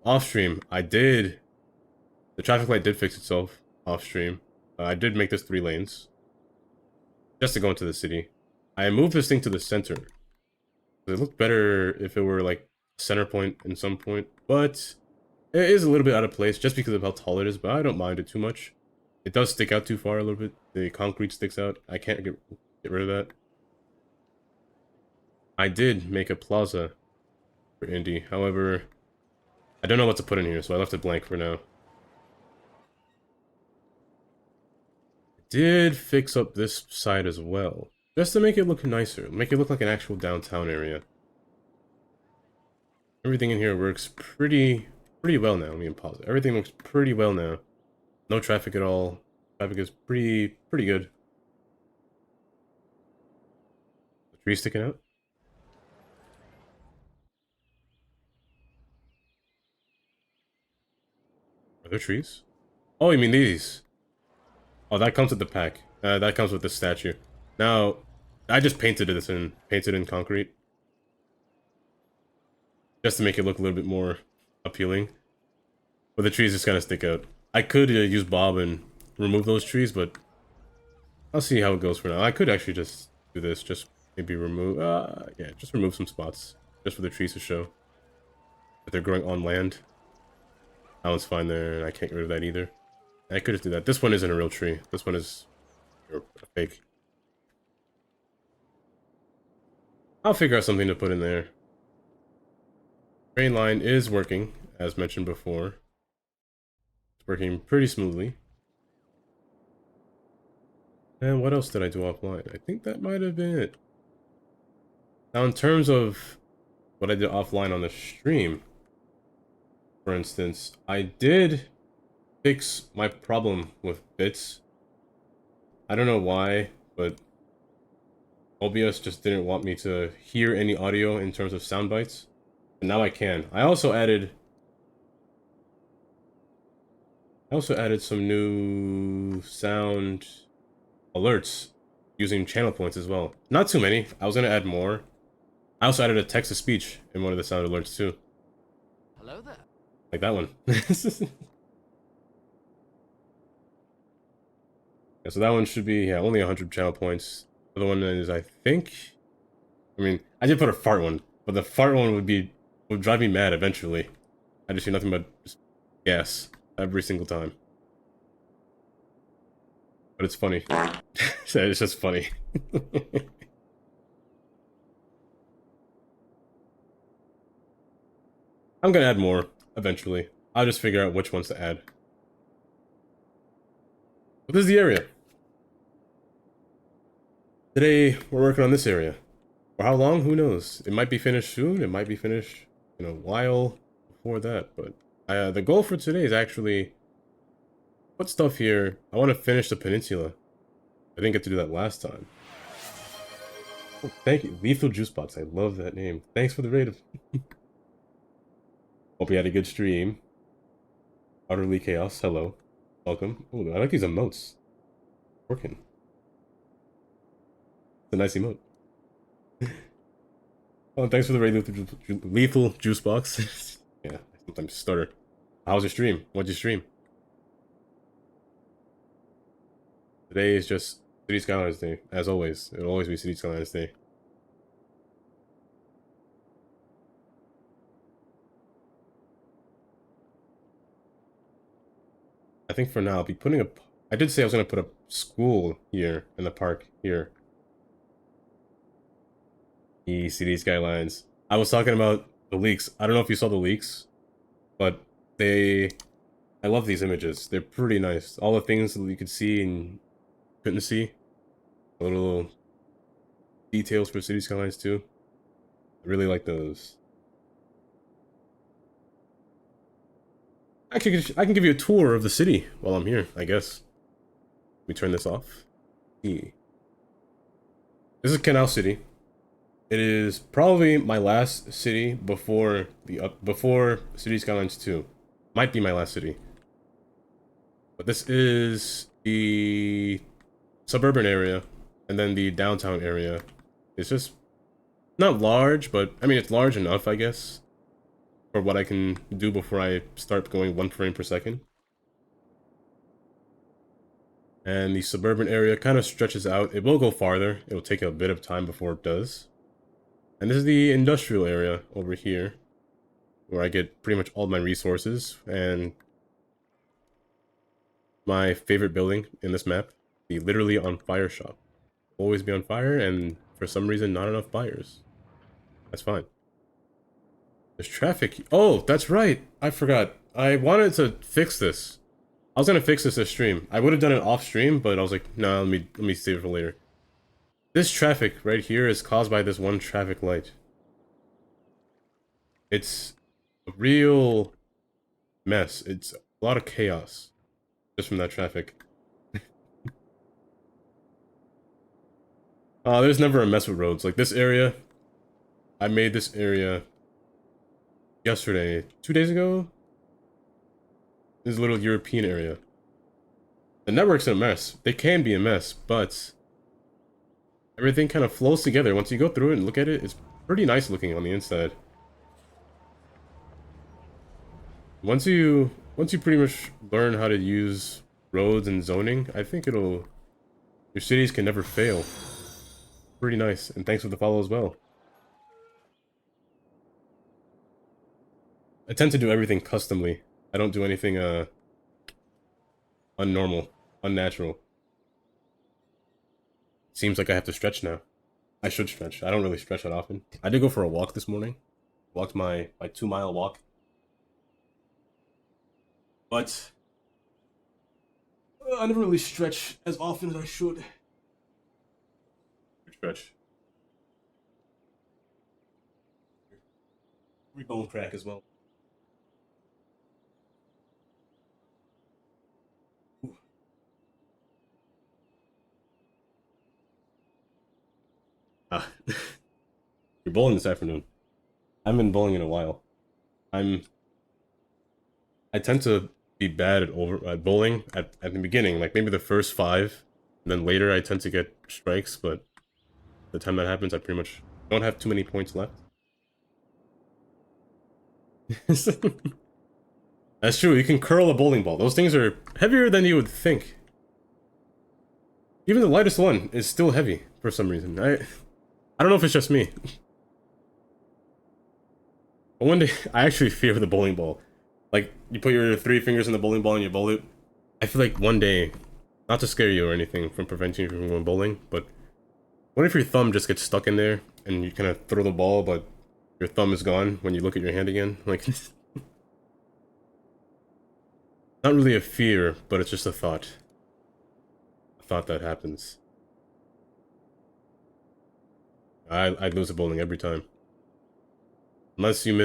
off stream, I did. The traffic light did fix itself off stream. I did make this 3 lanes just to go into the city. I moved this thing to the center. It looked better if it were like center point in some point, but it is a little bit out of place just because of how tall it is, but I don't mind it too much. It does stick out too far a little bit. The concrete sticks out. I can't get rid of that. I did make a plaza for Indy. However, I don't know what to put in here, so I left it blank for now. Did fix up this side as well, just to make it look nicer, make it look like an actual downtown area. Everything in here works pretty well now. Let me pause it. Everything looks pretty well now. No traffic at all. Traffic is pretty good. The tree sticking out. Are there trees? Oh, you mean these? Oh, that comes with the pack. That comes with the statue. Now, I just painted in concrete. Just to make it look a little bit more appealing. But the trees just kind of stick out. I could use Bob and remove those trees, but I'll see how it goes for now. I could actually just do this, just maybe remove, yeah, just remove some spots. Just for the trees to show that they're growing on land. That one's fine there, and I can't get rid of that either. I could just do that. This one isn't a real tree. This one is a fake. I'll figure out something to put in there. Train line is working, as mentioned before. It's working pretty smoothly. And what else did I do offline? I think that might have been it. Now, in terms of what I did offline on the stream, for instance, I did fix my problem with bits. I don't know why, but OBS just didn't want me to hear any audio in terms of sound bites. But now I can. I also added some new sound alerts using channel points as well. Not too many. I was gonna add more. I also added a text-to-speech in one of the sound alerts too. Hello there. Like that one. Yeah, so that one should be, yeah, only 100 channel points. The other one is, I think... I mean, I did put a fart one, but the fart one would drive me mad eventually. I just hear nothing but just gas every single time. But it's funny. It's just funny. I'm gonna add more eventually. I'll just figure out which ones to add. But this is the area. Today, we're working on this area. For how long? Who knows? It might be finished soon. It might be finished in a while before that. But the goal for today is actually put stuff here. I want to finish the peninsula. I didn't get to do that last time. Oh, thank you. Lethal Juice Box. I love that name. Thanks for the raid. Hope you had a good stream. Utterly Chaos. Hello. Welcome. Oh, I like these emotes. Working. It's a nice emote. Oh, thanks for the raid, Lethal Juice Box. Yeah, sometimes stutter. How was your stream? What'd you stream? Today is just City Skylines Day, as always. It'll always be City Skylines Day. I think for now, I'll be putting a... I did say I was going to put a school here in the park here. The City Skylines. I was talking about the leaks. I don't know if you saw the leaks, but I love these images. They're pretty nice. All the things that you could see and couldn't see. Little details for City Skylines too. I really like those. I can give you a tour of the city while I'm here, I guess. Let me turn this off. This is Canal City. It is probably my last city before before City Skylines 2. Might be my last city. But this is the suburban area, and then the downtown area. It's just not large, but I mean it's large enough, I guess. for what I can do before I start going 1 frame per second. And the suburban area kind of stretches out. It will go farther. It will take a bit of time before it does. And this is the industrial area over here, where I get pretty much all my resources. And my favorite building in this map, the literally on fire shop. Always be on fire, and for some reason not enough buyers. That's fine. There's traffic. Oh, that's right. I forgot. I wanted to fix this. I was gonna fix this stream. I would have done it off stream, but I was like, no, let me save it for later. This traffic right here is caused by this one traffic light. It's a real mess. It's a lot of chaos just from that traffic. There's never a mess with roads. Like this area, I made this area yesterday, 2 days ago. This little European area. The network's a mess. They can be a mess, but everything kind of flows together. Once you go through it and look at it, it's pretty nice looking on the inside. Once you pretty much learn how to use roads and zoning, I think your cities can never fail. Pretty nice, and thanks for the follow as well. I tend to do everything customly. I don't do anything unnormal, unnatural. Seems like I have to stretch now. I should stretch. I don't really stretch that often. I did go for a walk this morning. Walked my 2-mile walk. But I never really stretch as often as I should. Stretch. Bone crack as well. You're bowling this afternoon. I haven't been bowling in a while. I tend to be bad at bowling at the beginning, like maybe the first 5, and then later I tend to get strikes, but the time that happens I pretty much don't have too many points left. That's true, you can curl a bowling ball. Those things are heavier than you would think. Even the lightest one is still heavy for some reason. I don't know if it's just me. But one day, I actually fear the bowling ball. Like, you put your 3 fingers in the bowling ball and you bowl it. I feel like one day, not to scare you or anything from preventing you from going bowling, but what if your thumb just gets stuck in there and you kind of throw the ball, but your thumb is gone when you look at your hand again? Like, not really a fear, but it's just a thought. A thought that happens. I lose a bowling every time. Unless you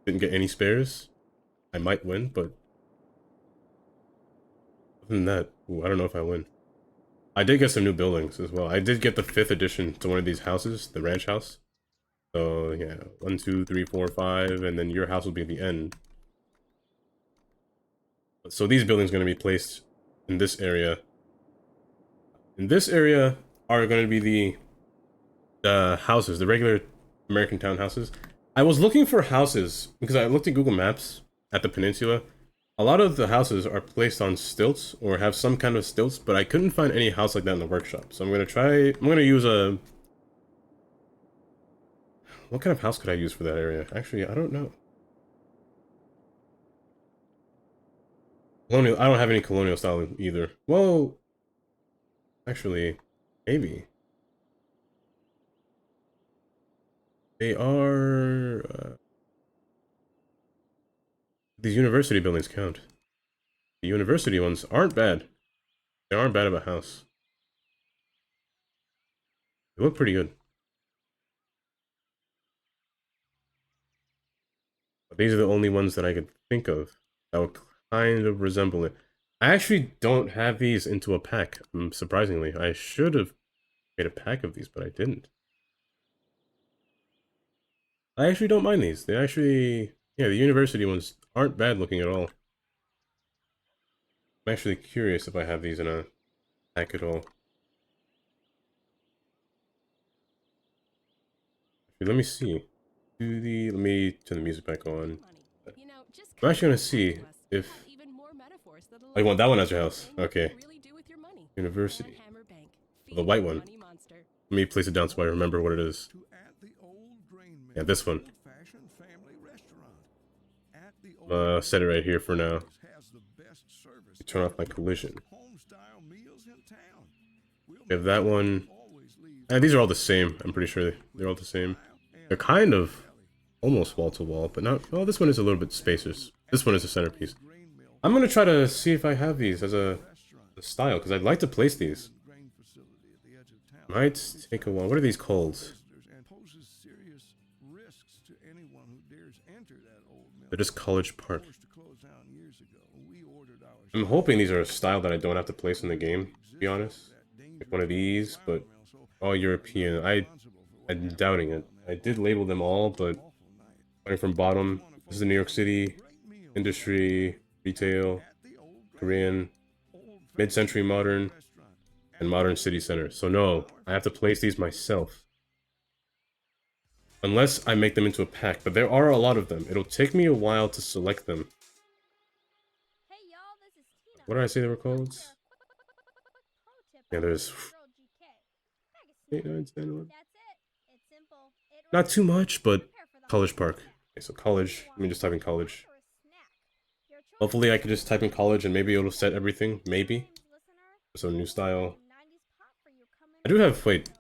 didn't get any spares, I might win, but other than that, I don't know if I win. I did get some new buildings as well. I did get the 5th addition to one of these houses, the ranch house. So yeah, 1, 2, 3, 4, 5, and then your house will be at the end. So these buildings are going to be placed in this area. In this area are going to be the houses, the regular American townhouses. I was looking for houses because I looked at Google Maps at the peninsula. A lot of the houses are placed on stilts or have some kind of stilts, but I couldn't find any house like that in the workshop. So I'm gonna use a... What kind of house could I use for that area? Actually, I don't know. Colonial, I don't have any colonial style either. Well, actually, maybe. They are... these university buildings count. The university ones aren't bad. They aren't bad of a house. They look pretty good. But these are the only ones that I could think of that would kind of resemble it. I actually don't have these into a pack, surprisingly. I should have made a pack of these, but I didn't. I actually don't mind these. They actually... Yeah, the university ones aren't bad looking at all. I'm actually curious if I have these in a pack at all. Actually, let me see. do the. Let me turn the music back on. You know, just I'm come actually on gonna and talk see to us. We've if. got even more metaphors that'll Oh, you want let that one you as your do house? anything you Okay. can really do with your money. University. At Hammer Bank, The feed white the one. money monster. Let me place it down so I remember what it is. Yeah, this one. Set it right here for now. Turn off my collision. We have that one. And these are all the same. I'm pretty sure they're all the same. They're kind of almost wall to wall, but not. Oh, this one is a little bit spacious. This one is a centerpiece. I'm gonna try to see if I have these as a style because I'd like to place these. Might take a while. What are these called? They're just College Park. I'm hoping these are a style that I don't have to place in the game, to be honest. Like one of these, but all European. I'm doubting it. I did label them all, but starting from bottom, this is the New York City, industry, retail, Korean, mid-century modern, and modern city center. So no, I have to place these myself. Unless I make them into a pack, but there are a lot of them. It'll take me a while to select them. Hey y'all, this is Tina. What did I say they were called? Yeah, there's... That's it. It's simple. Not too much, but College Park. Okay, so college. Let me just type in college. Hopefully I can just type in college and maybe it'll set everything. Maybe. So new style. I do have... Wait.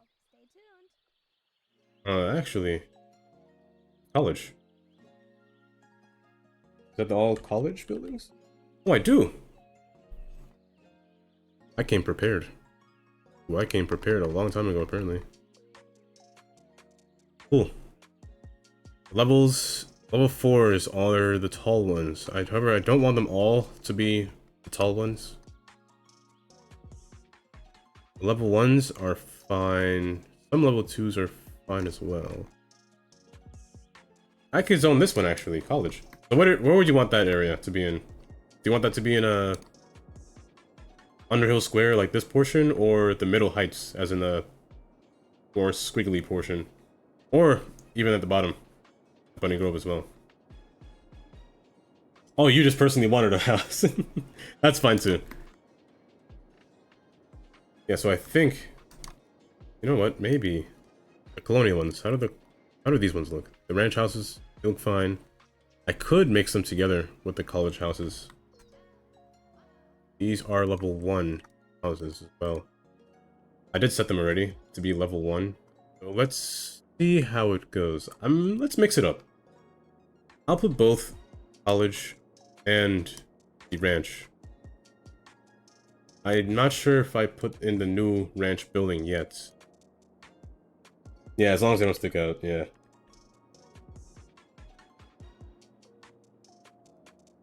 Actually... College. Is that the all college buildings? Oh, I do! I came prepared. Ooh, I came prepared a long time ago, apparently. Cool. Levels... Level 4 is all the tall ones. However, I don't want them all to be the tall ones. Level 1s are fine. Some level 2s are fine as well. I could zone this one, actually. College. So where would you want that area to be in? Do you want that to be in a... Underhill Square, like this portion, or the Middle Heights, as in the more squiggly portion? Or even at the bottom, Bunny Grove as well. Oh, you just personally wanted a house. That's fine too. Yeah, so I think... You know what? Maybe... The colonial ones. How do these ones look? The ranch houses look fine. I could mix them together with the college houses. These are level 1 houses as well. I did set them already to be level 1. So let's see how it goes. Let's mix it up. I'll put both college and the ranch. I'm not sure if I put in the new ranch building yet. Yeah, as long as they don't stick out, yeah.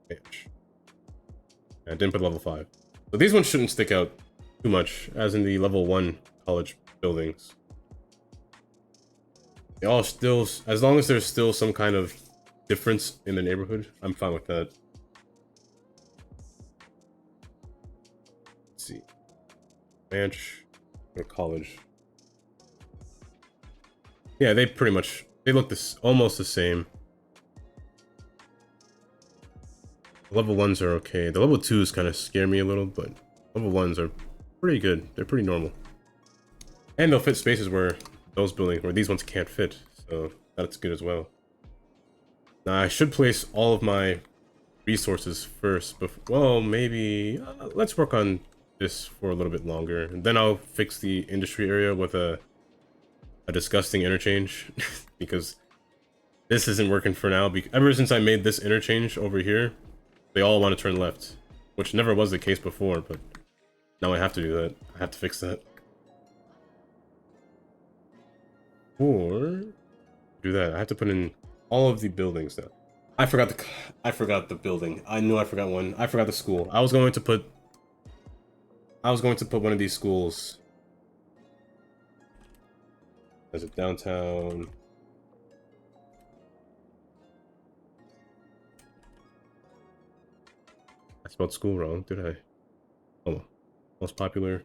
Ranch. I didn't put level 5. So these ones shouldn't stick out too much, as in the level 1 college buildings. They all still, as long as there's still some kind of difference in the neighborhood, I'm fine with that. Let's see. Ranch or college. Yeah, they look almost the same. Level 1s are okay. The level 2s kind of scare me a little, but level 1s are pretty good. They're pretty normal. And they'll fit spaces where these ones can't fit, so that's good as well. Now, I should place all of my resources first, well, maybe... let's work on this for a little bit longer, and then I'll fix the industry area with a disgusting interchange, because this isn't working for now. Ever since I made this interchange over here, they all want to turn left, which never was the case before, but now I have to do that. I have to fix that. Or do that. I have to put in all of the buildings now. I forgot the building. I knew I forgot one. I forgot the school. I was going to put one of these schools as a downtown. I spelled school wrong, did I? Oh, most popular.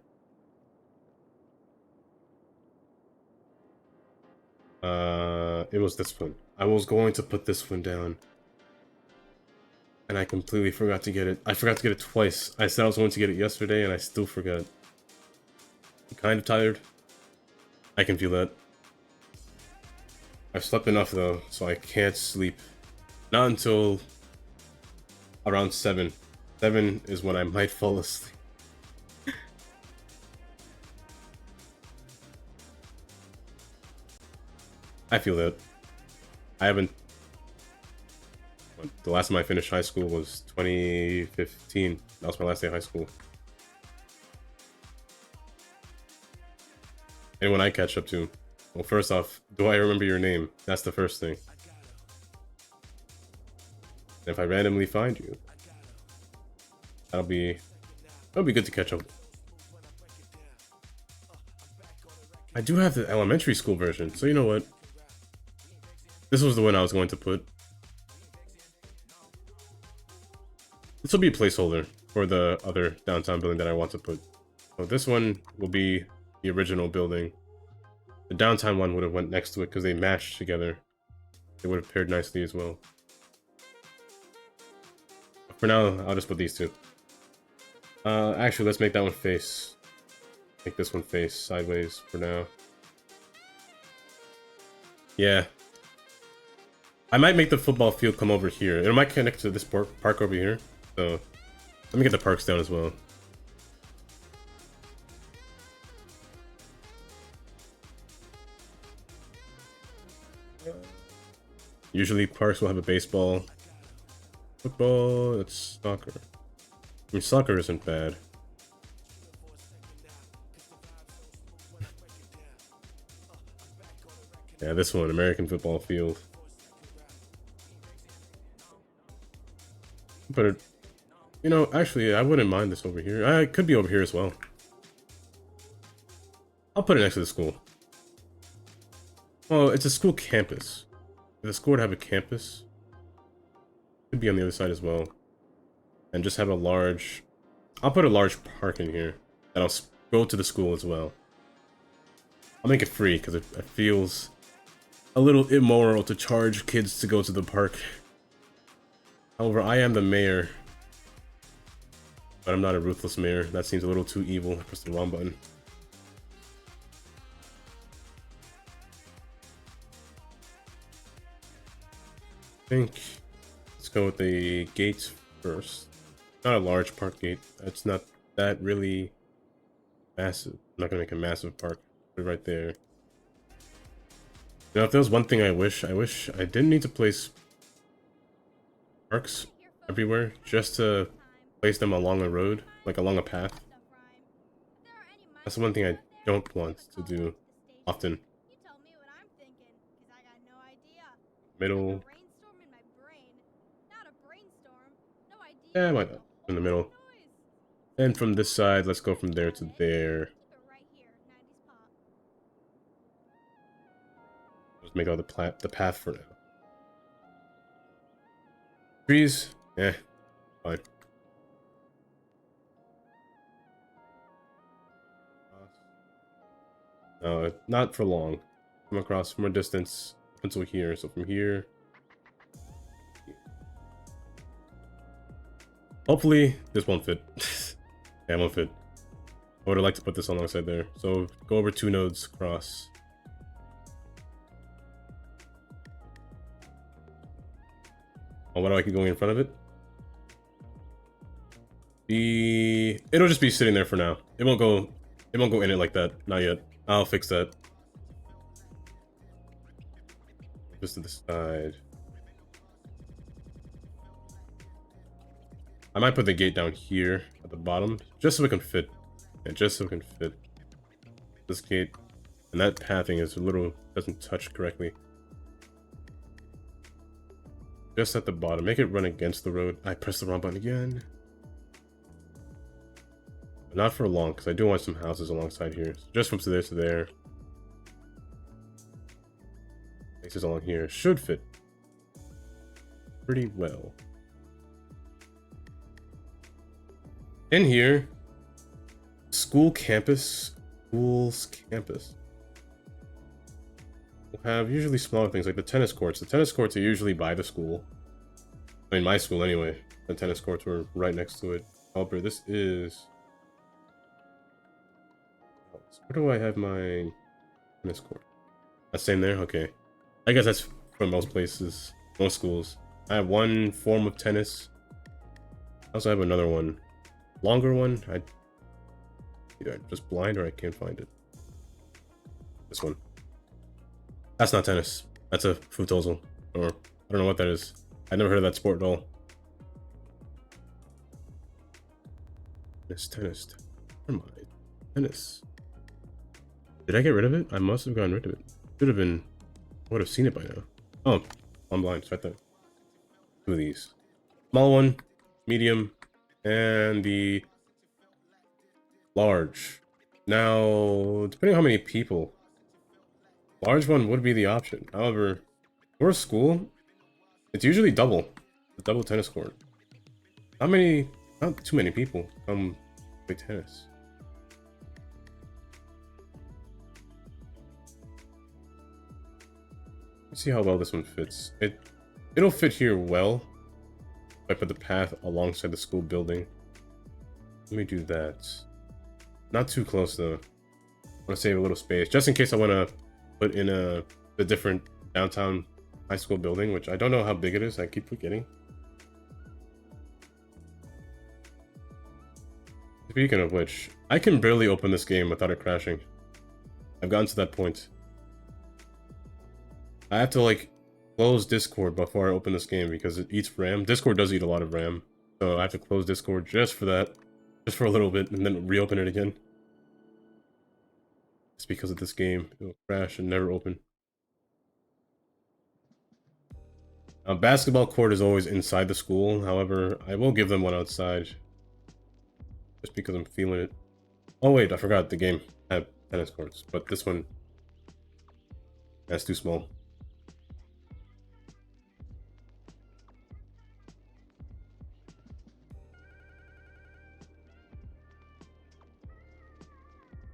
It was this one. I was going to put this one down. And I completely forgot to get it. I forgot to get it twice. I said I was going to get it yesterday and I still forgot. I'm kind of tired. I can feel that. I've slept enough though, so I can't sleep. Not until around 7. 7 is when I might fall asleep. I feel that. I haven't... The last time I finished high school was 2015. That was my last day of high school. And when I catch up to... Well, first off, do I remember your name? That's the first thing. And if I randomly find you, that'll be good to catch up. I do have the elementary school version, so you know what? This was the one I was going to put. This will be a placeholder for the other downtown building that I want to put. So this one will be the original building. The downtown one would have went next to it because they matched together. They would have paired nicely as well. But for now, I'll just put these two. Actually, let's make that one face. Make this one face sideways for now. Yeah. I might make the football field come over here. It might connect to this park over here. So, let me get the parks down as well. Usually parks will have a baseball. Football, it's soccer. I mean, soccer isn't bad. Yeah, this one, American football field. But it, you know, actually, I wouldn't mind this over here. It could be over here as well. I'll put it next to the school. Oh, it's a school campus. If the school would have a campus, could be on the other side as well. And just have a large... I'll put a large park in here. And I'll go to the school as well. I'll make it free, because it feels a little immoral to charge kids to go to the park. However, I am the mayor. But I'm not a ruthless mayor. That seems a little too evil. I pressed the wrong button. I think let's go with the gates first. Not a large park gate. That's not that really massive. I'm not gonna make a massive park. Put it right there. Now, if there was one thing I wish I didn't need to place parks everywhere, just to place them along a road, like along a path. That's the one thing I don't want to do often. Middle. Yeah, why not? In the middle. And from this side, let's go from there to there. Just make all the path for now. Trees? Yeah, fine. No, not for long. Come across from a distance until here. So from here. Hopefully, this won't fit. Yeah, it won't fit. I would have liked to put this alongside there. So go over 2 nodes across. Oh, what do I keep going in front of it? It'll just be sitting there for now. It won't go in it like that. Not yet. I'll fix that. Just to the side. I might put the gate down here at the bottom, just so it can fit. Yeah, just so it can fit. This gate. And that pathing is a little, doesn't touch correctly. Just at the bottom. Make it run against the road. I pressed the wrong button again. But not for long, because I do want some houses alongside here. So just from there to there. Places along here should fit pretty well. In here, school's campus. We'll have usually smaller things like the tennis courts. The tennis courts are usually by the school. I mean, my school anyway. The tennis courts were right next to it. However, this is... Where do I have my tennis court? That's same there? Okay. I guess that's for most places, most schools. I have one form of tennis. I also have another one. Longer one. Either I'm just blind or I can't find it. This one. That's not tennis. That's a futsal. Or I don't know what that is. I never heard of that sport at all. Tennis. Never mind. Tennis. Did I get rid of it? I must have gotten rid of it. Should have been... I would have seen it by now. Oh, I'm blind. It's right there. Two of these. Small one, medium, and the large. Now, depending on how many people, large one would be the option. However, for a school, it's usually double. A double tennis court. Not too many people come play tennis. Let's see how well this one fits. It'll fit here well if I put the path alongside the school building. Let me do that. Not too close though. I want to save a little space just in case I want to put in a different downtown high school building, which I don't know how big it is. I keep forgetting. Speaking of which, I can barely open this game without it crashing. I've gotten to that point. I have to like close Discord before I open this game because it eats RAM. Discord does eat a lot of RAM, so I have to close Discord just for that, just for a little bit, and then reopen it again. It's because of this game. It'll crash and never open. Basketball court is always inside the school. However, I will give them one outside. Just because I'm feeling it. Oh wait, I forgot the game had tennis courts, but this one, that's too small.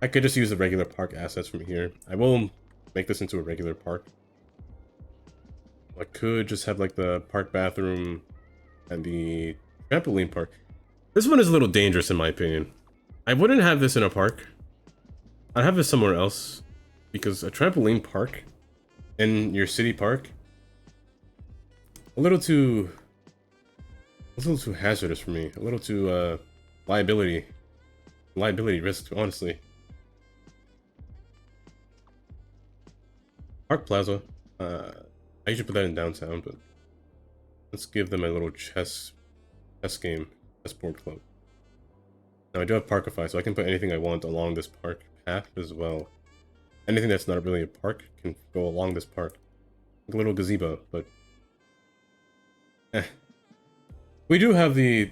I could just use the regular park assets from here. I will make this into a regular park. I could just have like the park bathroom and the trampoline park. This one is a little dangerous in my opinion. I wouldn't have this in a park. I'd have this somewhere else. Because a trampoline park in your city park, a little too hazardous for me. A little too liability risk, honestly. Park Plaza. I usually put that in downtown, but let's give them a little chess game, chessboard club. Now I do have Parkify, so I can put anything I want along this park path as well. Anything that's not really a park can go along this park. Like a little gazebo, but we do have the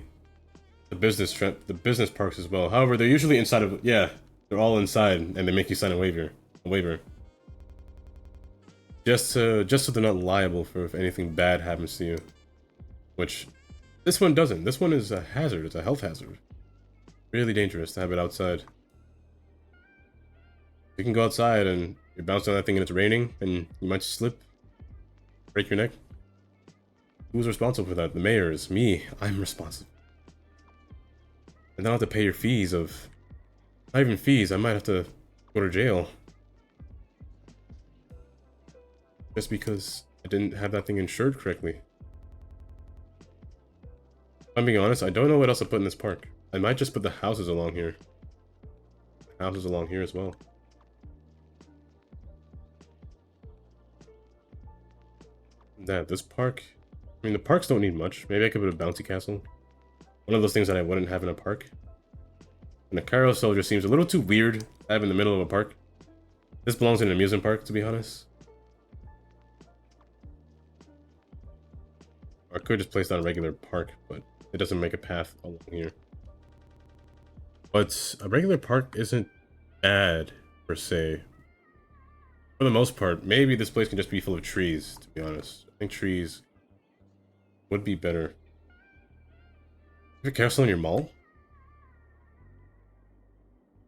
business parks as well. However, they're usually inside of they're all inside, and they make you sign a waiver. Just so they're not liable for if anything bad happens to you. Which this one doesn't. This one is a hazard. It's a health hazard. Really dangerous to have it outside. You can go outside and you're bouncing on that thing and it's raining and you might slip, break your neck. Who's responsible for that? The mayor is me. I'm responsible. And then I'll have to pay your fees of... Not even fees, I might have to go to jail. Just because I didn't have that thing insured correctly. If I'm being honest, I don't know what else to put in this park. I might just put the houses along here. Houses along here as well. This park... I mean, the parks don't need much. Maybe I could put a bouncy castle. One of those things that I wouldn't have in a park. And the carousel just seems a little too weird to have in the middle of a park. This belongs in an amusement park, to be honest. Or I could just place down a regular park, but it doesn't make a path along here. But a regular park isn't bad, per se. For the most part, maybe this place can just be full of trees, to be honest. I think trees would be better. You have a carousel in your mall?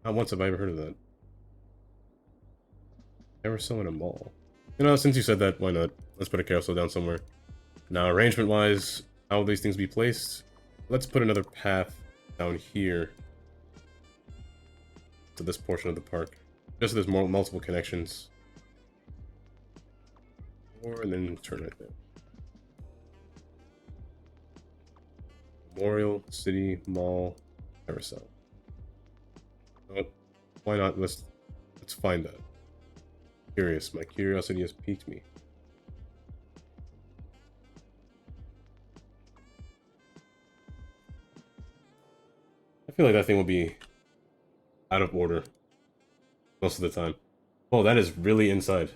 Not once have I ever heard of that. Carousel in a mall. You know, since you said that, why not? Let's put a carousel down somewhere. Now, arrangement-wise, how will these things be placed? Let's put another path down here to this portion of the park. Just so there's more multiple connections. And then turn right there. Memorial, City, Mall, Carousel. Oh, why not? Let's find that. Curious. My curiosity has piqued me. I feel like that thing will be out of order most of the time. Oh, that is really inside.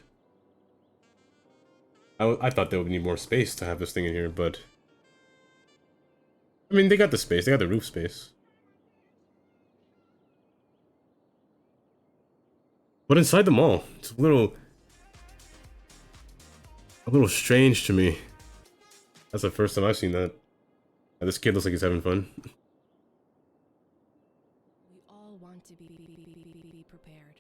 I thought they would need more space to have this thing in here, but... I mean, they got the space. They got the roof space. But inside the mall, it's a little strange to me. That's the first time I've seen that. This kid looks like he's having fun. We all want to be prepared.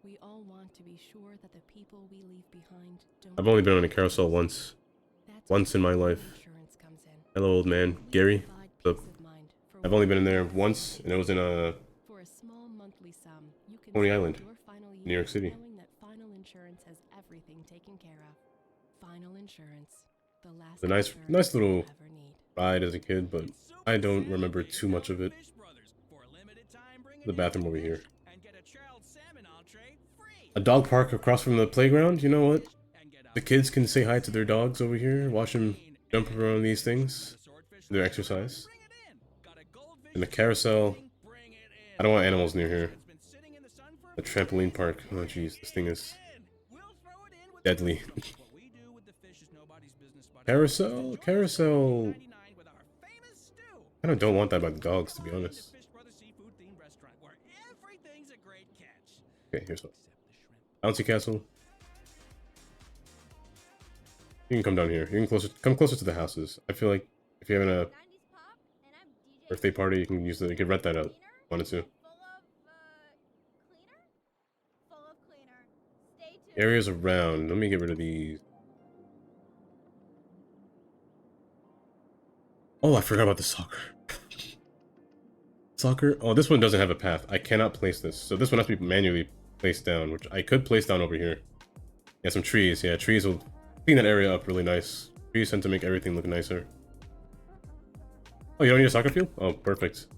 We all want to be sure that the people we leave behind don't. I've only been on a carousel once. That's Once in my where life. insurance comes in. Hello, old man. We Gary. provide What's up? peace of mind for I've only been in there once, and it was in For a small monthly sum, you can Coney spend Island, your final New York years City. knowing that Final Insurance has everything taken care of. Final Insurance, the last a nice insurance little you'll ever need. ride as a kid, but I don't remember too much of it. The bathroom over here. A dog park across from the playground. You know what? The kids can say hi to their dogs over here. Watch them jump around these things. Their exercise. And the carousel. I don't want animals near here. The trampoline park. Oh jeez, this thing is deadly. Carousel? Carousel. I don't want that by the dogs, to be honest. Okay, here's one. Bouncy castle. You can come down here. You can come closer to the houses. I feel like if you're having a 90s pop, and I'm DJ birthday party, you can use it. You can rent that out. Cleaner, Wanted to. full of cleaner. Stay tuned. Areas around. Let me get rid of these. Oh, I forgot about the soccer. Soccer? Oh, this one doesn't have a path. I cannot place this. So this one has to be manually placed down, which I could place down over here. Yeah, some trees. Yeah, trees will clean that area up really nice. Trees tend to make everything look nicer. Oh, you don't need a soccer field? Oh, perfect.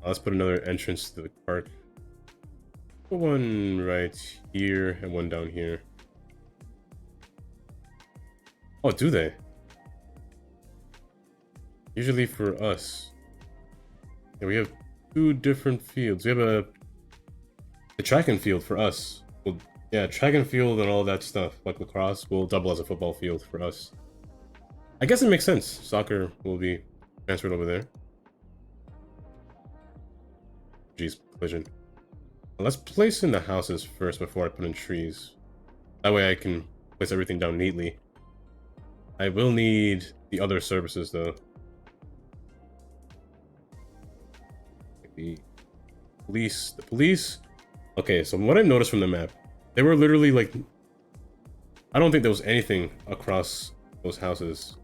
Let's put another entrance to the park. Put one right here and one down here. Oh, do they? Usually for us. Yeah, we have two different fields. We have a track and field for us. Well, yeah, track and field and all that stuff, like lacrosse, will double as a football field for us. I guess it makes sense. Soccer will be transferred over there. Jeez, collision. Let's place in the houses first before I put in trees. That way I can place everything down neatly. I will need the other services though. Like the police. The police. Okay, so what I noticed from the map, they were literally like, I don't think there was anything across those houses.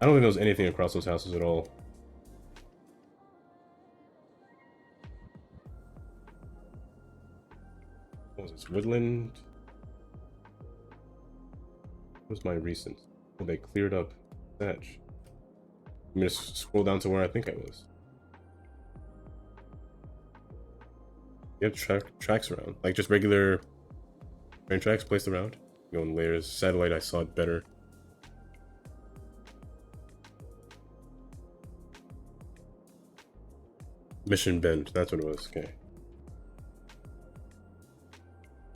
I don't think there was anything across those houses at all. What was this? Woodland? What was my recent? Oh, they cleared up thatch. Let me just scroll down to where I think I was. You have tracks around, like just regular train tracks placed around. Go in layers. Satellite, I saw it better. Mission Bend, that's what it was. Okay.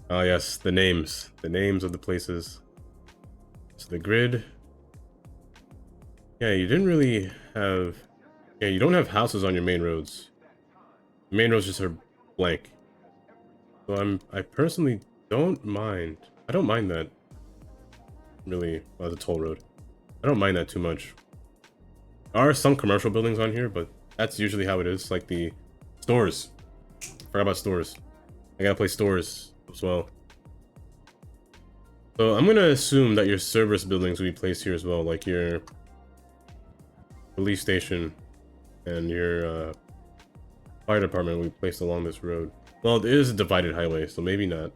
Oh yes, the names of the places. So the grid. Yeah, you didn't really have. Yeah, you don't have houses on your main roads. The main roads just are blank. So I personally don't mind. I don't mind that. Really, the toll road. I don't mind that too much. There are some commercial buildings on here, but that's usually how it is. Like the stores. Forgot about stores. I gotta play stores as well. So I'm gonna assume that your service buildings will be placed here as well, like your police station and your fire department will be placed along this road. Well, it is a divided highway, so maybe not.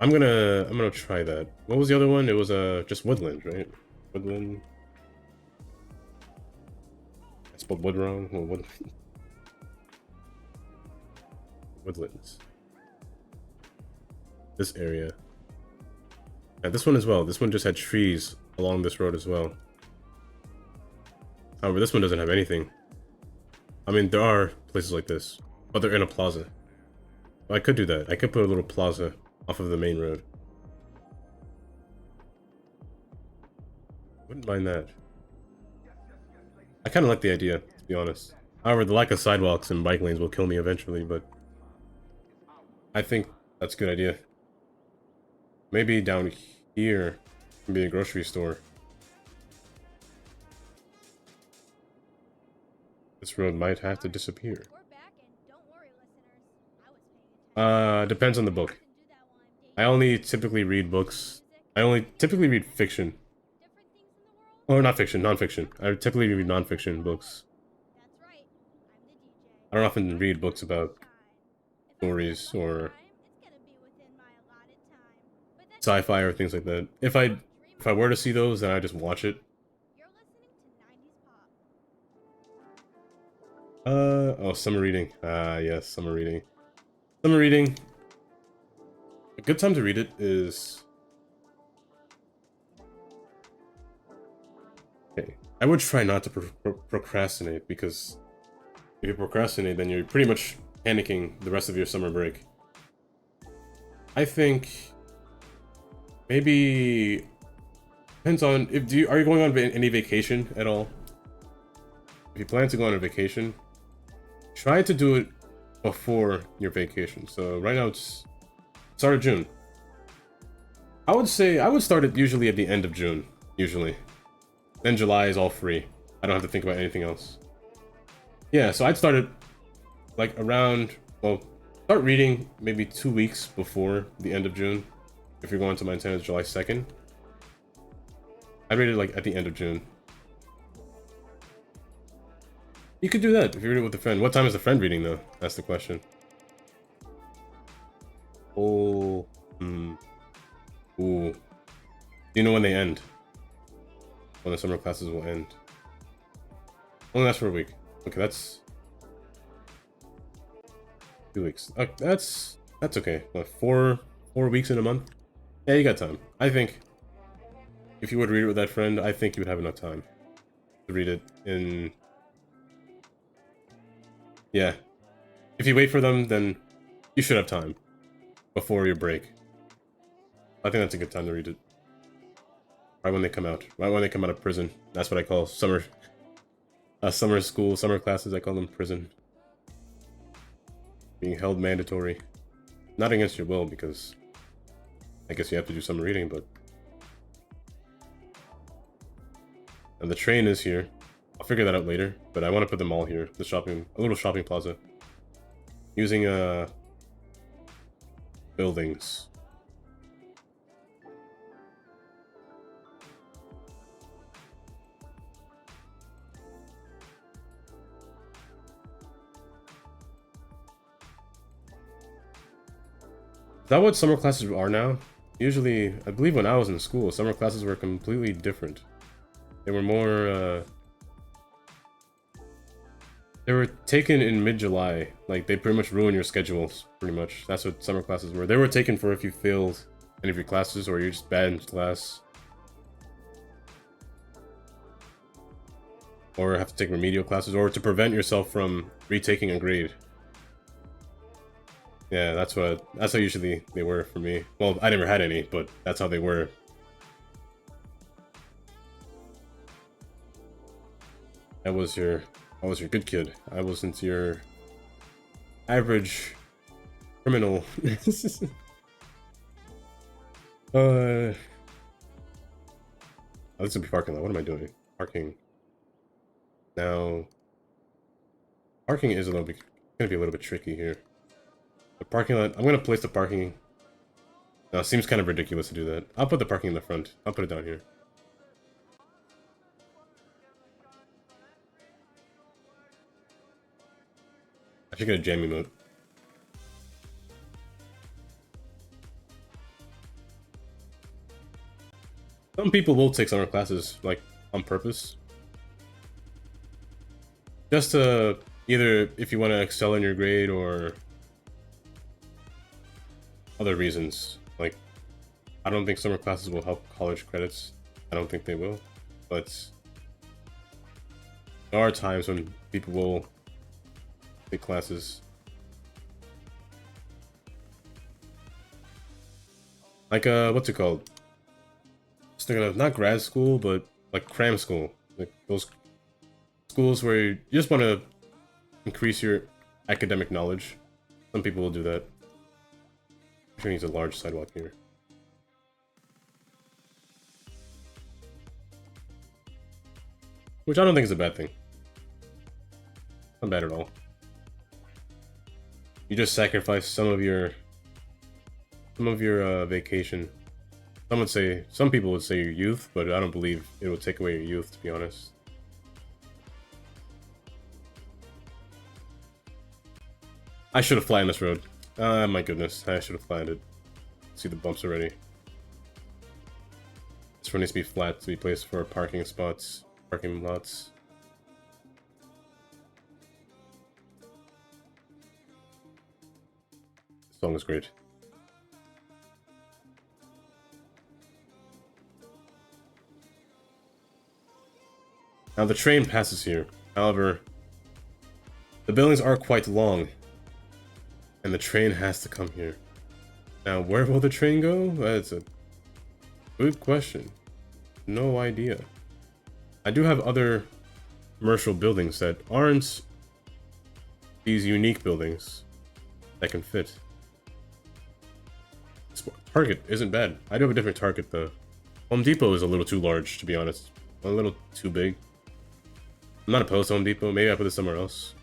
I'm gonna try that. What was the other one? It was just woodland, right? Woodland. I spelled wood wrong. Well, woodlands. This area. Yeah, this one as well. This one just had trees along this road as well. However, this one doesn't have anything. I mean, there are places like this, but they're in a plaza. I could do that. I could put a little plaza off of the main road. Wouldn't mind that. I kind of like the idea, to be honest. However, the lack of sidewalks and bike lanes will kill me eventually, but I think that's a good idea. Maybe down here can be a grocery store. This road might have to disappear. We're back, and don't worry, listeners. I was paying attention. Depends on the book. Can do that while I'm I dating only typically read books. I only typically read fiction. different things in the world. Or not fiction, non-fiction. I typically read non-fiction books. That's right. I'm the DJ. I don't often read books about Time. If I stories have enough or time, it's gonna be within my allotted time. But that's sci-fi or things like that. If I were to see those, then I just watch it. You're listening to 90s pop. Oh, summer reading. Ah, yes, summer reading. Summer reading. A good time to read it is... Okay. I would try not to procrastinate, because if you procrastinate, then you're pretty much panicking the rest of your summer break. I think maybe depends on if are you going on any vacation at all? If you plan to go on a vacation, try to do it before your vacation. So right now it's start of June. I would say I would start it usually at the end of June, usually. Then July is all free. I don't have to think about anything else. Yeah, so I'd start it like around, well, start reading maybe 2 weeks before the end of June. If you're going to Montana, it's July 2nd. I'd read it like at the end of June. You could do that if you read it with a friend. What time is the friend reading though? That's the question. Oh, Ooh. Do you know when they end? When the summer classes will end? Only lasts for a week. Okay, that's 2 weeks. That's okay. What, four weeks in a month? Yeah, you got time. I think if you would read it with that friend, I think you would have enough time to read it in. Yeah. If you wait for them, then you should have time before your break. I think that's a good time to read it. Right when they come out. Right when they come out of prison. That's what I call summer school, summer classes. I call them prison. Being held mandatory. Not against your will, because I guess you have to do some reading, but... And the train is here. I'll figure that out later, but I want to put them all here. A little shopping plaza. Using, buildings. Is that what summer classes are now? Usually, I believe when I was in school, summer classes were completely different. They were more, they were taken in mid-July. Like, they pretty much ruin your schedules, pretty much. That's what summer classes were. They were taken for if you failed any of your classes or you're just bad in class. Or have to take remedial classes, or to prevent yourself from retaking a grade. Yeah, that's how usually they were for me. Well, I never had any, but that's how they were. I was your good kid. I wasn't your average criminal. Let's be parking lot. What am I doing? Parking. Now, parking is gonna be a little bit tricky here. The parking lot, I'm gonna place the parking. Now, it seems kind of ridiculous to do that. I'll put the parking in the front. I'll put it down here. I should get a jamming mode. Some people will take summer classes, like, on purpose. Just to, either if you want to excel in your grade or other reasons. Like, I don't think summer classes will help college credits. I don't think they will. But there are times when people will take classes. Like, what's it called? Just thinking of, not grad school, but like cram school. Like those schools where you just want to increase your academic knowledge. Some people will do that. I'm sure needs a large sidewalk here. Which I don't think is a bad thing. Not bad at all. You just sacrifice some of your vacation. Some people would say your youth, but I don't believe it would take away your youth, to be honest. I should have flattened this road. My goodness, I should have flattened it. See the bumps already. This road needs to be flat to be placed for parking spots, parking lots. This song is great. Now the train passes here. However, the buildings are quite long, and the train has to come here. Now, where will the train go? That's a good question. No idea. I do have other commercial buildings that aren't these unique buildings that can fit. Target isn't bad. I do have a different Target though. Home Depot is a little too large, to be honest. A little too big. I'm not opposed to Home Depot. Maybe I put it somewhere else.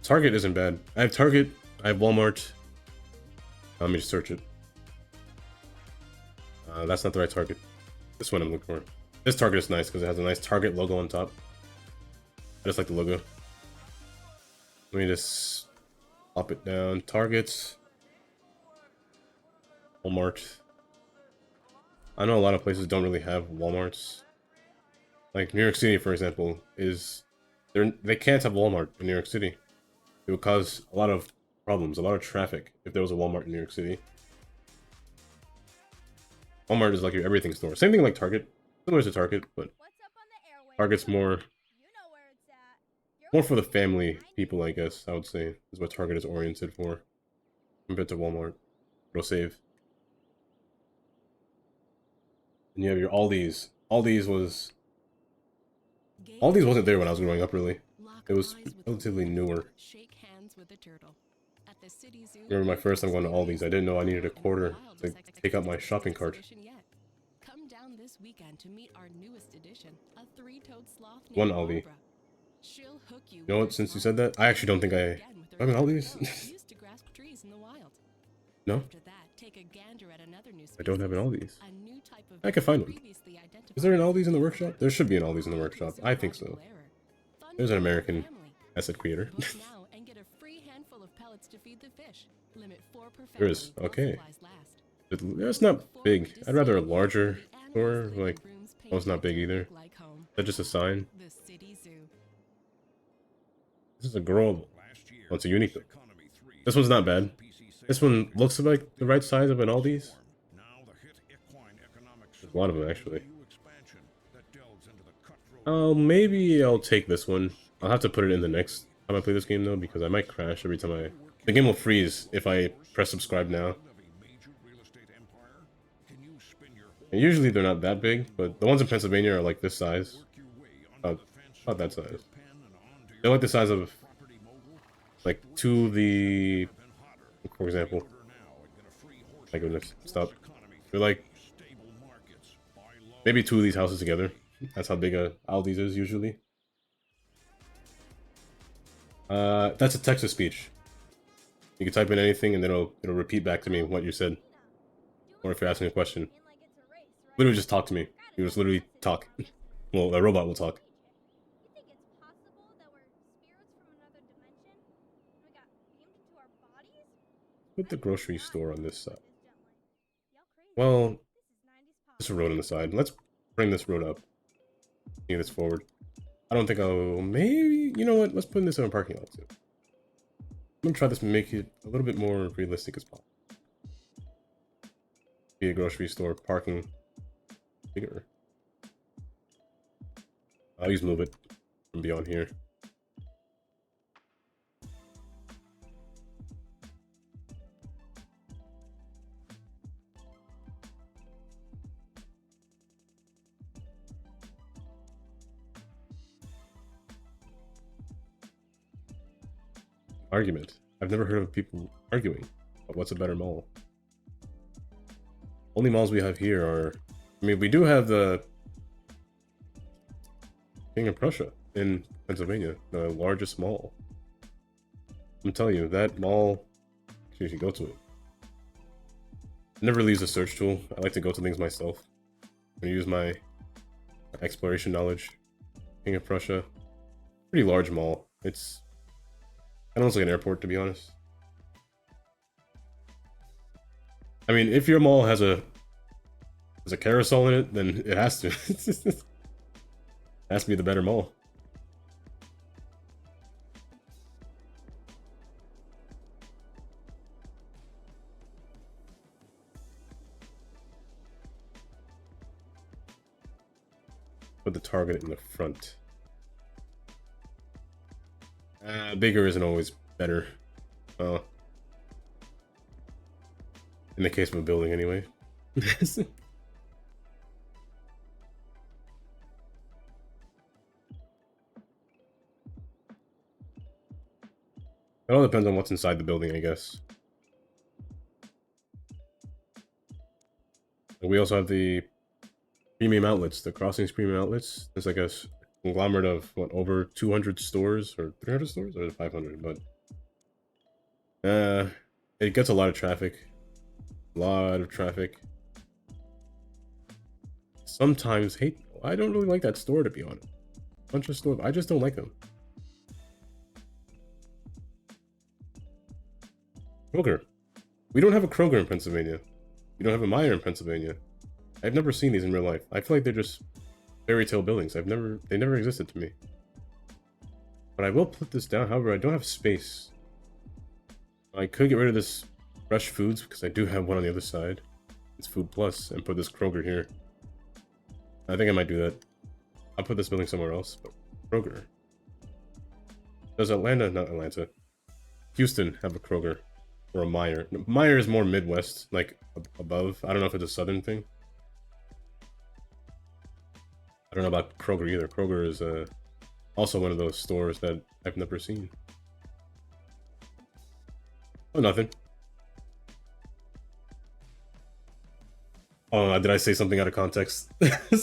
Target isn't bad. I have Target. I have Walmart. Let me just search it. That's not the right Target. This one I'm looking for. This Target is nice because it has a nice Target logo on top. I just like the logo. Let me just pop it down. Target. Walmart. I know a lot of places don't really have Walmarts. Like New York City, for example, they can't have Walmart in New York City. It would cause a lot of problems, a lot of traffic if there was a Walmart in New York City. Walmart is like your everything store. Same thing like Target. Similar to Target, but Target's more for the family people, I guess, I would say, is what Target is oriented for. Compared to Walmart. It'll save. And you have your Aldi's. Aldi's wasn't there when I was growing up, really. It was relatively newer. Remember my first time going to Aldi's, I didn't know I needed a quarter to take out my shopping cart. One Aldi. You know what, since you said that, I actually don't think I have an Aldi's. No? I don't have an Aldi's. I can find one. Is there an Aldi's in the workshop? There should be an Aldi's in the workshop. I think so. There's an American asset creator. There is. Okay. It's not big. I'd rather a larger store. Like, oh, it's not big either. Is that just a sign? This is a girl. Oh, it's a unique. This one's not bad. This one looks like the right size of an Aldi's. There's a lot of them, actually. Maybe I'll take this one. I'll have to put it in the next time I play this game, though, because I might crash every time the game will freeze if I press subscribe now. And usually they're not that big, but the ones in Pennsylvania are like this size. About that size. They're like the size of, like, for example. My goodness, stop. They're like, maybe two of these houses together. That's how big a Aldi's is usually. That's a text-to-speech. You can type in anything and then it'll repeat back to me what you said. Or if you're asking a question. Like it's a race, right? Literally just talk to me. You just literally talk. Well, a robot will talk. You think it's possible that we're spirits from another dimension? We got beamed into our bodies? Put the grocery store on this side. Y'all crazy. Well, This is 90s pop. there's a road on the side. Let's bring this road up. Move this forward. I don't think I'll... Maybe... You know what? Let's put this in a parking lot too. I'm gonna try this and make it a little bit more realistic as possible. Be a grocery store, parking bigger. I'll just move it from beyond here. Argument. I've never heard of people arguing about what's a better mall. Only malls we have here are... I mean, we do have the King of Prussia in Pennsylvania, the largest mall. I'm telling you, that mall, you should go to it. It never leaves the search tool. I like to go to things myself. I'm gonna use my exploration knowledge. King of Prussia. Pretty large mall. It's kind of looks like an airport, to be honest. I mean, if your mall has a carousel in it, then it has to. It has to be the better mall. Put the target in the front. Bigger isn't always better. Well, in the case of a building, anyway. It all depends on what's inside the building, I guess. And we also have the premium outlets, the Crossings premium outlets. There's like a conglomerate of what, over 200 stores or 300 stores or 500, but it gets a lot of traffic. Sometimes hate. I don't really like that store, to be honest. Bunch of stores, I just don't like them. Kroger. We don't have a Kroger in Pennsylvania. We don't have a Meijer in Pennsylvania. I've never seen these in real life. I feel like they're just fairy tale buildings. They never existed to me. But I will put this down. However, I don't have space. I could get rid of this Fresh Foods because I do have one on the other side. It's Food Plus, and put this Kroger here. I think I might do that. I'll put this building somewhere else. But Kroger. Does Atlanta, Houston have a Kroger or a Meijer? No, Meijer is more Midwest, like above. I don't know if it's a Southern thing. I don't know about Kroger either. Kroger is also one of those stores that I've never seen. Oh, nothing. Oh, did I say something out of context?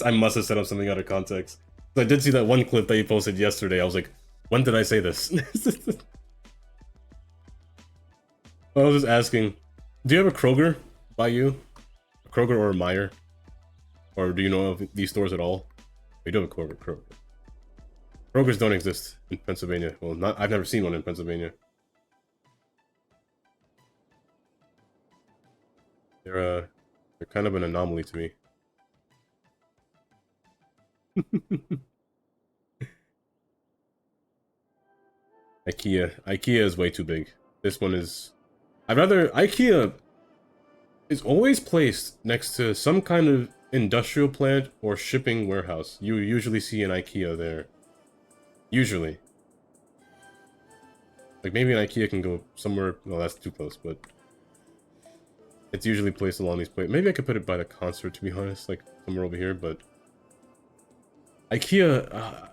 I must have set up something out of context. I did see that one clip that you posted yesterday. I was like, when did I say this? I was just asking, do you have a Kroger by you? A Kroger or a Meijer? Or do you know of these stores at all? We do have a Kroger. Krogers don't exist in Pennsylvania. Well, I've never seen one in Pennsylvania. They're kind of an anomaly to me. IKEA is way too big. This one is... IKEA is always placed next to some kind of industrial plant or shipping warehouse. You usually see an IKEA there. Usually. Like, maybe an IKEA can go somewhere... No, that's too close, but... It's usually placed along these places. Maybe I could put it by the concert, to be honest, like, somewhere over here, but... IKEA...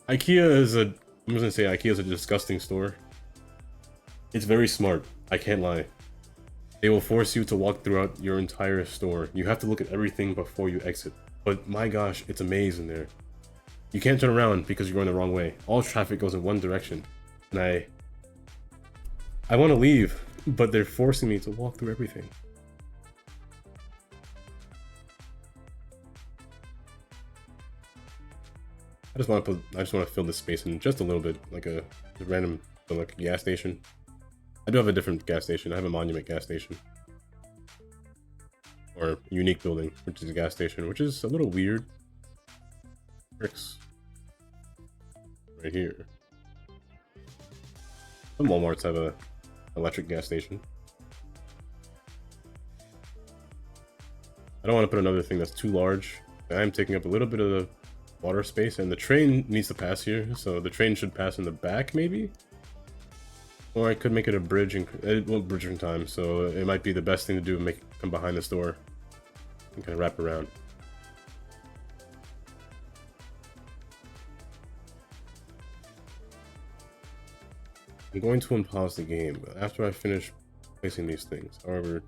IKEA is a... I'm just gonna say IKEA is a disgusting store. It's very smart, I can't lie. They will force you to walk throughout your entire store. You have to look at everything before you exit. But my gosh, it's a maze in there. You can't turn around because you're going the wrong way. All traffic goes in one direction. And I want to leave, but they're forcing me to walk through everything. I just want to fill this space in just a little bit, like a random, like a gas station. I do have a different gas station. I have a monument gas station. Or a unique building, which is a gas station, which is a little weird. Bricks. Right here. Some Walmarts have a electric gas station. I don't want to put another thing that's too large. I am taking up a little bit of the water space, and the train needs to pass here, so the train should pass in the back, maybe? Or I could make it a bridge, and it won't bridge in time, so it might be the best thing to do, come behind this door and kind of wrap around. I'm going to unpause the game after I finish placing these things. However,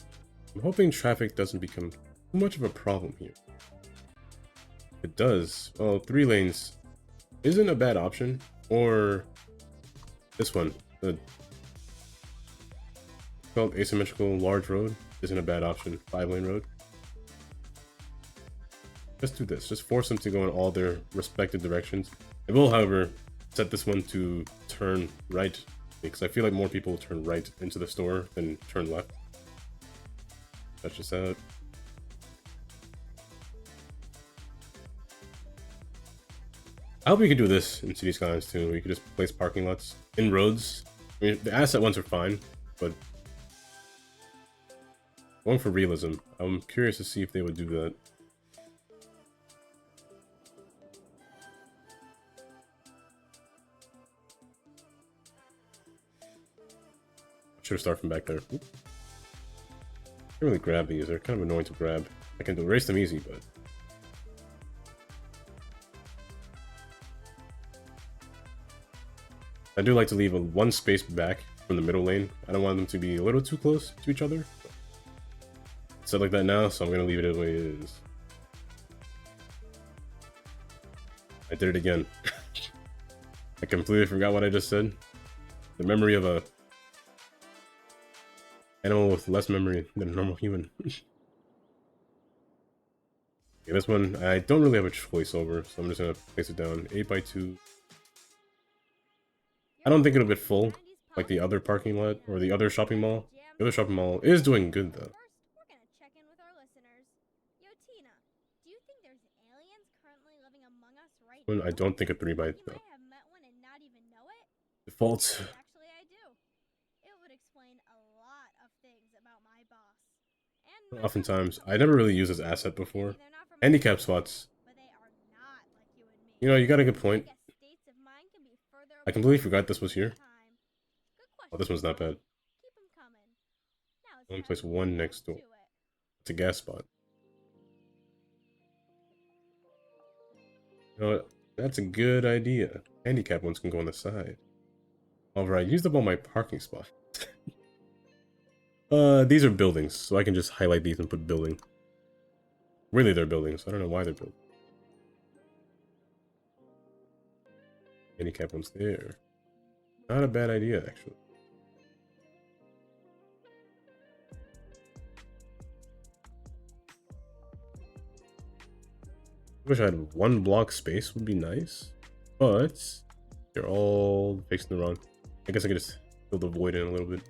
I'm hoping traffic doesn't become too much of a problem here. If it does, well, 3 lanes isn't a bad option, or this one, the called asymmetrical large road, isn't a bad option, 5-lane road. Let's do this, just force them to go in all their respective directions. I will, however, set this one to turn right, because I feel like more people will turn right into the store than turn left. That's just out. I hope we can do this in City Skylines too. We could just place parking lots in roads. I mean, the asset ones are fine, but going for realism, I'm curious to see if they would do that. Should have started from back there. Can't really grab these. They're kind of annoying to grab. I can erase them easy, but I do like to leave one space back from the middle lane. I don't want them to be a little too close to each other. It's set like that now, so I'm gonna leave it the way it is. I did it again. I completely forgot what I just said. The memory of a animal with less memory than a normal human. Okay, this one I don't really have a choice over, so I'm just gonna place it down 8x2. I don't think it'll get full like the other parking lot or the other shopping mall. The other shopping mall is doing good though. First, we're gonna check in with our listeners. Yo, Tina, do you think there's aliens currently living among us right One now? I don't think a 3x You though. might have met one and not even know it. Default. Actually, I do. It would explain a lot of things about my boss. And my Oftentimes, boss I never really used this asset before. Maybe they're not from Handicap Earth, spots. but they are not like you and me. You know, you got a good point. I guess states of mind can be further I apart completely than forgot this was here. time. Good Oh, this one's not question, bad. Keep 'em coming. Now it's I'm gonna time place to one get next to door. it. It's a gas spot. You know what? That's a good idea. Handicap ones can go on the side. Alright, used up all my parking spots. These are buildings, so I can just highlight these and put building. Really, they're buildings. I don't know why they're building. Handicap ones there. Not a bad idea, actually. Wish I had one block space would be nice, but they're all facing the wrong. I guess I could just fill the void in a little bit.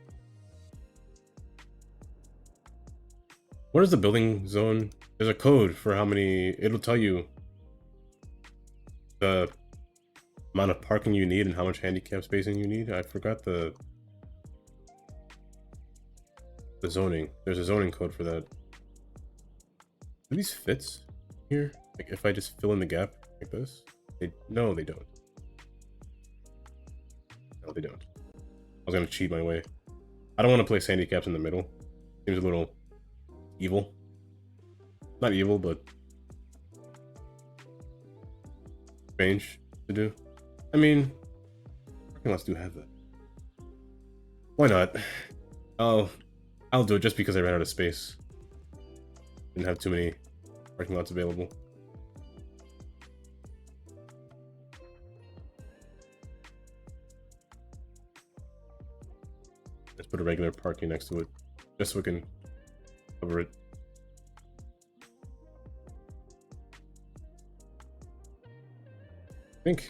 What is the building zone? There's a code for how many. It'll tell you the amount of parking you need and how much handicap spacing you need. I forgot the zoning. There's a zoning code for that. Do these fits here? Like if I just fill in the gap like this? No, they don't. No, they don't. I was gonna cheat my way. I don't want to place handicaps in the middle. Seems a little evil. Not evil, but strange to do. I mean, parking lots do have that. Why not? I'll do it just because I ran out of space. Didn't have too many parking lots available. put a regular parking next to it, just so we can cover it. I think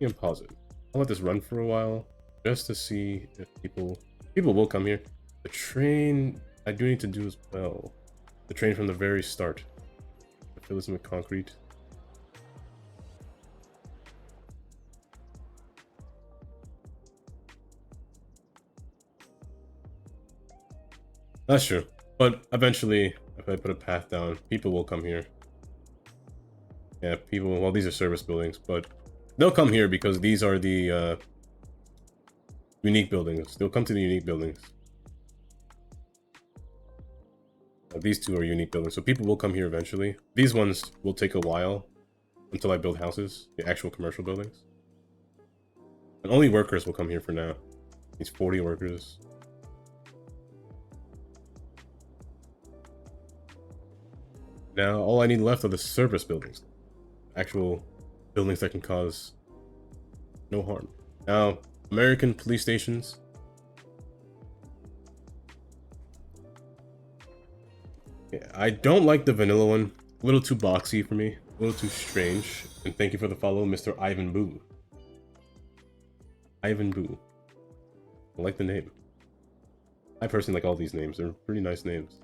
you can pause it. I'll let this run for a while just to see if people will come here. The train I do need to do as well. The train from the very start. Fill this in with concrete. That's true. But eventually, if I put a path down, people will come here. Yeah, people, well, these are service buildings, but they'll come here because these are the unique buildings. They'll come to the unique buildings. These two are unique buildings, so people will come here eventually. These ones will take a while until I build houses, the actual commercial buildings. And only workers will come here for now. These 40 workers. Now, all I need left are the service buildings. Actual buildings that can cause no harm. Now, American police stations. Yeah, I don't like the vanilla one. A little too boxy for me. A little too strange. And thank you for the follow, Mr. Ivan Boo. Ivan Boo. I like the name. I personally like all these names. They're pretty nice names.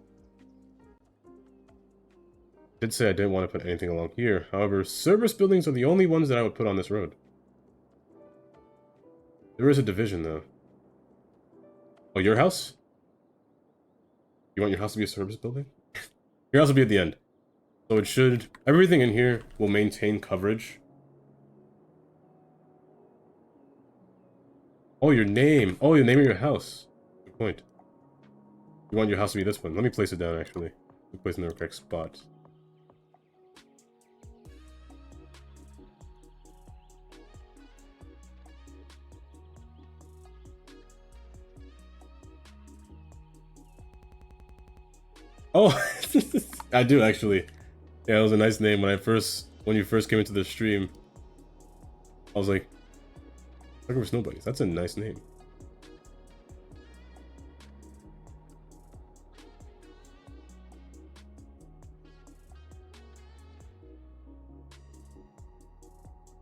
I did say I didn't want to put anything along here. However, service buildings are the only ones that I would put on this road. There is a division, though. Oh, your house? You want your house to be a service building? Your house will be at the end. So it should... Everything in here will maintain coverage. Oh, your name. Oh, your name of your house. Good point. You want your house to be this one. Let me place it down, actually. Let me place it in the correct spot. Oh, I do actually. Yeah, it was a nice name when you first came into the stream. I was like, Sucker for Snowbuddies. That's a nice name.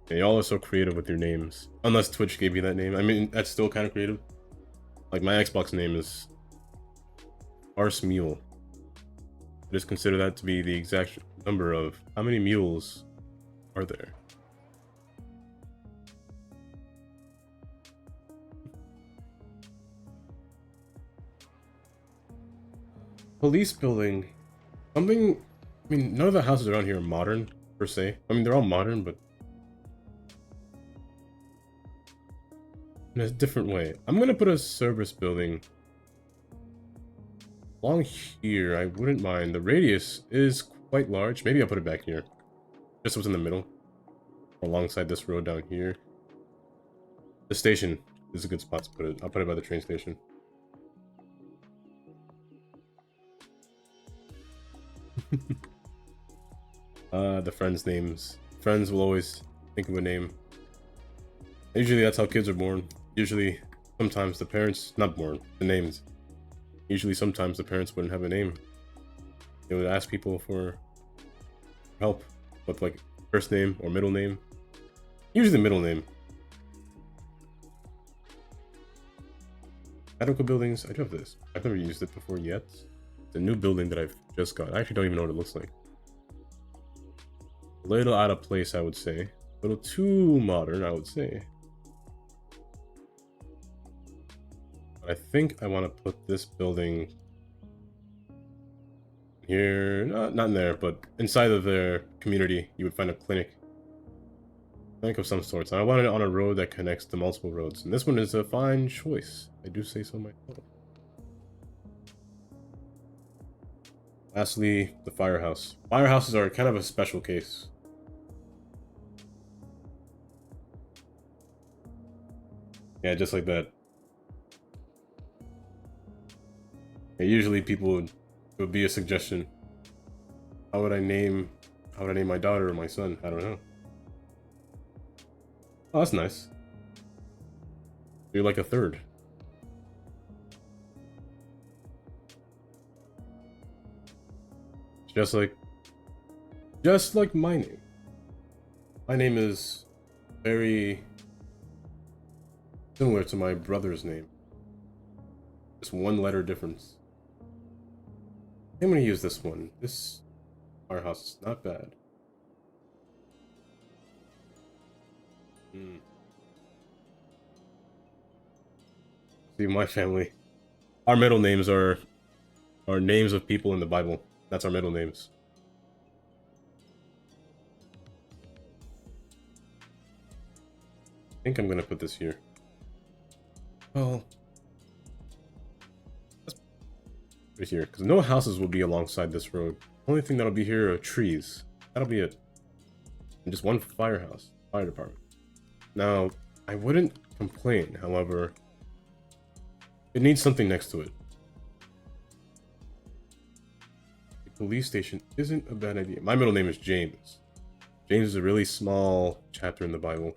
Yeah, y'all are so creative with your names. Unless Twitch gave you that name. I mean, that's still kind of creative. Like, my Xbox name is Arse Mule. Just consider that to be the exact number of how many mules are there. Police building. Something... I mean, none of the houses around here are modern, per se. I mean, they're all modern, but... in a different way. I'm gonna put a service building... along here. I wouldn't mind. The radius is quite large. Maybe I'll put it back here. Just what's in the middle. Or alongside this road down here. The station is a good spot to put it. I'll put it by the train station. The friends' names. Friends will always think of a name. Usually that's how kids are born. Usually, sometimes the parents, not born, the names. Usually sometimes the parents wouldn't have a name. They would ask people for help with like first name or middle name. Usually middle name. Medical buildings, I do have this. I've never used it before yet. It's a new building that I've just got. I actually don't even know what it looks like. A little out of place, I would say. A little too modern, I would say. I think I want to put this building here, not in there, but inside of their community, you would find a clinic. Clinic of some sorts. And I want it on a road that connects to multiple roads. And this one is a fine choice. I do say so myself. Lastly, the firehouse. Firehouses are kind of a special case. Yeah, just like that. Yeah, usually people would, it would be a suggestion. How would I name my daughter or my son? I don't know. Oh, that's nice. You're like a third. Just like my name. My name is very similar to my brother's name. Just one letter difference. I'm gonna use this one. This firehouse is not bad. See, my family. Our middle names are names of people in the Bible. That's our middle names. I think I'm gonna put this here. Well, let's put it here, because no houses will be alongside this road. Only thing that'll be here are trees. That'll be it. And just one firehouse, fire department. Now, I wouldn't complain, however, it needs something next to it. The police station isn't a bad idea. My middle name is James. James is a really small chapter in the Bible.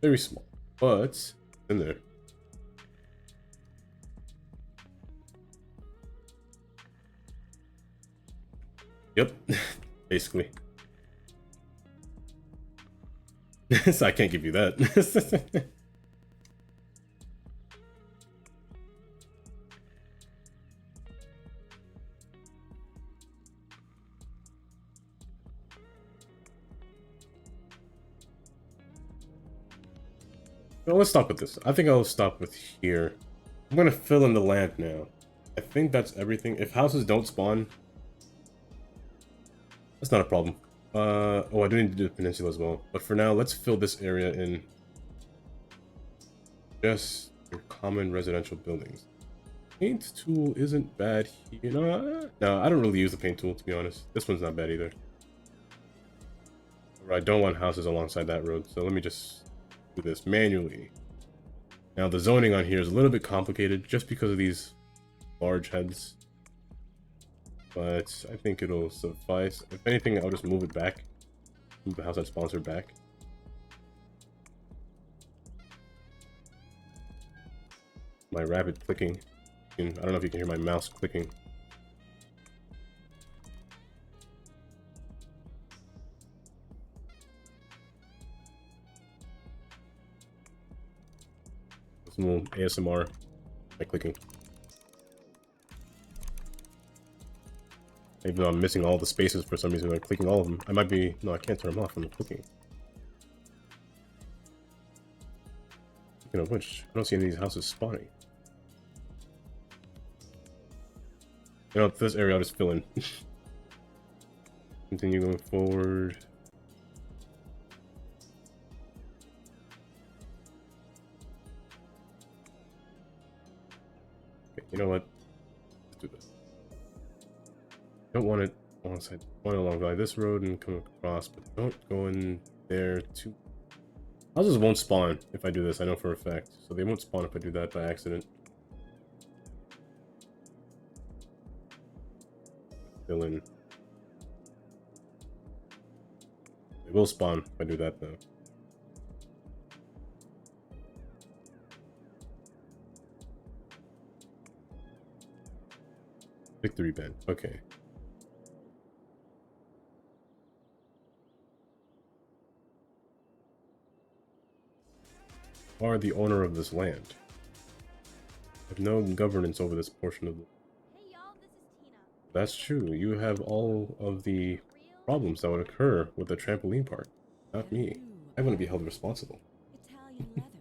Very small, but in there. Yep, basically. So I can't give you that. Well, let's stop with this. I think I'll stop with here. I'm gonna fill in the land now. I think that's everything. If houses don't spawn, that's not a problem. Oh, I do need to do the peninsula as well. But for now, let's fill this area in. Just your common residential buildings. Paint tool isn't bad here. No, I don't really use the paint tool, to be honest. This one's not bad either. I don't want houses alongside that road, so let me just do this manually. Now the zoning on here is a little bit complicated just because of these large heads, but I think it'll suffice. If anything, I'll just move it back, move the house that sponsored back. My rapid clicking, I don't know if you can hear my mouse clicking. Some little ASMR by clicking. Even though I'm missing all the spaces for some reason, I'm clicking all of them. I might be... No, I can't turn them off from the clicking. Speaking of which, I don't see any of these houses spawning. You know, this area I'll just fill in. Continue going forward. Okay, you know what? Let's do this. Don't want it alongside, want it along this road and come across, but don't go in there too. Houses won't spawn if I do this, I know for a fact. So they won't spawn if I do that by accident. Fill in. They will spawn if I do that though. Victory band. Okay. You are the owner of this land. I have no governance over this portion of the... Hey y'all, this is Tina. That's true. You have all of the problems that would occur with the trampoline park. Not me. I wouldn't be held responsible. Italian leather,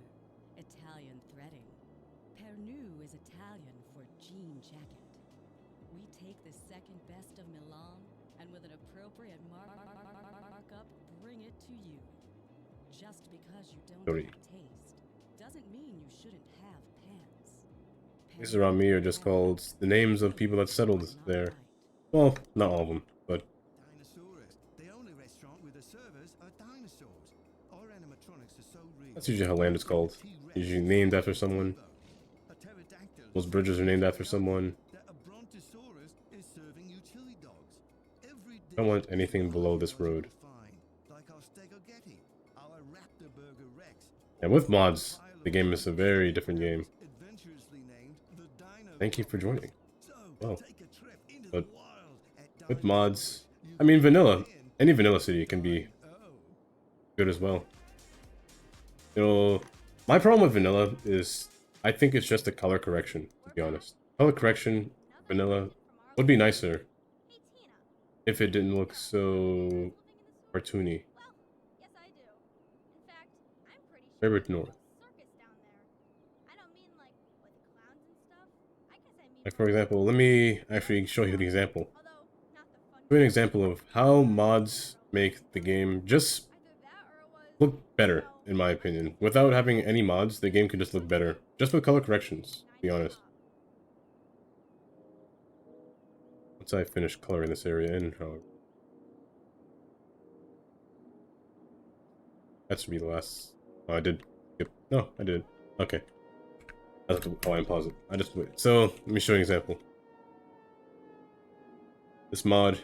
Italian threading. Pernu is Italian for jean jacket. We take the second best of Milan and with an appropriate markup, bring it to you. Just because you don't Sorry. have taste doesn't mean you shouldn't have pants. These around me are just called the names of people that settled there. Well, not all of them, but Dinosaurus. The only restaurant with the servers are dinosaurs. Our animatronics are so real. that's usually how land is called. Usually named after someone. A pterodactyl. Those bridges are named after someone. That a brontosaurus is serving you chili dogs. Every I don't want anything below this road. Fine. Like our Stegogetti, our Raptor Burger Rex. And with mods, the game is a very different game. Adventurously named the Dino. Thank you for joining. So, Wow. take a trip into but with mods, I mean vanilla, any vanilla city can be good as well. You know, my problem with vanilla is I think it's just a color correction, to be honest. Color correction, vanilla, would be nicer Hey, Tina. if it didn't look so Living in the sewer? cartoony. Well, yes, I do. In fact, I'm pretty sure Favorite there's a North. whole circus down there. I don't mean like with clowns and stuff. I guess I mean Like for example, let me actually show you the example. although not the fun. Give you an example of how mods make the game just Either that or it was look better, in my opinion. Without having any mods, the game could just look better. Just with color corrections, to be honest. Once I finish coloring this area in, however. That should be the last. Oh, I did. Yep. No, I did. Okay. That's how I unpause it. I just wait. So, let me show you an example. This mod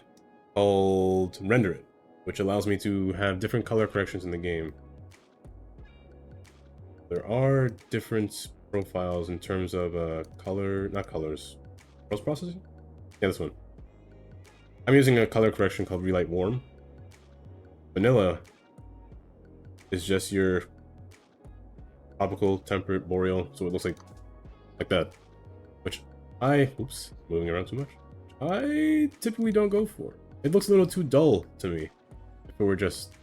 called Render It, which allows me to have different color corrections in the game. There are different profiles in terms of color, not colors, post processing? Yeah, this one. I'm using a color correction called Relight Warm. Vanilla is just your tropical, temperate, boreal, so it looks like that. Which oops, moving around too much. I typically don't go for. It looks a little too dull to me. If it were just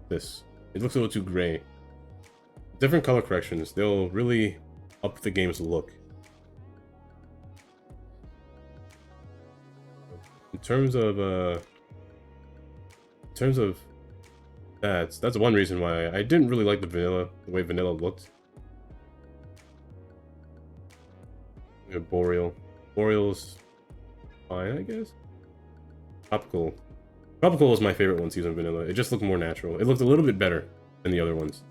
this. It looks a little too gray. Different color corrections, they'll really up the game's look. In terms of that's one reason why I didn't really like the way vanilla looked. Boreal's fine, I guess. Tropical was my favorite one using vanilla. It just looked more natural. It looked a little bit better than the other ones.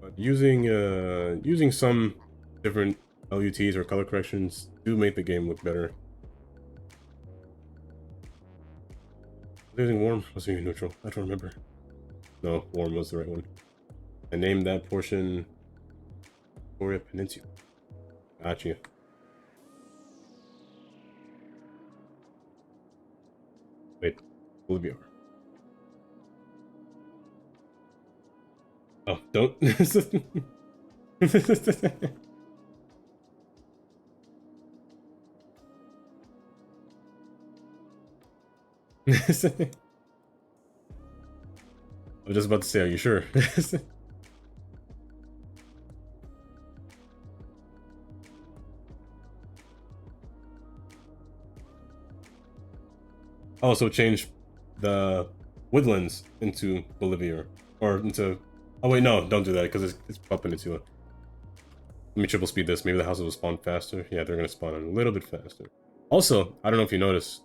But using some different LUTs or color corrections do make the game look better. Was I using warm? Was I using neutral? I don't remember. No, warm was the right one. I named that portion Victoria Peninsula. Gotcha. Wait, Bolivia. Oh, don't. I was just about to say, are you sure? Also change the woodlands into Bolivia, or into... Oh wait, no, don't do that, because it's Papua New Guinea. Let me triple speed this. Maybe the houses will spawn faster. Yeah, they're going to spawn a little bit faster. Also, I don't know if you noticed,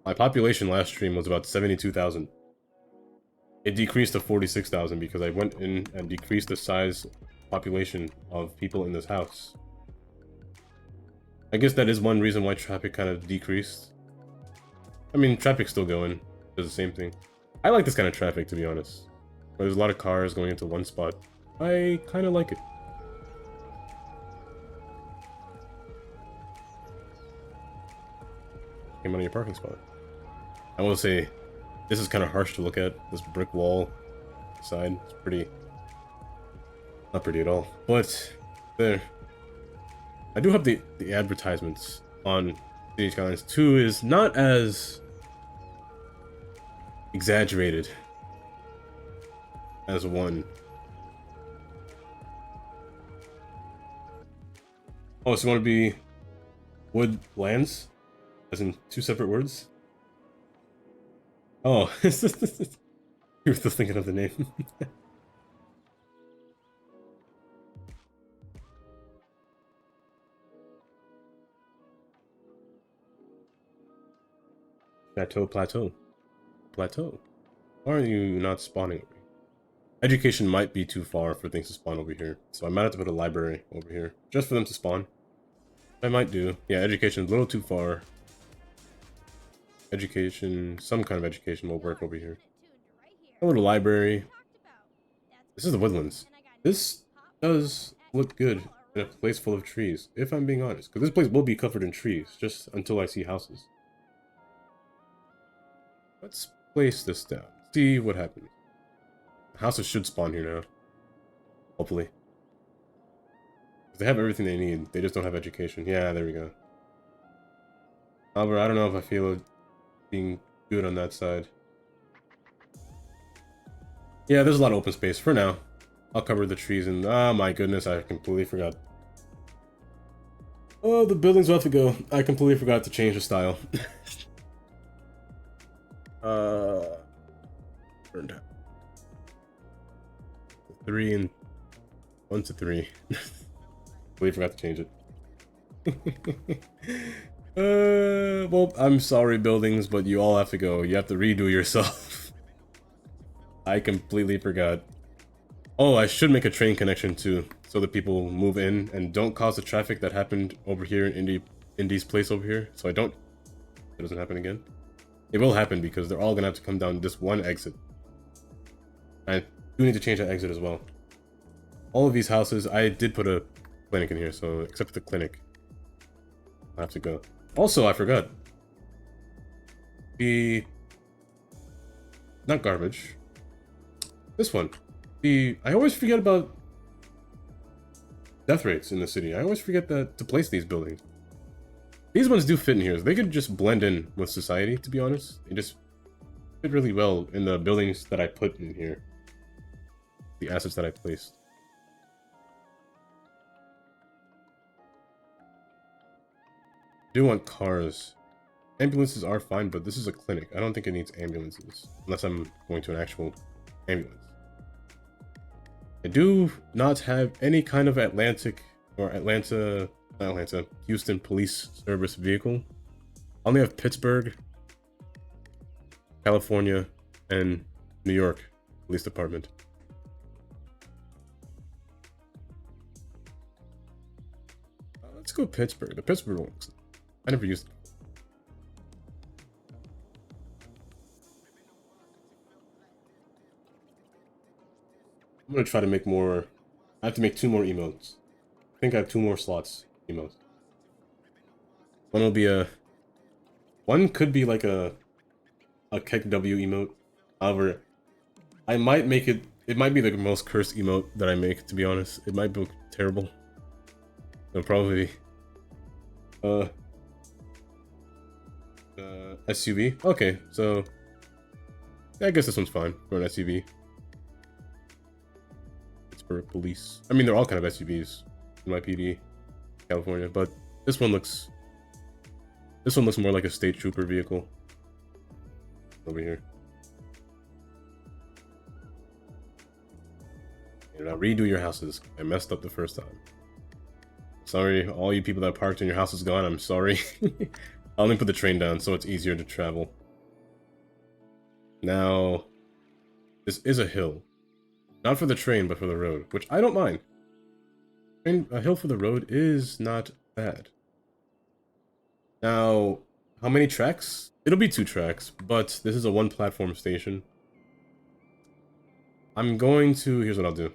my population last stream was about 72,000. It decreased to 46,000 because I went in and decreased the size population of people in this house. I guess that is one reason why traffic kind of decreased. I mean, traffic's still going. Does the same thing. I like this kind of traffic, to be honest. Where there's a lot of cars going into one spot. I kind of like it. Came out of your parking spot. I will say, this is kind of harsh to look at. This brick wall side. It's pretty... Not pretty at all. But, there. I do have the advertisements on City Skylines 2 is not as exaggerated as 1. Oh, so you want to be Woodlands? As in 2 separate words? Oh, you were still thinking of the name. Plateau. Why are you not spawning over here? Education might be too far for things to spawn over here, so I might have to put a library over here, just for them to spawn. I might do. Yeah, education a little too far. Education, some kind of education will work over here. A little library. This is the woodlands. This does look good in a place full of trees, if I'm being honest. Because this place will be covered in trees, just until I see houses. Let's place this down. See what happens. Houses should spawn here now. Hopefully. They have everything they need. They just don't have education. Yeah, there we go. However, I don't know if I feel it being good on that side. Yeah, there's a lot of open space for now. I'll cover the trees and oh my goodness, I completely forgot. Oh, the buildings will have to go. I completely forgot to change the style. Burned out. 3 and 1 to 3. Completely forgot to change it. Well, I'm sorry, buildings, but you all have to go. You have to redo yourself. I completely forgot. Oh, I should make a train connection too, so that people move in and don't cause the traffic that happened over here in Indy's place over here. So it doesn't happen again. It will happen because they're all gonna have to come down this one exit. I do need to change that exit as well. All of these houses, I did put a clinic in here, so except for the clinic, I have to go. Also, I forgot. Not garbage. This one. I always forget about death rates in the city. I always forget to place these buildings. These ones do fit in here. They could just blend in with society, to be honest. They just fit really well in the buildings that I put in here. The assets that I placed. I do want cars. Ambulances are fine, but this is a clinic. I don't think it needs ambulances. Unless I'm going to an actual ambulance. I do not have any kind of Houston police service vehicle. I only have Pittsburgh, California, and New York Police Department. Let's go Pittsburgh. The Pittsburgh ones. I never used it. I'm gonna try to make more. I have to make 2 more emotes. I think I have 2 more slots emotes. One will be one could be like a Keck W emote. However, I might make it. It might be the most cursed emote that I make. To be honest, it might be terrible. It'll probably SUV. Okay, so yeah, I guess this one's fine for an SUV. For police. I mean, they're all kind of SUVs in my PD, California, but this one looks more like a state trooper vehicle over here. And now redo your houses. I messed up the first time. Sorry, all you people that parked and your house is gone. I'm sorry. I only put the train down so it's easier to travel. Now, this is a hill. Not for the train, but for the road, which I don't mind. A hill for the road is not bad. Now, how many tracks? It'll be 2 tracks, but this is a 1-platform station. I'm going to... Here's what I'll do.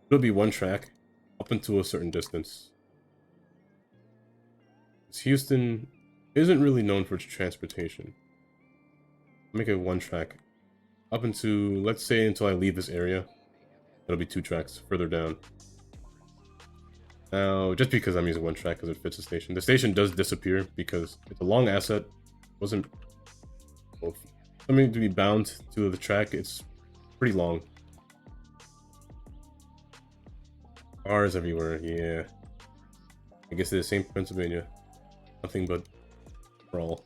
It'll be 1 track up until a certain distance. Houston isn't really known for its transportation. Make it 1 track. Up into, let's say, until I leave this area. It'll be 2 tracks further down. Now, just because I'm using 1 track because it fits the station. The station does disappear because it's a long asset. Wasn't something to be bound to the track. It's pretty long. Cars everywhere, yeah. I guess it's the same Pennsylvania. Nothing but crawl.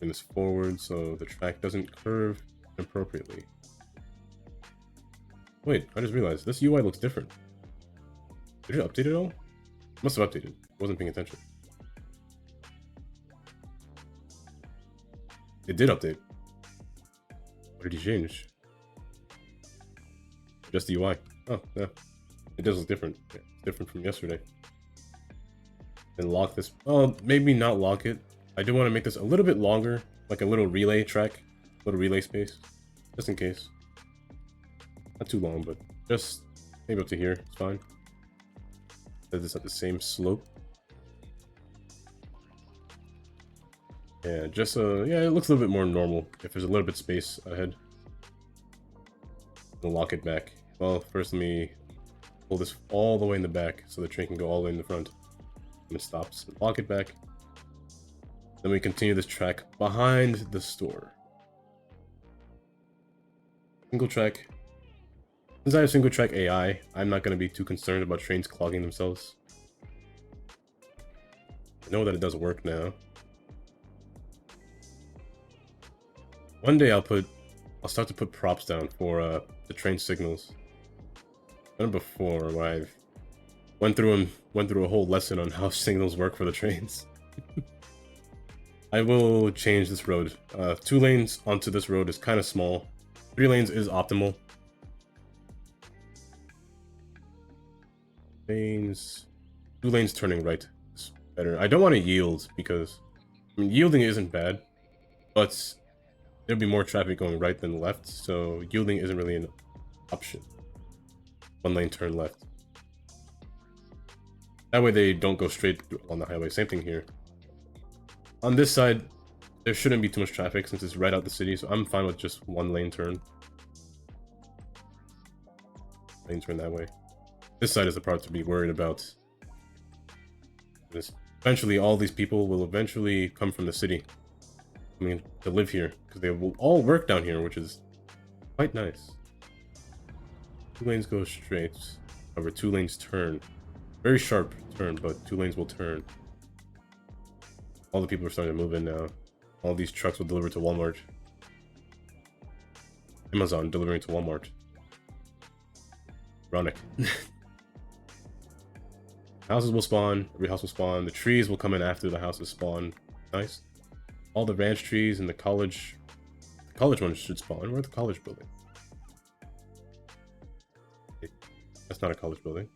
Bring this forward so the track doesn't curve inappropriately. Wait, I just realized this UI looks different. Did it update it all? Must have updated. Wasn't paying attention. It did update. What did he change? Just the UI. Oh, yeah. It does look different. Yeah, it's different from yesterday. And lock this. Oh, maybe not lock it. I do want to make this a little bit longer. Like a little relay track. A little relay space. Just in case. Not too long, but just maybe up to here. It's fine. That it's at the same slope. Yeah, just yeah, it looks a little bit more normal if there's a little bit space ahead. We'll lock it back. Well, first let me pull this all the way in the back so the train can go all the way in the front. And it stops. Lock it back. Then we continue this track behind the store. Single track. Since I have single track AI, I'm not going to be too concerned about trains clogging themselves. I know that it does work now. One day I'll start to put props down for the train signals. I've done it before where I've went through a whole lesson on how signals work for the trains. I will change this road. 2 lanes onto this road is kind of small. 3 lanes is optimal. Lanes, 2 lanes turning right is better. I don't want to yield because, I mean, yielding isn't bad, but there'll be more traffic going right than left, so yielding isn't really an option. 1 lane turn left. That way they don't go straight on the highway. Same thing here. On this side, there shouldn't be too much traffic since it's right out the city, so I'm fine with just 1 lane turn. Lane turn that way. This side is the part to be worried about. Eventually, all these people will eventually come from the city. I mean, to live here, because they will all work down here, which is quite nice. 2 lanes go straight. However, 2 lanes turn. Very sharp turn, but 2 lanes will turn. All the people are starting to move in now. All these trucks will deliver to Walmart. Amazon delivering to Walmart. Ironic. Houses will spawn. Every house will spawn. The trees will come in after the houses spawn. Nice. All the ranch trees and the college ones should spawn. Where's the college building? That's not a college building.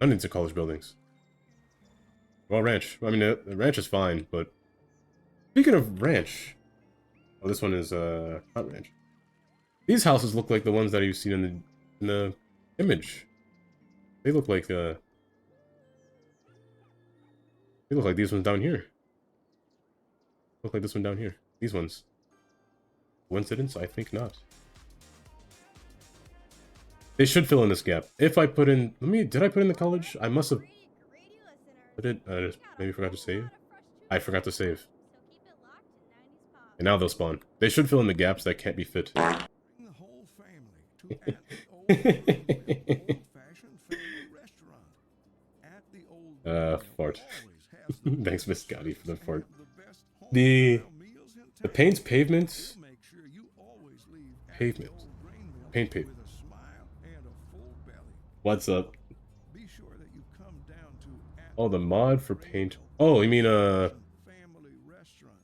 None of these are college buildings. Well, ranch. I mean, the ranch is fine, but speaking of ranch, oh, this one is not ranch. These houses look like the ones that you've seen in the image. They look like these ones down here. Look like this one down here. These ones. Coincidence? I think not. They should fill in this gap. If I put in, did I put in the college? I must have put it. I just maybe forgot to save. I forgot to save. And now they'll spawn. They should fill in the gaps that can't be fit. Bring the whole family to old-fashioned family restaurant. At the old fart. always has the Thanks, Miss Scotty, for the fart. best The home meals in the town. paint's pavements. Make sure you always leave at Pavement. the old grain mill Paint pavement. with a smile and a full belly. What's up? Be sure that you come down to at Oh, the mod for Grain paint. Mill. Oh, you mean Family restaurant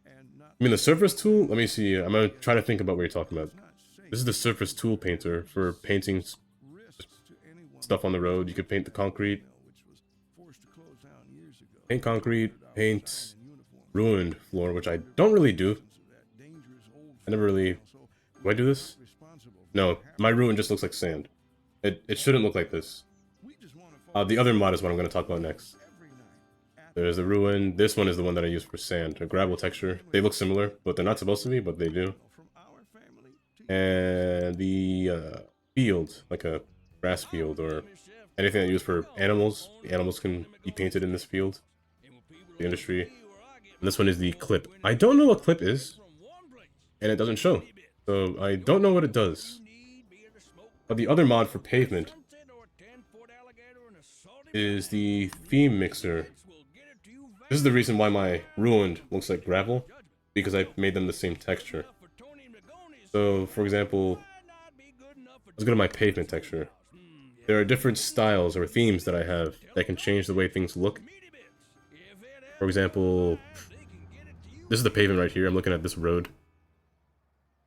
and not you mean the surface tool? Let me see. I'm gonna try to think about what you're talking about. not safe This is the surface tool painter for painting risks to anyone stuff on the road. You could paint the concrete, which was forced to close down years ago. paint concrete, paint Outside in uniform. ruined floor, which I don't really do. Of that dangerous old I never really. so Do I do this? responsible for No, what my happened. ruin just looks like sand. It shouldn't look like this. We just wanna follow The other mod is what I'm going to talk about next. every night at There's the ruin. This one is the one that I use for sand, a gravel texture. They look similar, but they're not supposed to be, but they do. from our family to And the field, like a grass field or anything that you use for animals. The animals can be painted in this field. The industry. And this one is the clip. I don't know what clip is, and it doesn't show. So I don't know what it does. But the other mod for pavement is the theme mixer. This is the reason why my ruined looks like gravel, because I made them the same texture. So, for example, let's go to my pavement texture. There are different styles or themes that I have that can change the way things look. For example, this is the pavement right here. I'm looking at this road.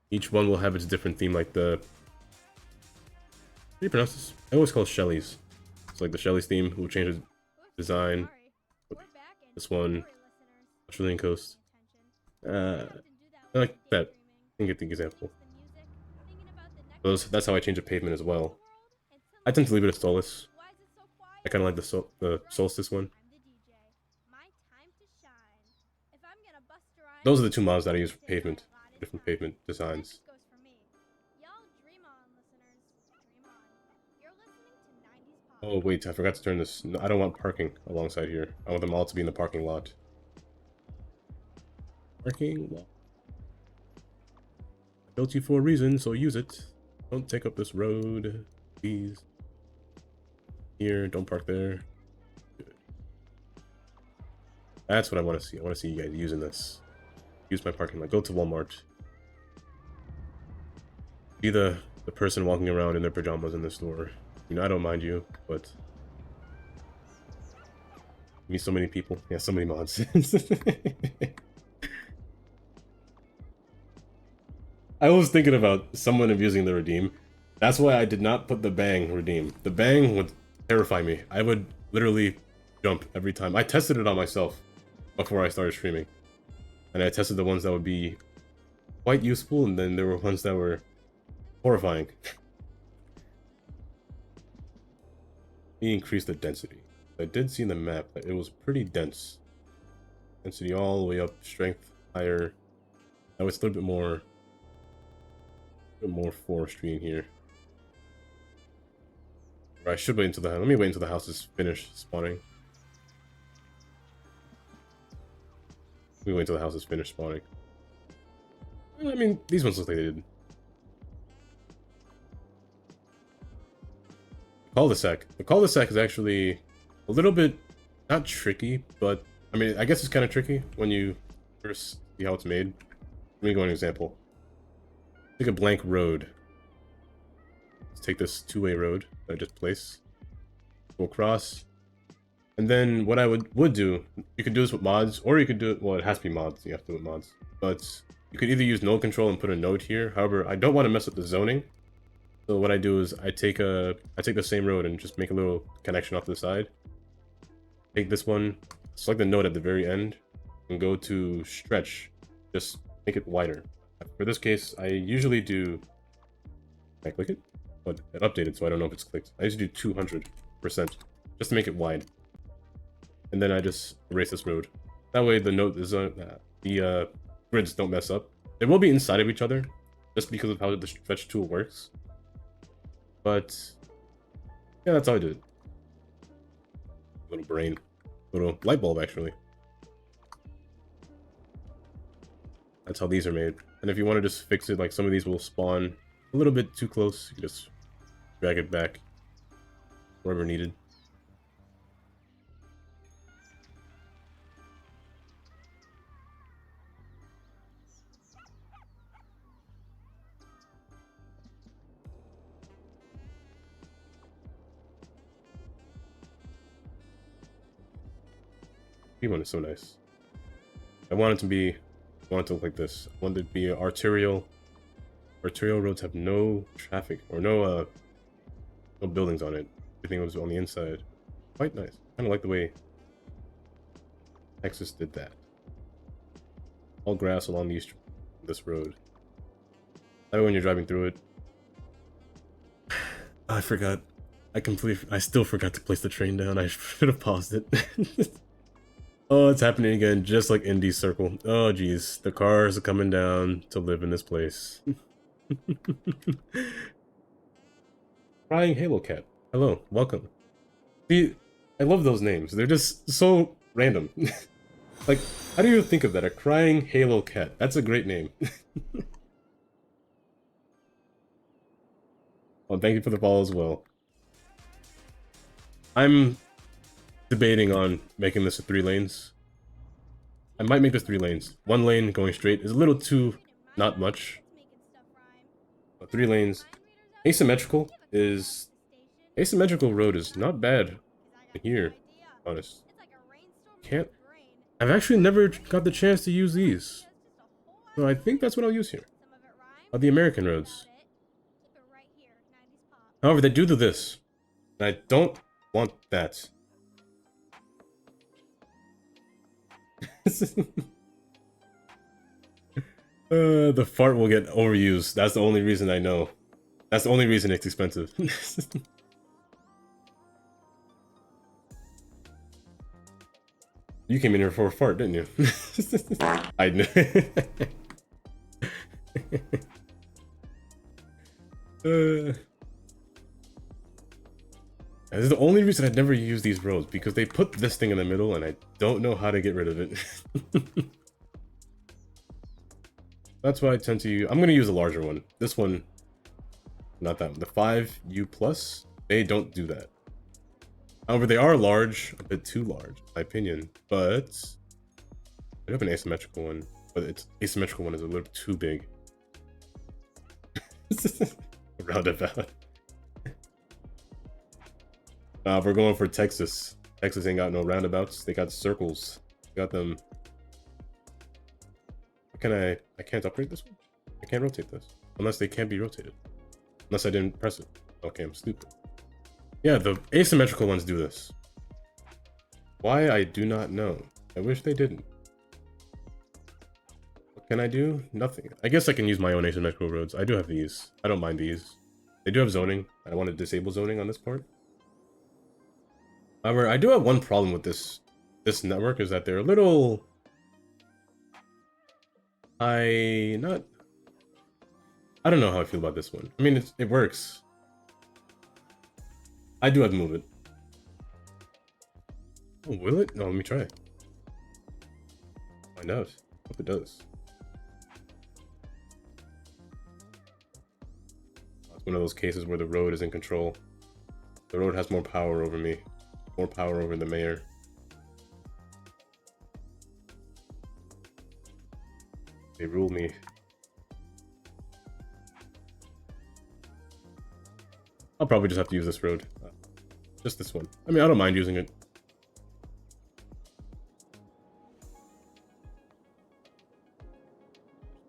Each one will have its different theme, like the... How do you pronounce this? I always call it Shelly's. It's like the Shelly's theme will change its design. This one, Australian Coast. Like that. You can get the example. That's how I change a pavement as well. I tend to leave it as Solus. Why is it so quiet? I kind of like the Solstice one. I'm the DJ. My time to shine. If I'm gonna bust a rhyme, Those are the two mods that I use for take pavement, my allotted different time. pavement That designs. just goes for me. Y'all dream on, listeners. Dream on. You're listening to 90s pop. Oh wait, I forgot to turn this. No, I don't want parking alongside here. I want them all to be in the parking lot. Parking lot. I built you for a reason, so use it. Don't take up this road, please. Here, don't park there. Good. That's what I want to see. I want to see you guys using this. Use my parking lot. Go to Walmart. Be the person walking around in their pajamas in the store. You know, I don't mind you, but me so many people. Yeah, so many mods. I was thinking about someone abusing the redeem. That's why I did not put the bang redeem. The bang would terrify me. I would literally jump every time. I tested it on myself before I started streaming. And I tested the ones that would be quite useful, and then there were ones that were horrifying. He increased the density. I did see in the map that it was pretty dense. Density all the way up, strength higher. Now it's a little bit more forestry in here. Or I should wait until let me wait until the house is finished spawning. We wait until the house is finished spawning. I mean, these ones look like they did. Cul-de-sac. The cul-de-sac is actually a little bit, not tricky, but I mean, I guess it's kind of tricky when you first see how it's made. Let me go an example. Take a blank road. Let's take this two-way road that I just placed. Go across. And then what I would do, you could do this with mods, or you could do it, well, it has to be mods, you have to do it with mods. But you could either use node control and put a node here. However, I don't want to mess up the zoning. So what I do is I take the same road and just make a little connection off to the side. Take this one, select the node at the very end, and go to stretch. Just make it wider. For this case, I usually do. Can I click it? But it updated, so I don't know if it's clicked. I usually do 200%, just to make it wide. And then I just erase this road. That way the node is the grids don't mess up. They will be inside of each other, just because of how the stretch tool works. But yeah, that's how I do it. Little brain, little light bulb actually. That's how these are made. And if you want to just fix it, like some of these will spawn a little bit too close, you can just drag it back wherever needed. P1 is so nice. I want it to look like this. I want it to be arterial. Arterial roads have no traffic or no buildings on it. Everything was on the inside. Quite nice. Kind of like the way Texas did that. All grass along this road. That way when you're driving through it. I forgot. I still forgot to place the train down. I should have paused it. Oh, it's happening again, just like Indy's Circle. Oh, geez. The cars are coming down to live in this place. Crying Halo Cat. Hello, welcome. See, I love those names. They're just so random. Like, how do you think of that? A Crying Halo Cat. That's a great name. Well, thank you for the follow as well. I'm debating on making this a 3 lanes. I might make this 3 lanes. 1 lane going straight is a little too not much. But 3 lanes. Asymmetrical road is not bad here, honest. I've actually never got the chance to use these. So I think that's what I'll use here. The American roads. However, they do this. And I don't want that. The fart will get overused. That's the only reason I know. That's the only reason it's expensive. You came in here for a fart, didn't you? I knew. This is the only reason I never use these roads, because they put this thing in the middle and I don't know how to get rid of it. That's why I tend to use, I'm going to use a larger one. This one, not that one. The 5U Plus, they don't do that. However, they are large, a bit too large, in my opinion. But I have an asymmetrical one, but its asymmetrical one is a little too big. Roundabout. We're going for Texas. Texas ain't got no roundabouts. They got circles. They got them. Can I can't upgrade this one? I can't rotate this. Unless they can't be rotated. Unless I didn't press it. Okay, I'm stupid. Yeah, the asymmetrical ones do this. Why, I do not know. I wish they didn't. What can I do? Nothing. I guess I can use my own asymmetrical roads. I do have these. I don't mind these. They do have zoning. I want to disable zoning on this part. However, I do have one problem with this network, is that they're a little... I don't know how I feel about this one. I mean, it works. I do have to move it. Oh, will it? No, let me try. Find out. Hope it does. It's one of those cases where the road is in control. The road has more power over me. More power over the mayor. They rule me. I'll probably just have to use this road. Just this one. I mean, I don't mind using it.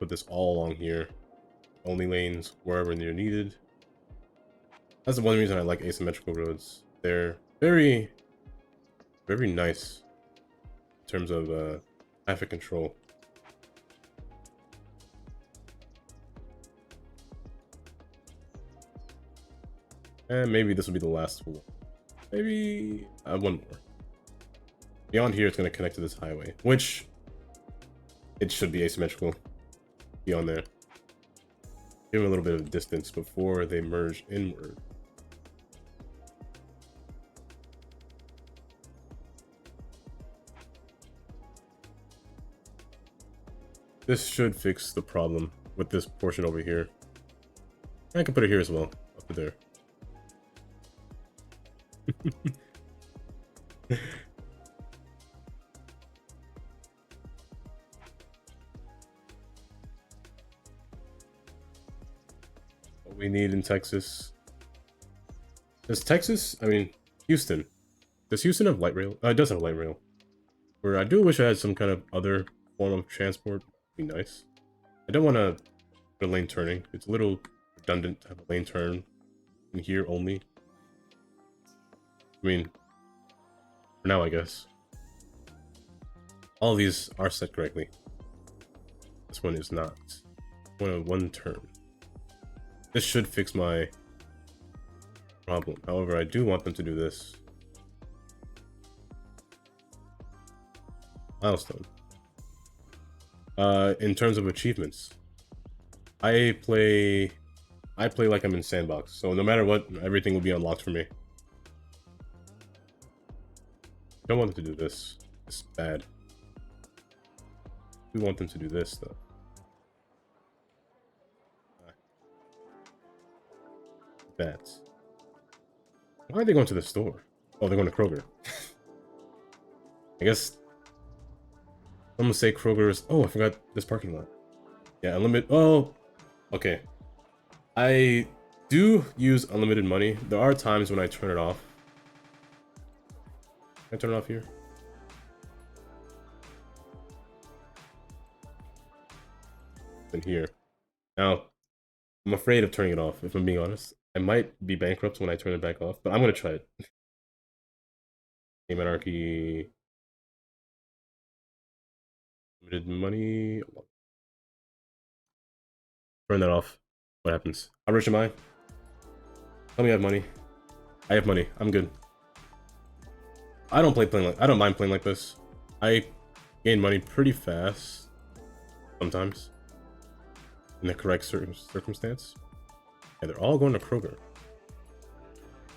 Put this all along here. Only lanes wherever they're needed. That's the one reason I like asymmetrical roads. They're very, very nice in terms of traffic control. And maybe this will be the last one. Maybe one more. Beyond here, it's going to connect to this highway, which it should be asymmetrical beyond there. Give them a little bit of distance before they merge inward. This should fix the problem with this portion over here. I can put it here as well, up to there. What we need in Texas. Does Texas, I mean, Houston. Does Houston have light rail? It does have light rail. Where I do wish I had some kind of other form of transport. Would be nice. I don't want to put a lane turning. It's a little redundant to have a lane turn in here only. I mean, for now, I guess. All of these are set correctly. This one is not. One turn. This should fix my problem. However, I do want them to do this. Milestone. In terms of achievements, I play like I'm in Sandbox. So no matter what, everything will be unlocked for me. Don't want them to do this. It's bad. We want them to do this though. Bats. Why are they going to the store? Oh, they're going to Kroger. I guess I'm gonna say Kroger's. Oh, I forgot this parking lot. Yeah, unlimited. Oh, okay. I do use unlimited money. There are times when I turn it off. Can I turn it off here? In here. Now, I'm afraid of turning it off, if I'm being honest. I might be bankrupt when I turn it back off, but I'm gonna try it. Game Anarchy. Limited money. Turn that off. What happens? How rich am I? Tell me I have money. I have money. I'm good. I don't mind playing like this. I gain money pretty fast, sometimes, in the correct circumstance. Yeah, they're all going to Kroger.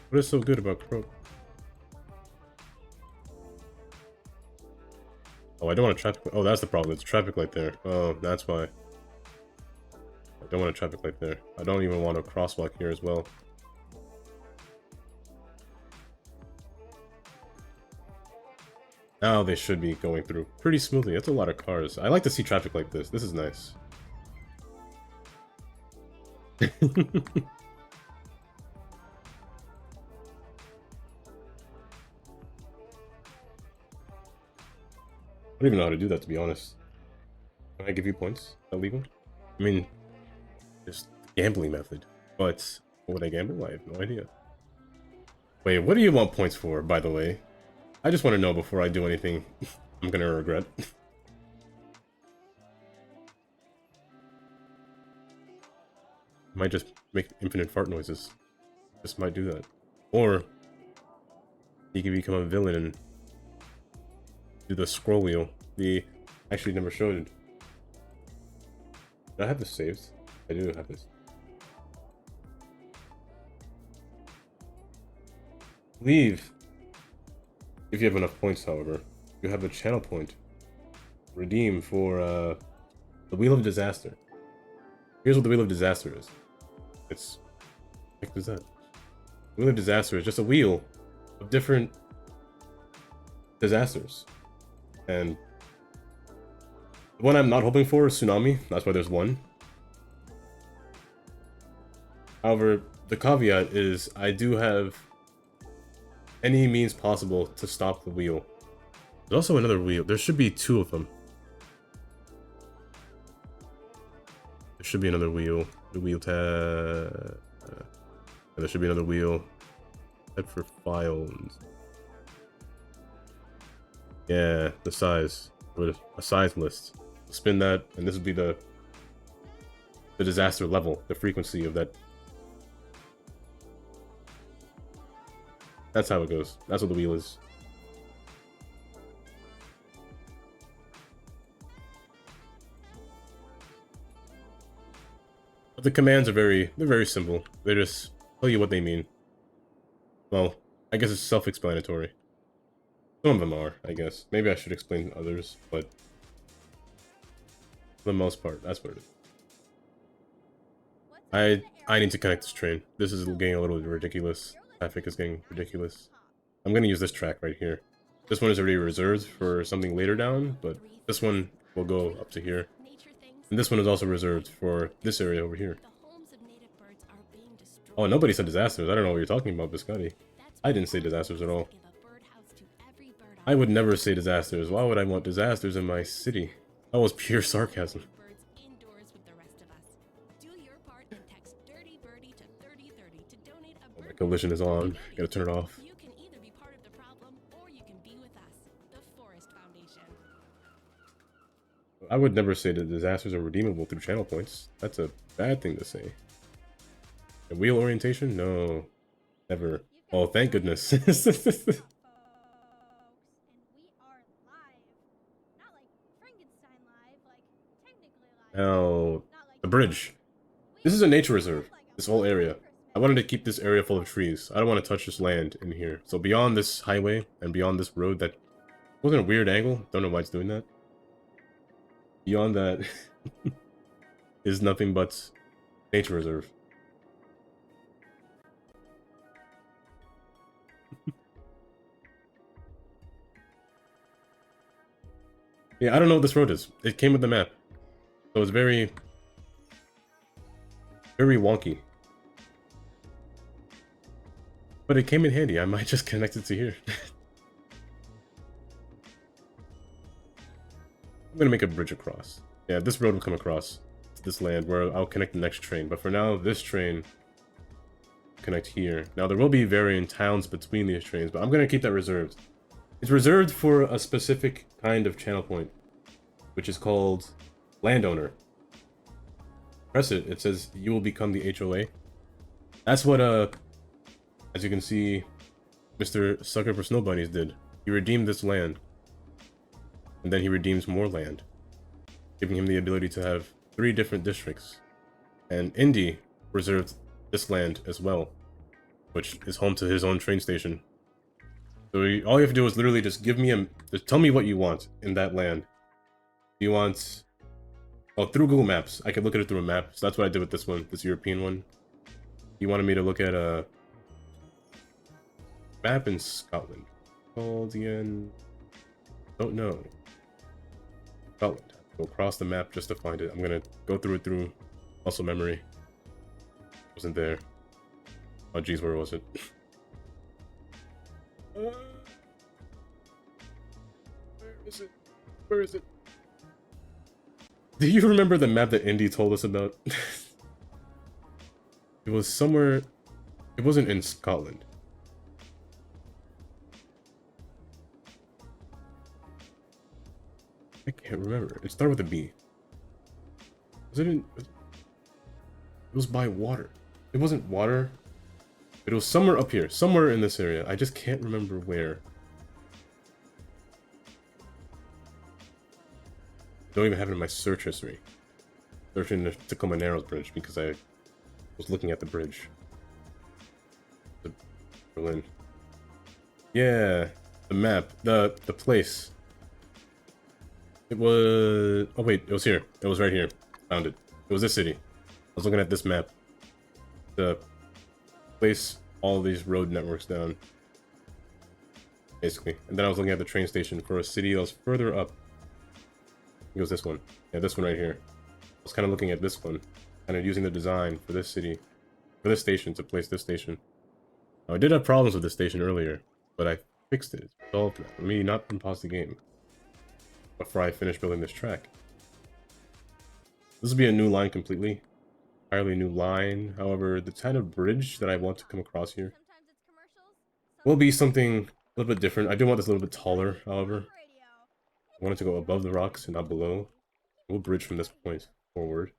What is so good about Kroger? Oh, I don't want a traffic. Oh, that's the problem. It's a traffic light there. Oh, that's why. I don't want a traffic light there. I don't even want a crosswalk here as well. Now they should be going through pretty smoothly. That's a lot of cars. I like to see traffic like this. This is nice. I don't even know how to do that, to be honest. Can I give you points? Is that legal? I mean, just gambling method. But what would I gamble? I have no idea. Wait, what do you want points for, by the way? I just want to know before I do anything I'm gonna regret. Might just make infinite fart noises. Just might do that. Or he can become a villain and do the scroll wheel. The actually never showed it. Do I have this saved? I do have this. Leave. If you have enough points, however, you have a channel point. Redeem for the Wheel of Disaster. Here's what the Wheel of Disaster is. It's what is that? The Wheel of Disaster is just a wheel of different disasters. And the one I'm not hoping for is tsunami. That's why there's one. However, the caveat is I do have any means possible to stop the wheel. There's also another wheel. There should be two of them. There should be another wheel. The wheel tab. There should be another wheel. Head for files. Yeah, the size. A size list. Spin that, and this would be the disaster level, the frequency of that. That's how it goes. That's what the wheel is. But the commands are they're very simple. They just tell you what they mean. Well, I guess it's self-explanatory. Some of them are, I guess. Maybe I should explain others, but for the most part, that's what it is. I need to connect this train. This is getting a little ridiculous. Traffic is getting ridiculous. I'm gonna use this track right here. This one is already reserved for something later down, but this one will go up to here. And this one is also reserved for this area over here. Oh, nobody said disasters. I don't know what you're talking about, Biscotti. I didn't say disasters at all. I would never say disasters. Why would I want disasters in my city? That was pure sarcasm. Oh, my collision is on. Gotta turn it off. You can either be part of the problem or you can be with us, the Forest Foundation. I would never say that disasters are redeemable through channel points. That's a bad thing to say. A wheel orientation? No. Never. Oh, thank goodness. Folks, and we are live. Not like Frankenstein live, like technically live. Now, Not like the bridge. This is a nature reserve, this whole area. I wanted to keep this area full of trees. I don't want to touch this land in here. So beyond this highway and beyond this road that wasn't a weird angle. Don't know why it's doing that. Beyond that is nothing but nature reserve. Yeah, I don't know what this road is. It came with the map. So it's very wonky. But it came in handy. I might just connect it to here. I'm gonna make a bridge across. Yeah, this road will come across to this land where I'll connect the next train. But for now, this train connect here. Now there will be varying towns between these trains, but I'm gonna keep that reserved. It's reserved for a specific kind of channel point, which is called landowner. Press it. It says you will become the HOA. That's what as you can see, Mr. Sucker for Snow Bunnies did. He redeemed this land. and then he redeems more land, giving him the ability to have 3 different districts. And Indy reserved this land as well, which is home to his own train station. So all you have to do is literally just just tell me what you want in that land. You want, oh, through Google Maps. I could look at it through a map. So that's what I did with this one, this European one. He wanted me to look at a map in Scotland. Called again? Don't know. Scotland. Go across the map just to find it. I'm gonna go through it through muscle memory. Wasn't there. Oh geez, where was it? Where is it? Where is it? Do you remember the map that Indy told us about? It was somewhere. It wasn't in Scotland. I can't remember. It started with a B. Was it in? It was by water. It wasn't water. It was somewhere up here. Somewhere in this area. I just can't remember where. I don't even have it in my search history. Searching the Tacoma Narrows Bridge because I was looking at the bridge. Berlin. Yeah, the map, the place. It was. Oh wait, it was here. It was right here. Found it. It was this city. I was looking at this map. The place all these road networks down, basically. And then I was looking at the train station for a city that was further up. It was this one. Yeah, this one right here. I was kind of looking at this one, kind of using the design for this city, for this station, to place this station. Now, I did have problems with this station earlier, but I fixed it. It's resolved it. For me, not pause the game before I finish building this track. This will be a new line completely. Entirely new line. However, the kind of bridge that I want to come across here Sometimes it's commercials. will be something a little bit different. I do want this a little bit taller, however. I want it to go above the rocks and not below. We'll bridge from this point forward.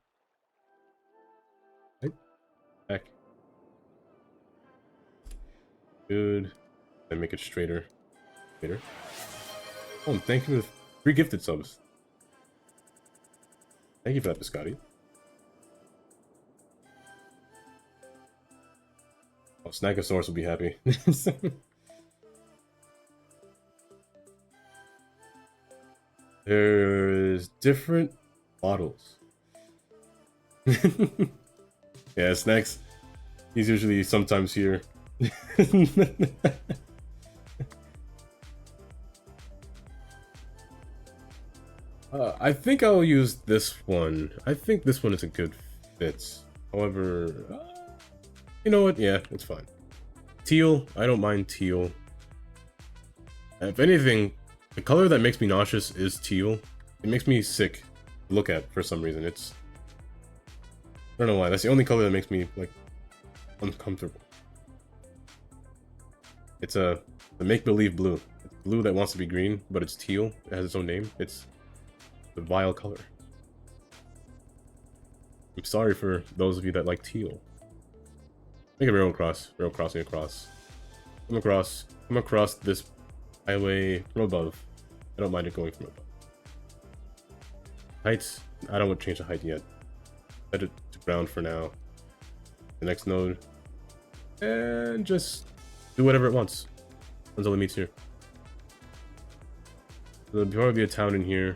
Right. Back. Good. And make it straighter. Straighter. Oh, and thank you for 3 gifted subs. Thank you for that, Biscotti. Oh, Snackosaurus will be happy. There's different bottles. Yeah, Snacks. He's usually sometimes here. I think I'll use this one. I think this one is a good fit. However, you know what? Yeah, it's fine. Teal. I don't mind teal. If anything, the color that makes me nauseous is teal. It makes me sick to look at for some reason. I don't know why. That's the only color that makes me, like, uncomfortable. It's a make-believe blue. It's blue that wants to be green, but it's teal. It has its own name. It's the vile color. I'm sorry for those of you that like teal. Make a railroad crossing across. Come across this highway from above. I don't mind it going from above. Heights, I don't want to change the height yet. Set it to ground for now. The next node. And just do whatever it wants. Until it meets here. There'll probably be a town in here.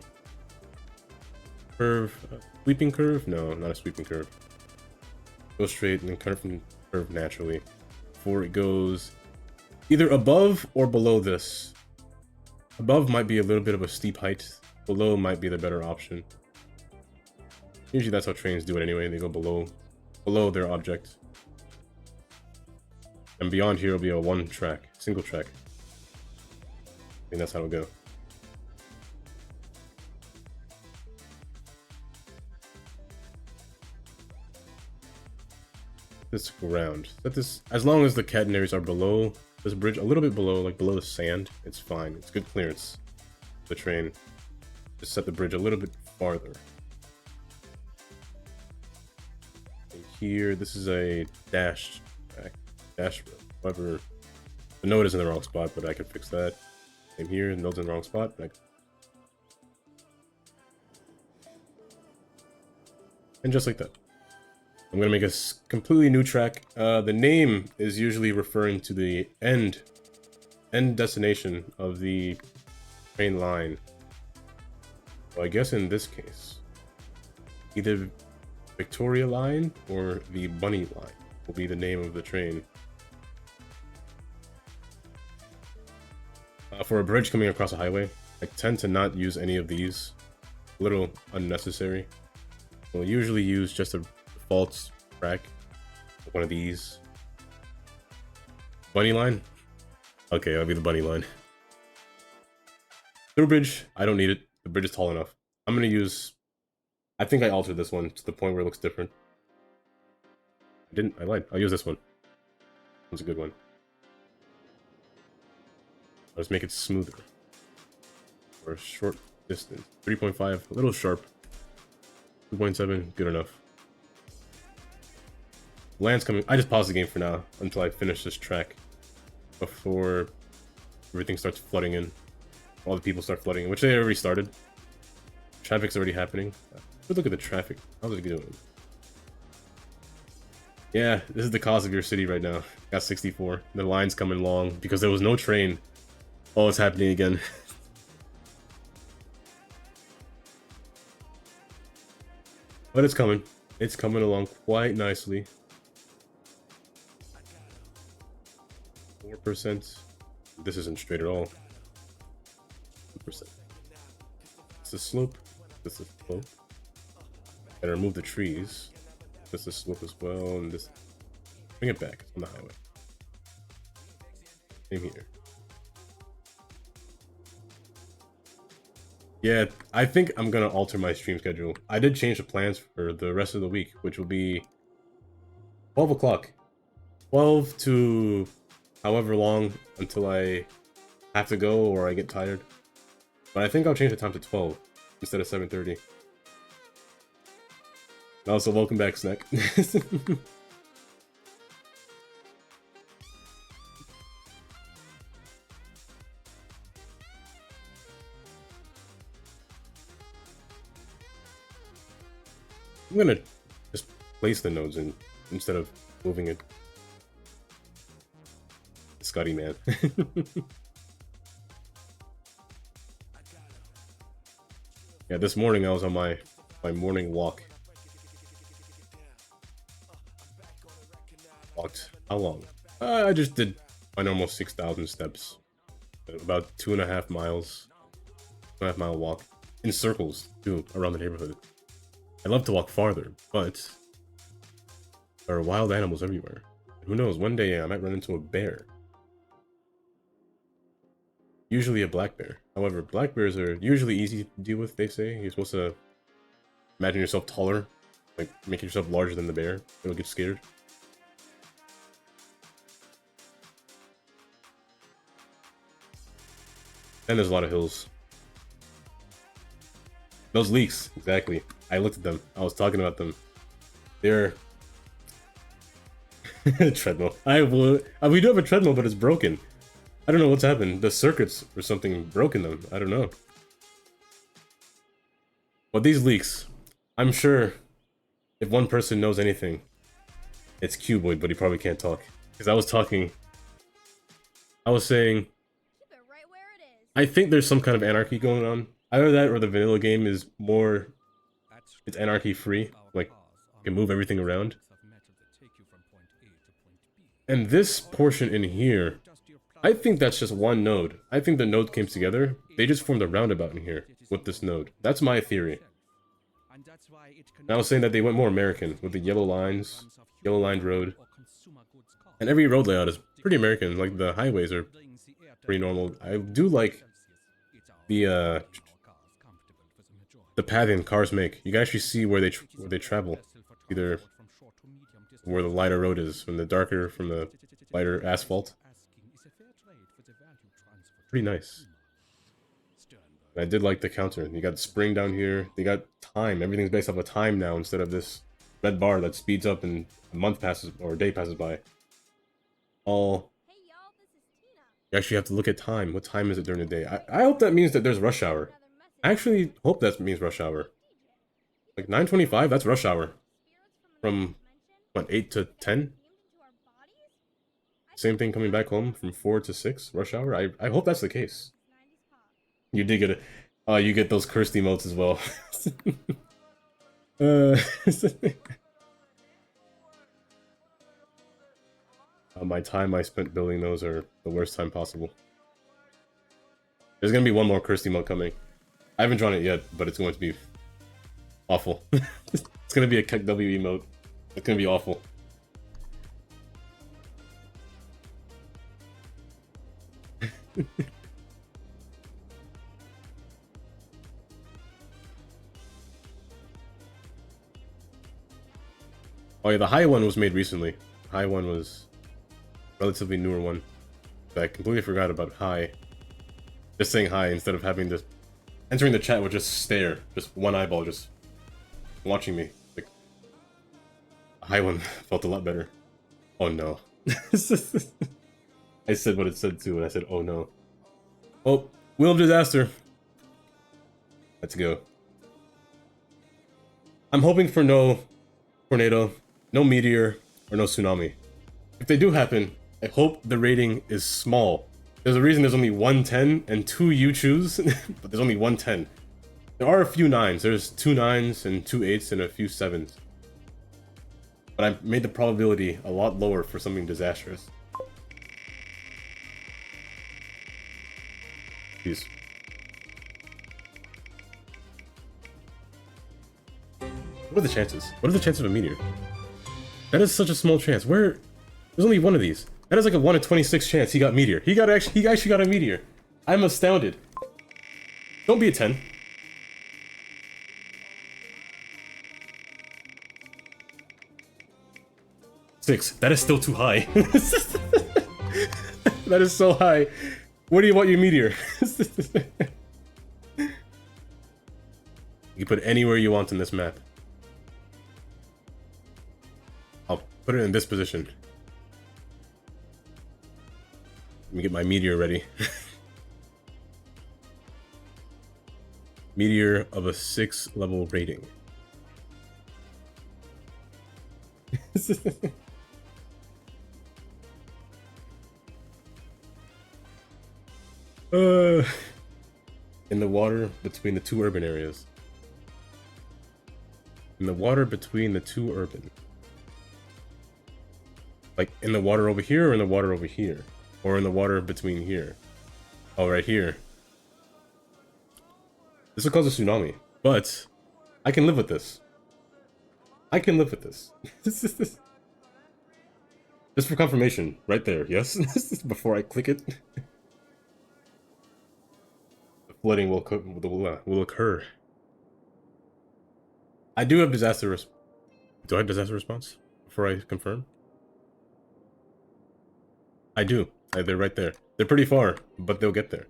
Curve. Sweeping curve? No, not a sweeping curve. Go straight and then curve naturally. Before it goes either above or below this. Above might be a little bit of a steep height. Below might be the better option. Usually that's how trains do it anyway. They go below their object. And beyond here will be a single track. I think that's how it'll go. This ground. Set this, as long as the catenaries are below this bridge, a little bit below, like below the sand, it's fine. It's good clearance. The train. Just set the bridge a little bit farther. And here, this is a dash road. However, the node is in the wrong spot, but I can fix that. And here, the node's in the wrong spot. And just like that. I'm gonna make a completely new track. The name is usually referring to the end destination of the train line. So I guess in this case, either Victoria Line or the Bunny Line will be the name of the train. For a bridge coming across a highway, I tend to not use any of these. A little unnecessary. We'll usually use just a default track, one of these. Bunny Line? Okay, that'll be the Bunny Line. Through bridge, I don't need it. The bridge is tall enough. I'm gonna use... I think I altered this one to the point where it looks different. I lied. I'll use this one. That's a good one. Let's make it smoother. For a short distance. 3.5, a little sharp. 2.7, good enough. Land's coming. I just paused the game for now until I finish this track. Before everything starts flooding in. All the people start flooding in, which they already started. Traffic's already happening. But look at the traffic. How's it doing? Yeah, this is the cost of your city right now. Got 64. The line's coming long because there was no train. Oh, it's happening again. But it's coming. It's coming along quite nicely. 4%. This isn't straight at all. 2%. It's a slope. This is slope. Gotta remove the trees. This is slope as well, and this. Bring it back. It's on the highway. Same here. Yeah, I think I'm gonna alter my stream schedule. I did change the plans for the rest of the week, which will be 12 o'clock. 12 to however long until I have to go or I get tired. But I think I'll change the time to 12 instead of 7:30. Also, welcome back, Snack. I'm gonna just place the nodes in instead of moving it. Scotty man. Yeah, this morning I was on my morning walk. Walked how long? I just did my normal 6,000 steps. About 2.5 miles. 2.5 mile walk. In circles, too, around the neighborhood. I love to walk farther, but there are wild animals everywhere. Who knows, one day I might run into a bear. Usually a black bear. However, black bears are usually easy to deal with, they say. You're supposed to imagine yourself taller, like make yourself larger than the bear. It'll get scared. And there's a lot of hills. Those leaks, exactly. I looked at them. I was talking about them. They're treadmill. We do have a treadmill, but it's broken. I don't know what's happened. The circuits or something broke in them. I don't know. But these leaks, I'm sure if one person knows anything, it's Cuboid, but he probably can't talk. Because I was saying, Keep it right where it is. I think there's some kind of anarchy going on. Either that or the vanilla game is more, it's anarchy free. Like, you can move everything around. And this portion in here, I think that's just one node. I think the node came together. They just formed a roundabout in here with this node. That's my theory. And I was saying that they went more American with the yellow lines, yellow lined road. And every road layout is pretty American. Like the highways are pretty normal. I do like the pathing cars make. You can actually see where they travel. Either where the lighter road is, from the lighter asphalt. Pretty nice. And I did like the counter. You got spring down here. They got time. Everything's based off of time now instead of this red bar that speeds up and a month passes or a day passes by. All. Hey y'all, this is Tina. You actually have to look at time. What time is it during the day? I hope that means that there's rush hour. I actually hope that means rush hour. Like 9:25, that's rush hour. Spirits from From what, 8 to 10? beamed into our bodies? Same thing coming back home from 4 to 6 rush hour. I hope that's the case. 90s pop. You did get it. You get those cursed emotes as well. uh, my time I spent building those are the worst time possible. There's gonna be one more cursed emote coming. I haven't drawn it yet, but it's going to be awful. It's gonna be a Kek W emote. It's gonna be awful. Oh yeah, the high one was made recently. High one was a relatively newer one. But I completely forgot about high. Just saying hi instead of having to entering the chat with just stare, just one eyeball, just watching me. Like, the high one felt a lot better. Oh no. I said what it said too, and I said, oh no. Oh, Wheel of Disaster. Let's go. I'm hoping for no tornado, no meteor, or no tsunami. If they do happen, I hope the rating is small. There's a reason there's only 110 and 2 you choose, but there's only 110. There are a few 9s. There's 2 9s and 2 8s and a few 7s. But I made the probability a lot lower for something disastrous. Peace. What are the chances? What are the chances of a meteor? That is such a small chance. There's only one of these. That is like a 1 in 26 chance he got meteor. He actually got a meteor. I'm astounded. Don't be a 10. Six. That is still too high. That is so high. Where do you want your meteor? You can put it anywhere you want in this map. I'll put it in this position. Let me get my meteor ready. Meteor of a 6 level rating. In the water between the 2 urban areas. In the water between the 2 urban. Like in the water over here or in the water over here? Or in the water between here? Oh, right here. This will cause a tsunami, but I can live with this. I can live with this. Just for confirmation, right there, yes? Before I click it. The flooding will occur. I do have disaster Do I have disaster response before I confirm? I do. They're right there. They're pretty far, but they'll get there.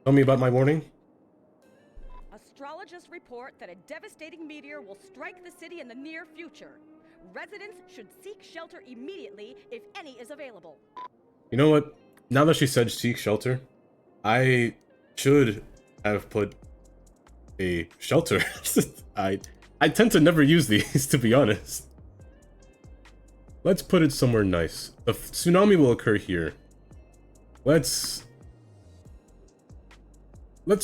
Tell me about my warning. Astrologists report that a devastating meteor will strike the city in the near future. Residents should seek shelter immediately if any is available. You know what? Now that she said seek shelter, I should have put a shelter. I tend to never use these, to be honest. Let's put it somewhere nice. The tsunami will occur here. Let's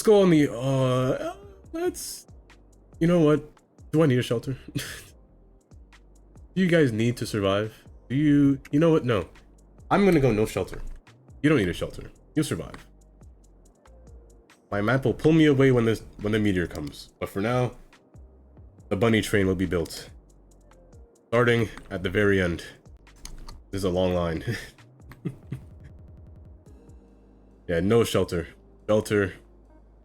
go on the you know what? Do I need a shelter? Do you guys need to survive? You know what? No. I'm gonna go no shelter. You don't need a shelter. You'll survive. My map will pull me away when the meteor comes. But for now, the bunny train will be built. Starting at the very end. This is a long line. Yeah, no shelter. Shelter.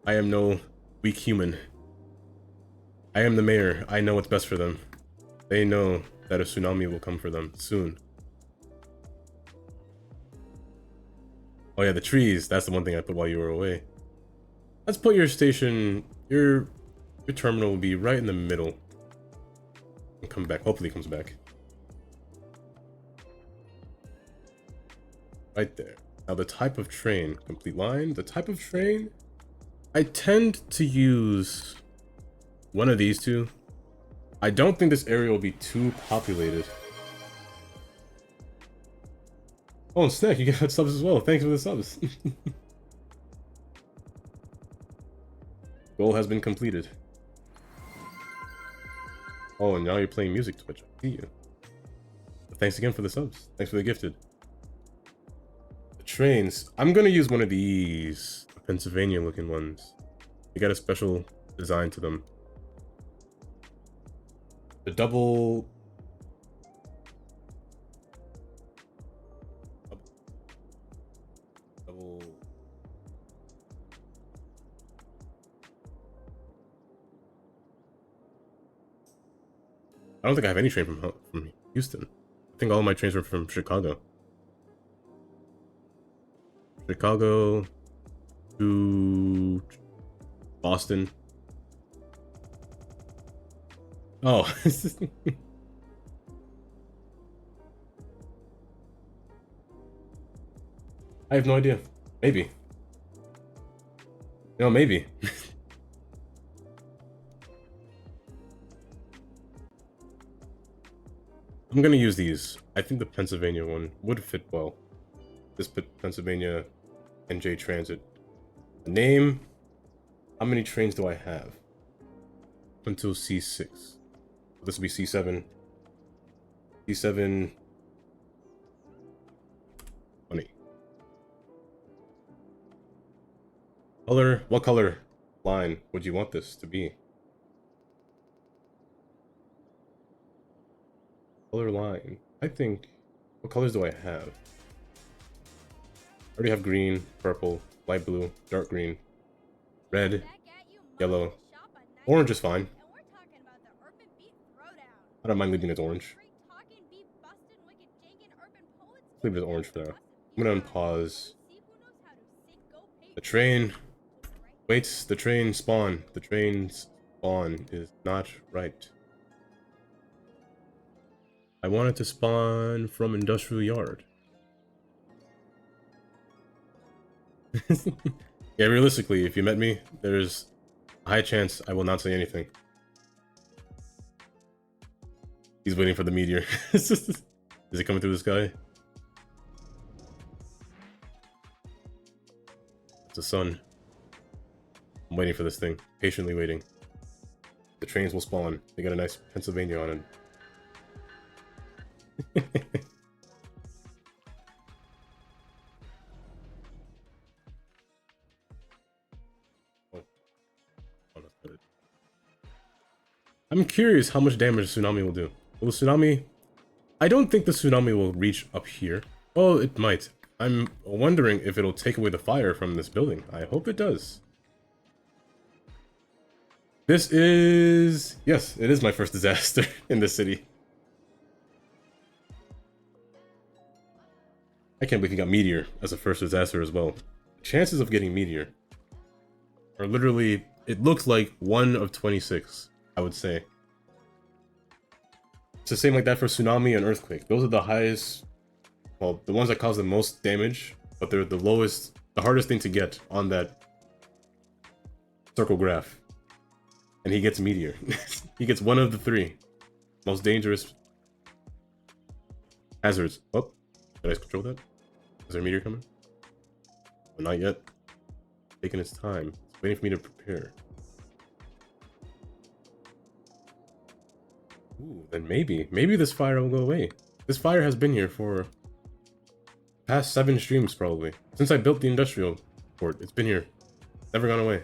I am no weak human. I am the mayor. I know what's best for them. They know that a tsunami will come for them soon. Oh yeah, the trees. That's the one thing I put while you were away. Let's put your station, your terminal will be right in the middle. And come back. Hopefully it comes back. Right there. Now the type of train, complete line. The type of train, I tend to use one of these two. I don't think this area will be too populated. Oh, and Snack, you got subs as well. Thanks for the subs. Goal has been completed. Oh, and now you're playing music, Twitch. I see you. But thanks again for the subs. Thanks for the gifted. The trains. I'm gonna use one of these Pennsylvania looking ones. They got a special design to them. The double... I don't think I have any train from Houston. I think all of my trains are from Chicago. Chicago to Boston. Oh. I have no idea. Maybe. No, maybe. I'm gonna use these. I think the Pennsylvania one would fit well. This Pennsylvania NJ Transit. The name. How many trains do I have? Until C6. This will be C7. C7. 20. Color. What color line would you want this to be? Color line. I think... What colors do I have? I already have green, purple, light blue, dark green, red, yellow. Orange is fine. I don't mind leaving it orange. Leave it as orange for now. I'm gonna unpause. The train... Wait, the train spawn. The train's spawn is not right. I want it to spawn from Industrial Yard. Yeah, realistically, if you met me, there's a high chance I will not say anything. He's waiting for the meteor. Is it coming through the sky? It's the sun. I'm waiting for this thing. Patiently waiting. The trains will spawn. They got a nice Pennsylvania on it. I'm curious how much damage the tsunami will do. Will the tsunami... I don't think the tsunami will reach up here. Oh, it might. I'm wondering if it'll take away the fire from this building. I hope it does. This is... Yes, it is my first disaster in this city. I can't believe you got Meteor as a first disaster as well. Chances of getting Meteor are literally... It looks like 1 of 26, I would say. It's the same like that for Tsunami and Earthquake. Those are the highest... Well, the ones that cause the most damage, but they're the lowest... The hardest thing to get on that circle graph. And he gets Meteor. He gets 1 of the 3 most dangerous hazards. Oh, did I control that? Is there a meteor coming? Oh, not yet. Taking its time. It's waiting for me to prepare. Ooh, then maybe this fire will go away. This fire has been here for past 7 streams probably. Since I built the industrial port, it's been here. Never gone away.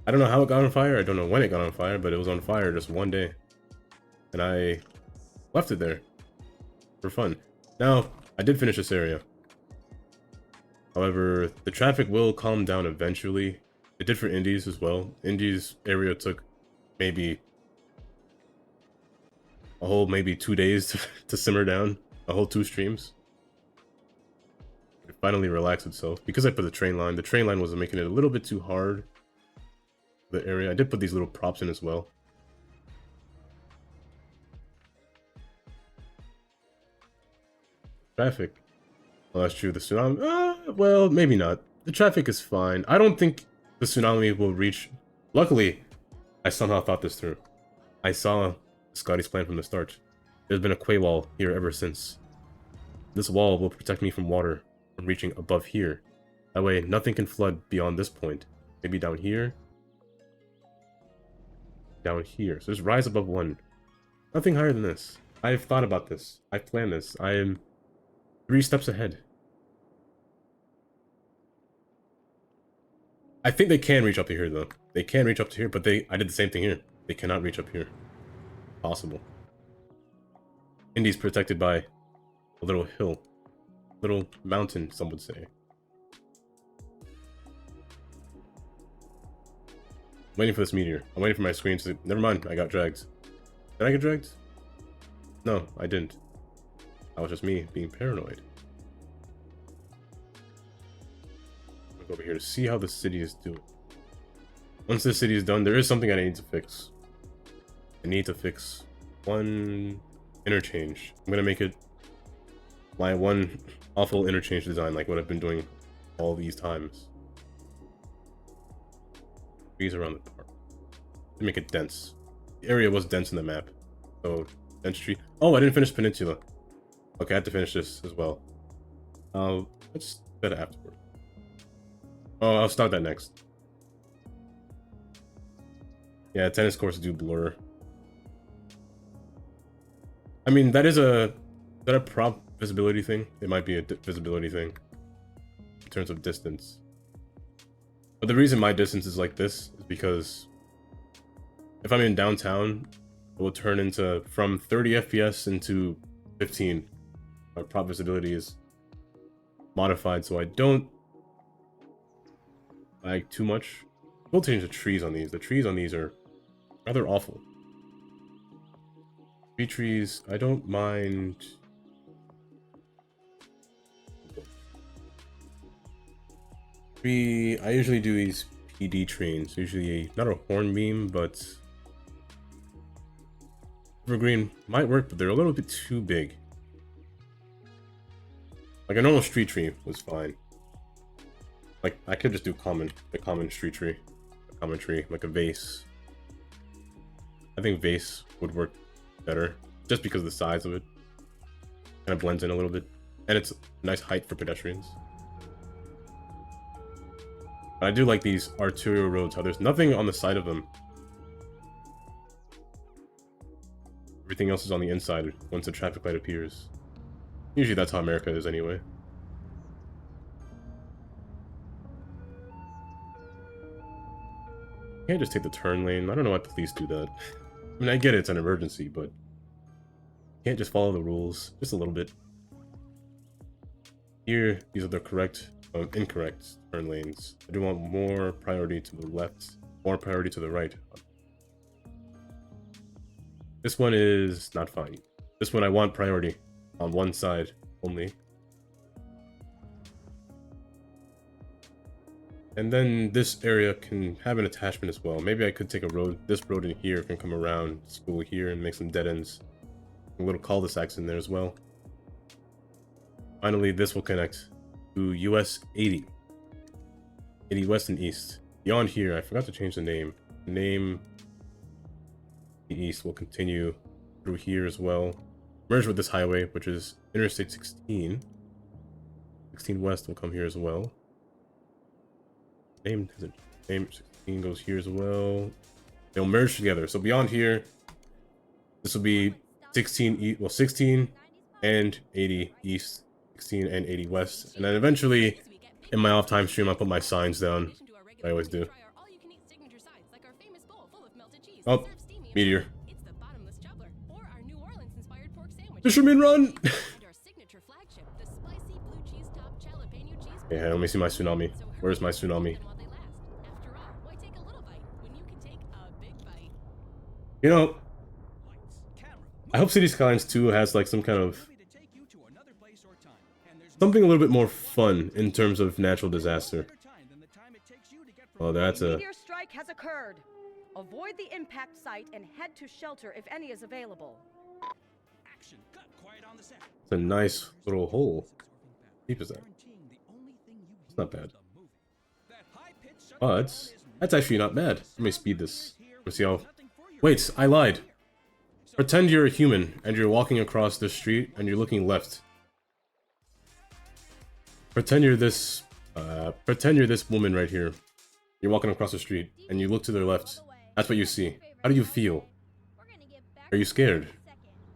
I don't know how it got on fire. I don't know when it got on fire, but it was on fire just one day. And I left it there for fun. Now, I did finish this area. However, the traffic will calm down eventually. It did for Indies as well. Indies area took maybe a whole 2 days to simmer down. A whole 2 streams. It finally relaxed itself. Because I put the train line was making it a little bit too hard. The area. I did put these little props in as well. Traffic. Well, that's true. The tsunami... well, maybe not. The traffic is fine. I don't think the tsunami will reach... Luckily, I somehow thought this through. I saw Scotty's plan from the start. There's been a quay wall here ever since. This wall will protect me from water from reaching above here. That way, nothing can flood beyond this point. Maybe down here. Down here. So just rise above 1. Nothing higher than this. I've thought about this. I've planned this. I am 3 steps ahead. I think they can reach up to here, though. They can reach up to here, but I did the same thing here. They cannot reach up here. Possible. Indy's protected by a little hill. Little mountain, some would say. I'm waiting for this meteor. I'm waiting for my screen to... Never mind, I got dragged. Did I get dragged? No, I didn't. That was just me being paranoid. I'm gonna go over here to see how the city is doing. Once this city is done, there is something I need to fix. I need to fix one interchange. I'm gonna make it my one awful interchange design, like what I've been doing all these times. Trees around the park. To make it dense. The area was dense in the map. So, dense tree. Oh, I didn't finish Peninsula. Okay, I have to finish this as well. Let's do that afterward. Oh, I'll start that next. Yeah, tennis courts do blur. I mean, is that a prop visibility thing? It might be a visibility thing in terms of distance. But the reason my distance is like this is because if I'm in downtown, it will turn into from 30 FPS into 15. My prop visibility is modified so I don't lag too much. We'll change the trees on these. The trees on these are rather awful. Trees, I don't mind. I usually do these PD trains. Usually not a hornbeam, but evergreen might work, but they're a little bit too big. Like a normal street tree was fine. Like I could just do the common street tree, a common tree, like a vase. I think vase would work better, just because of the size of it. Kind of blends in a little bit, and it's a nice height for pedestrians. But I do like these arterial roads, how there's nothing on the side of them. Everything else is on the inside once a traffic light appears. Usually that's how America is anyway. You can't just take the turn lane. I don't know why police do that. I mean, I get it's an emergency, but you can't just follow the rules just a little bit. Here, these are the incorrect turn lanes. I do want more priority to the left, more priority to the right. This one is not fine. This one I want priority on one side only. And then this area can have an attachment as well. Maybe I could take a road. This road in here can come around school here and make some dead ends. A little cul-de-sacs in there as well. Finally, this will connect to US 80. 80 West and East. Beyond here, I forgot to change the name. The name the East will continue through here as well. Merge with this highway, which is Interstate 16. 16 West will come here as well. Name 16 goes here as well. They'll merge together. So beyond here, this will be 16 and 80 East, 16 and 80 West. And then eventually, in my off-time stream, I'll put my signs down. I always do. Oh, meteor. Fisherman run! Yeah, let me see my tsunami. Where's my tsunami? You know, I hope City Skylines 2 has like some kind of something a little bit more fun in terms of natural disaster. Oh, that's a meteor strike has occurred. Avoid the impact site and head to shelter if any is available. It's a nice little hole. How deep is that? It's not bad. But that's actually not bad. Let me speed this. Let's see how. Wait, I lied. Pretend you're a human and you're walking across the street and you're looking left. Pretend you're this woman right here. You're walking across the street and you look to the left. That's what you see. How do you feel? Are you scared?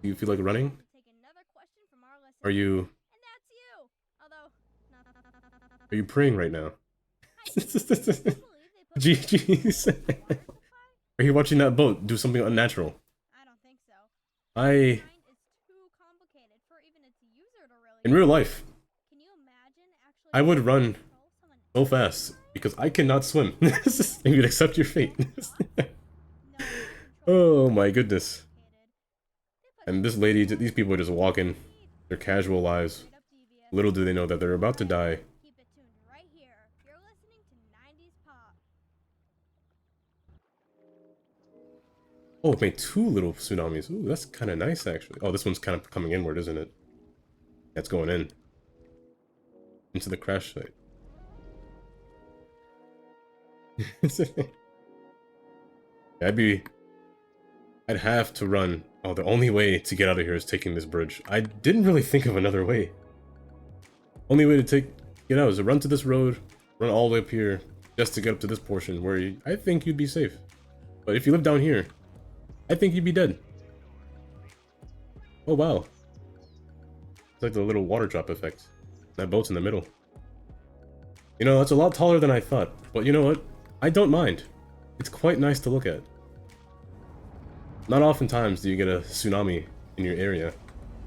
Do you feel like running? Are you praying right now? GG's. Are you watching that boat do something unnatural? I don't think so. Mind is too complicated for even its user to really. In real life, Can you imagine actually? I would run control someone so fast because I cannot swim. And you'd accept your fate. Oh my goodness. And this lady, these people are just walking their casual lives. Little do they know that they're about to die. Keep it tuned right here. You're listening to 90s pop. Oh, it made 2 little tsunamis. Ooh, that's kind of nice, actually. Oh, this one's kind of coming inward, isn't it? That's going in. Into the crash site. I'd have to run. Oh, the only way to get out of here is taking this bridge. I didn't really think of another way. Only way to get out is to run to this road, run all the way up here, just to get up to this portion where I think you'd be safe. But if you live down here, I think you'd be dead. Oh wow. It's like the little water drop effect. That boat's in the middle. You know, that's a lot taller than I thought. But you know what? I don't mind. It's quite nice to look at. Not oftentimes do you get a tsunami in your area.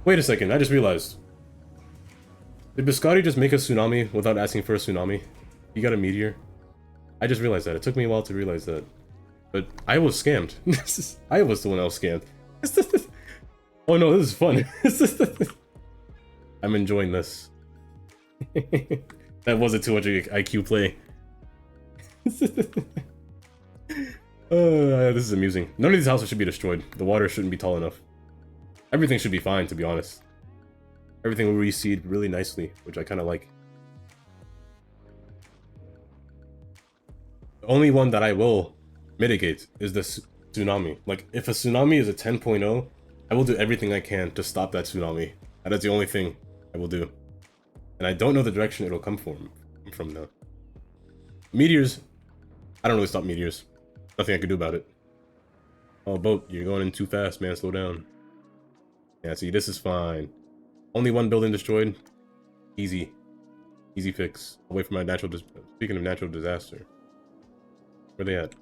Wait a second, I just realized. Did Biscotti just make a tsunami without asking for a tsunami? He got a meteor? I just realized that. It took me a while to realize that. But I was scammed. I was the one that was scammed. Oh no, this is fun. I'm enjoying this. That wasn't too much IQ play. This is amusing. None of these houses should be destroyed. The water shouldn't be tall enough. Everything should be fine, to be honest. Everything will reseed really nicely, which I kind of like. The only one that I will mitigate is the tsunami. Like, if a tsunami is a 10.0, I will do everything I can to stop that tsunami. That is the only thing I will do. And I don't know the direction it'll come from now. Meteors, I don't really stop meteors. Nothing I can do about it. Oh, boat, you're going in too fast, man. Slow down. Yeah, see, this is fine. Only one building destroyed. Easy. Easy fix. Away from my natural... Speaking of natural disaster. Where they at?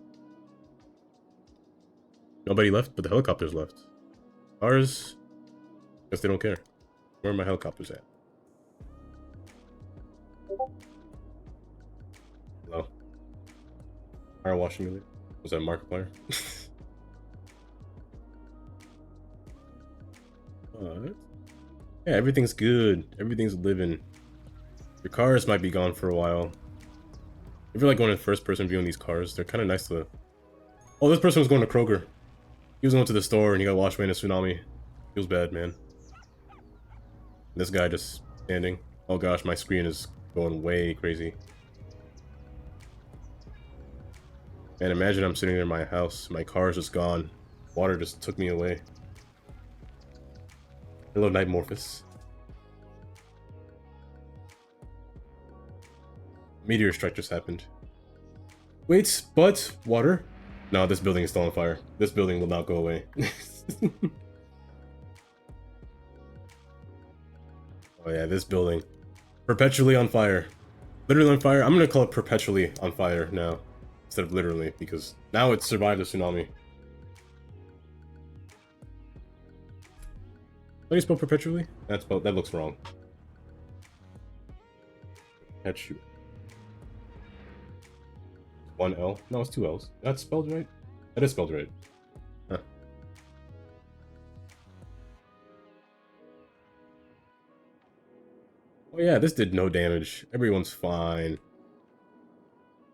Nobody left, but the helicopters left. Cars? Guess they don't care. Where are my helicopters at? Hello? Power washing unit? Was that Markiplier? What? Yeah, everything's good. Everything's living. Your cars might be gone for a while. If you're like going in first person viewing these cars, they're kind of nice to... Oh, this person was going to Kroger. He was going to the store and he got washed away in a tsunami. Feels bad, man. This guy just standing. Oh gosh, my screen is going way crazy. Man, imagine I'm sitting in my house. My car is just gone. Water just took me away. Hello, Nightmorphus. Meteor strike just happened. Wait, but water? No, this building is still on fire. This building will not go away. Oh yeah, this building. Perpetually on fire. Literally on fire. I'm gonna call it perpetually on fire now. Instead of literally, because now it survived the tsunami. How do you spell perpetually? That looks wrong. Perpetual. 1 L? No, it's 2 L's. That's spelled right? That is spelled right. Huh. Oh yeah, this did no damage. Everyone's fine.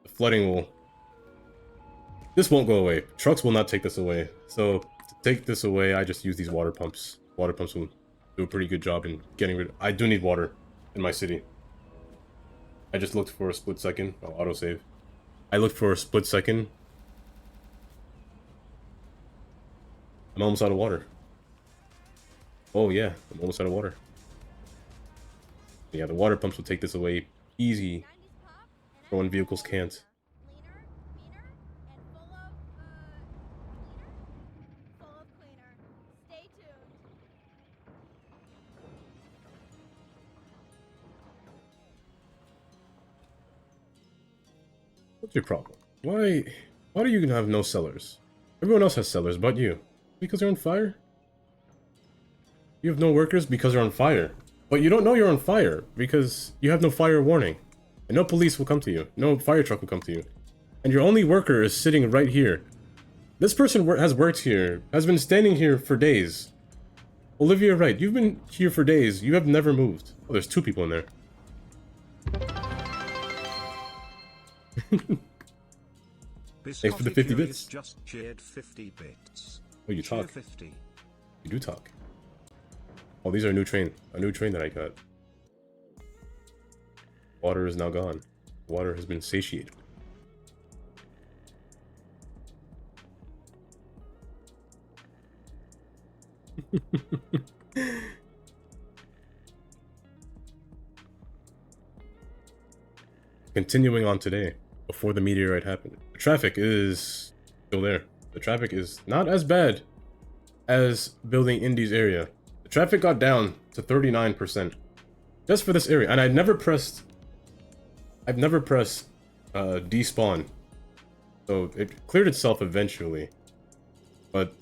The flooding will... This won't go away. Trucks will not take this away. So, to take this away, I just use these water pumps. Water pumps will do a pretty good job in getting rid of... I do need water in my city. I just looked for a split second. I'll autosave. I looked for a split second. I'm almost out of water. Oh yeah, I'm almost out of water. Yeah, the water pumps will take this away easy 90s pop, and for when I'm vehicles can't. leaner, meaner, and full of, cleaner? Full of cleaner. Stay tuned. What's your problem? Why do you have no cellars? Everyone else has cellars but you. Because you're on fire? You have no workers because you're on fire. But you don't know you're on fire because you have no fire warning. And no police will come to you. No fire truck will come to you. And your only worker is sitting right here. This person has worked here, has been standing here for days. Olivia Wright, you've been here for days. You have never moved. Oh, there's 2 people in there. Thanks for the 50 bits. Just cheered 50 bits. Oh, you Cheer talk. 50. You do talk. Oh, these are a new train that I got. Water is now gone. Water has been satiated. Continuing on today, before the meteorite happened. The traffic is still there. The traffic is not as bad as building Indy's area. The traffic got down to 39%. Just for this area. And I've never pressed despawn. So it cleared itself eventually. But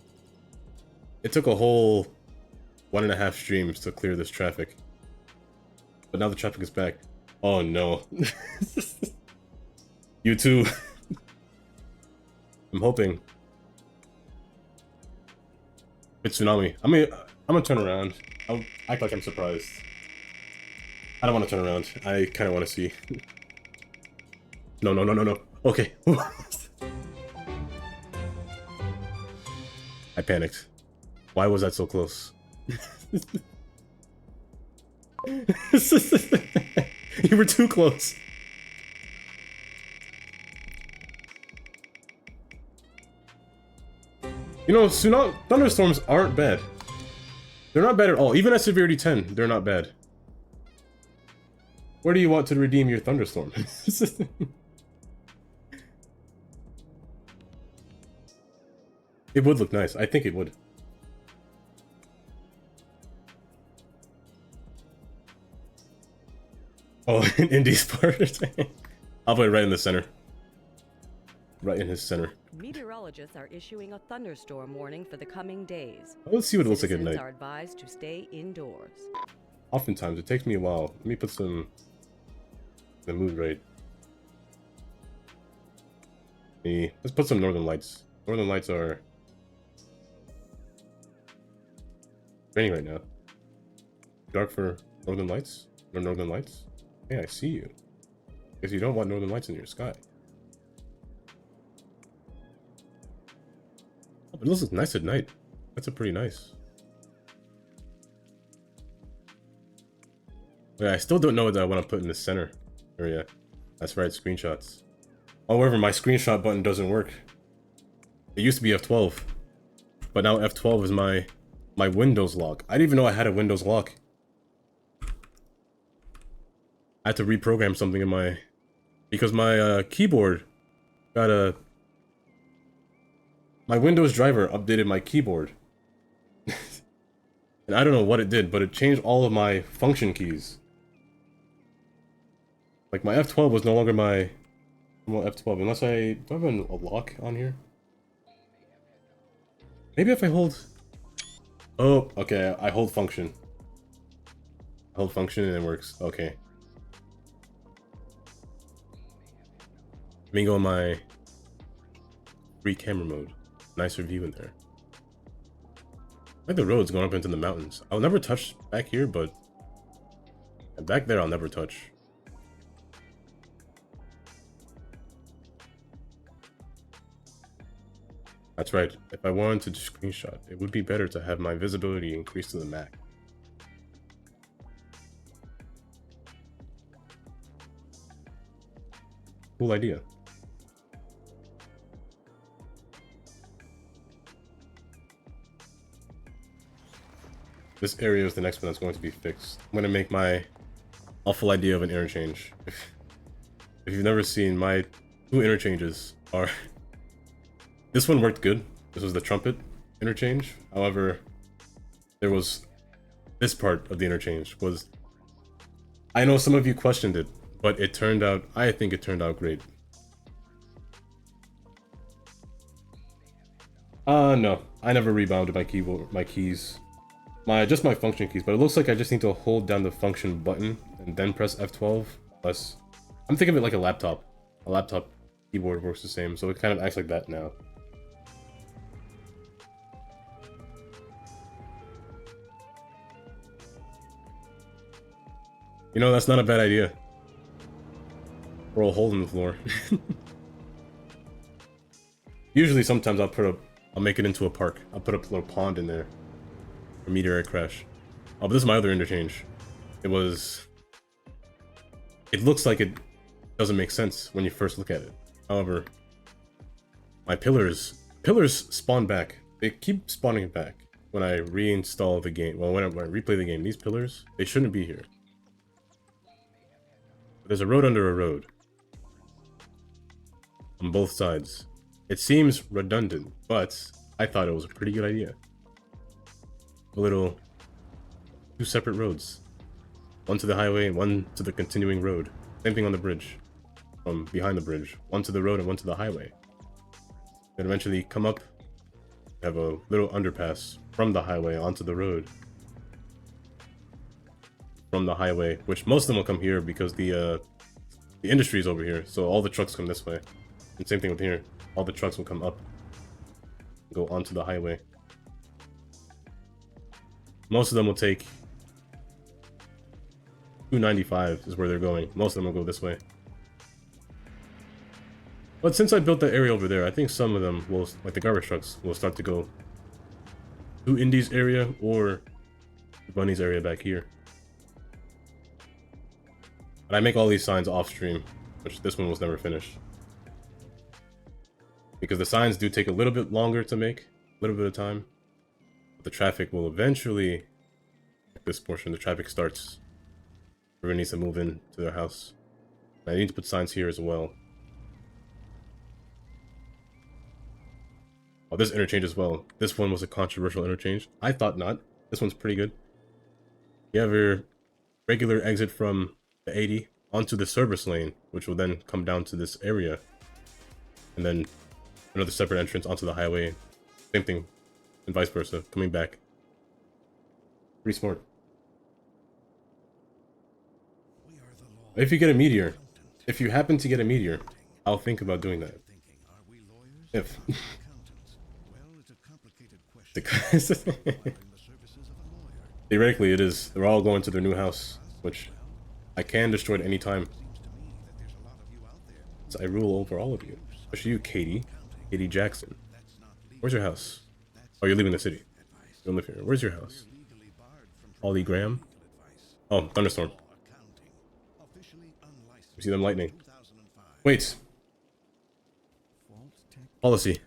it took a whole 1.5 streams to clear this traffic. But now the traffic is back. Oh no. You too. I'm hoping. It's tsunami. I'm gonna turn around. I'll act like I'm surprised. I don't want to turn around. I kind of want to see. No. Okay. I panicked. Why was that so close? You were too close. You know, thunderstorms aren't bad. They're not bad at all. Even at severity 10, they're not bad. Where do you want to redeem your thunderstorm? It would look nice. I think it would. Oh, in Indy's part. I'll put it right in the center. Right in his center. Meteorologists are issuing a thunderstorm warning for the coming days. Let's see what it looks like at Citizens night. are advised to stay indoors. Oftentimes, it takes me a while. Let me put the mood right. Let's put some northern lights. Northern lights are raining right now. Dark for northern lights? No northern lights? Yeah, I see you. Because you don't want northern lights in your sky. Oh, but it looks nice at night. That's a pretty nice. Yeah, I still don't know what I want to put in the center area. That's right, screenshots. However, my screenshot button doesn't work. It used to be F12, but now F12 is my Windows lock. I didn't even know I had a Windows lock. I had to reprogram something in my... because my keyboard got a... my Windows driver updated my keyboard. And I don't know what it did, but it changed all of my function keys. Like, my F12 was no longer my normal F12, unless I... do I have a lock on here? Maybe if I hold... oh, okay, I hold function. I hold function and it works. Okay. Let me go in my free camera mode. Nicer view in there. Like the road's going up into the mountains. I'll never touch back here, but back there I'll never touch. That's right. If I wanted to screenshot, it would be better to have my visibility increased to the max. Cool idea. This area is the next one that's going to be fixed. I'm gonna make my awful idea of an interchange. If you've never seen, my two interchanges are... This one worked good. This was the trumpet interchange. However, there was this part of the interchange was... I know some of you questioned it, but it turned out... I think it turned out great. No. I never rebounded my keyboard, my keys. Just my function keys, but it looks like I just need to hold down the function button and then press F12. Plus, I'm thinking of it like a laptop. A laptop keyboard works the same, so it kind of acts like that now. You know, that's not a bad idea. Or a hole in the floor. Usually, sometimes I'll make it into a park. I'll put a little pond in there. For meteorite crash. Oh, but this is my other interchange. It looks like it doesn't make sense when you first look at it. However, my pillars spawn back. They keep spawning back when I reinstall the game. Well, when I replay the game, these pillars, they shouldn't be here. There's a road under a road. On both sides. It seems redundant, but I thought it was a pretty good idea. Two separate roads. One to the highway and one to the continuing road. Same thing on the bridge. From behind the bridge. One to the road and one to the highway. Then eventually come up, have a little underpass from the highway onto the road. From the highway, which most of them will come here because the industry is over here, so all the trucks come this way. And same thing with here. All the trucks will come up, go onto the highway. Most of them will take 295 is where they're going. Most of them will go this way. But since I built that area over there, I think some of them will, like the garbage trucks, will start to go to Indy's area or Bunny's area back here. But I make all these signs off stream, which this one was never finished. Because the signs do take a little bit longer to make, a little bit of time. But the traffic will eventually, this portion, the traffic starts. Everyone needs to move in to their house. And I need to put signs here as well. Oh, this interchange as well. This one was a controversial interchange. I thought not. This one's pretty good. You have your regular exit from the 80 onto the service lane, which will then come down to this area. And then another separate entrance onto the highway. Same thing, and vice versa, coming back. Pretty smart. If you get a meteor, if you happen to get a meteor, I'll think about doing that. If. Theoretically, it is. They're all going to their new house, which I can destroy at any time. So I rule over all of you. Especially you, Katie. Katie Jackson. Where's your house? Oh, you're leaving the city. You don't live here. Where's your house? Holly Graham? Oh, thunderstorm. You see them lightning. Wait. Policy.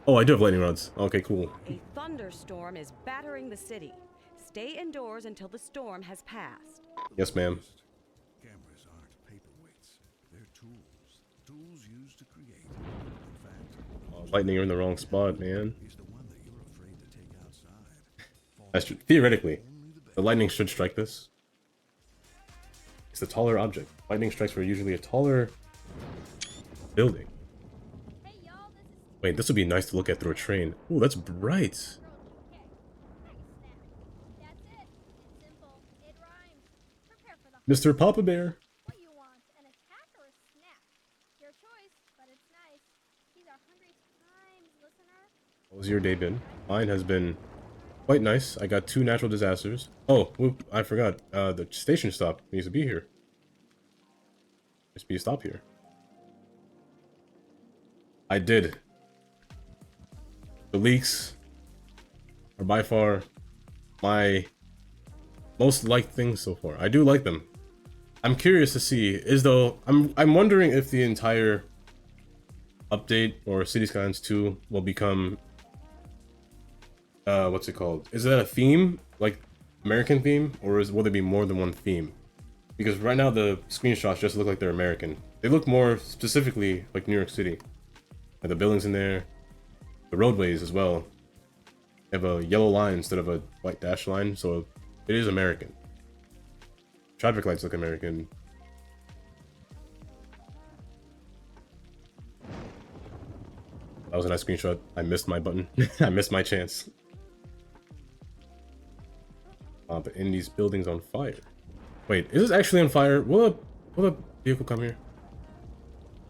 Oh, I do have lightning rods. Okay, cool. A thunderstorm is battering the city. Stay indoors until the storm has passed. Yes, ma'am. Cameras aren't paperweights. They're tools. Tools used to create. In fact, Lightning, you're in the wrong spot, man. is the one that you're afraid to take outside. That's true. Theoretically, the lightning should strike this. It's the taller object. Lightning strikes were usually a taller building. Hey y'all, this is Wait, this would be nice to look at through a train. Ooh, that's bright. Road. Okay. Nice snap. That's it. It's simple. It rhymes. Prepare for the Mr. Papa Bear. what you want, an attack or a snap. Your choice, but it's nice. These are hungry times, listener. How was your day been? Mine has been quite nice. I got 2 natural disasters. Oh, whoop, I forgot. The station stop needs to be here. Needs to be a stop here. I did. The leaks are by far my most liked things so far. I do like them. I'm curious to see, I'm wondering if the entire update or City Skylines 2 will become what's it called? Is that a theme, like American theme, or will there be more than one theme? Because right now the screenshots just look like they're American. They look more specifically like New York City. Like the buildings in there, the roadways as well. They have a yellow line instead of a white dash line, so it is American. Traffic lights look American. That was a nice screenshot. I missed my button. I missed my chance. But in these buildings on fire. Wait, is this actually on fire? Will a vehicle come here?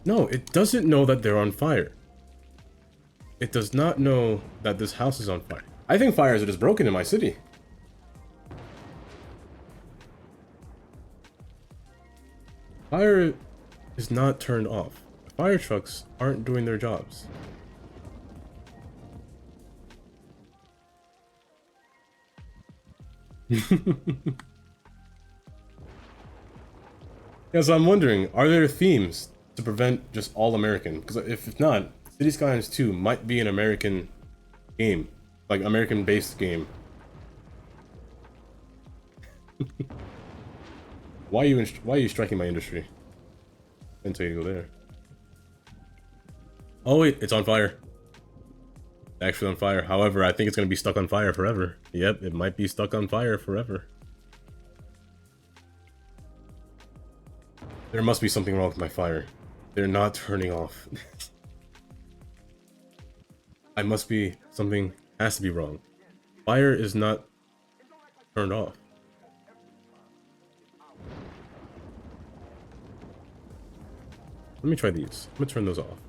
No, it doesn't know that they're on fire. It does not know that this house is on fire. I think fires are just broken in my city. Fire is not turned off. Fire trucks aren't doing their jobs. Yeah, so I'm wondering, are there themes to prevent just all American? Because if not, City Skylines 2 might be an American game, like American-based game. Why are you striking my industry? I didn't tell you to go there. Oh wait, it's on fire. Actually on fire. However, I think it's gonna be stuck on fire forever. Yep, it might be stuck on fire forever. There must be something wrong with my fire. They're not turning off. Something has to be wrong. Fire is not turned off. Let me try these. I'm gonna turn those off.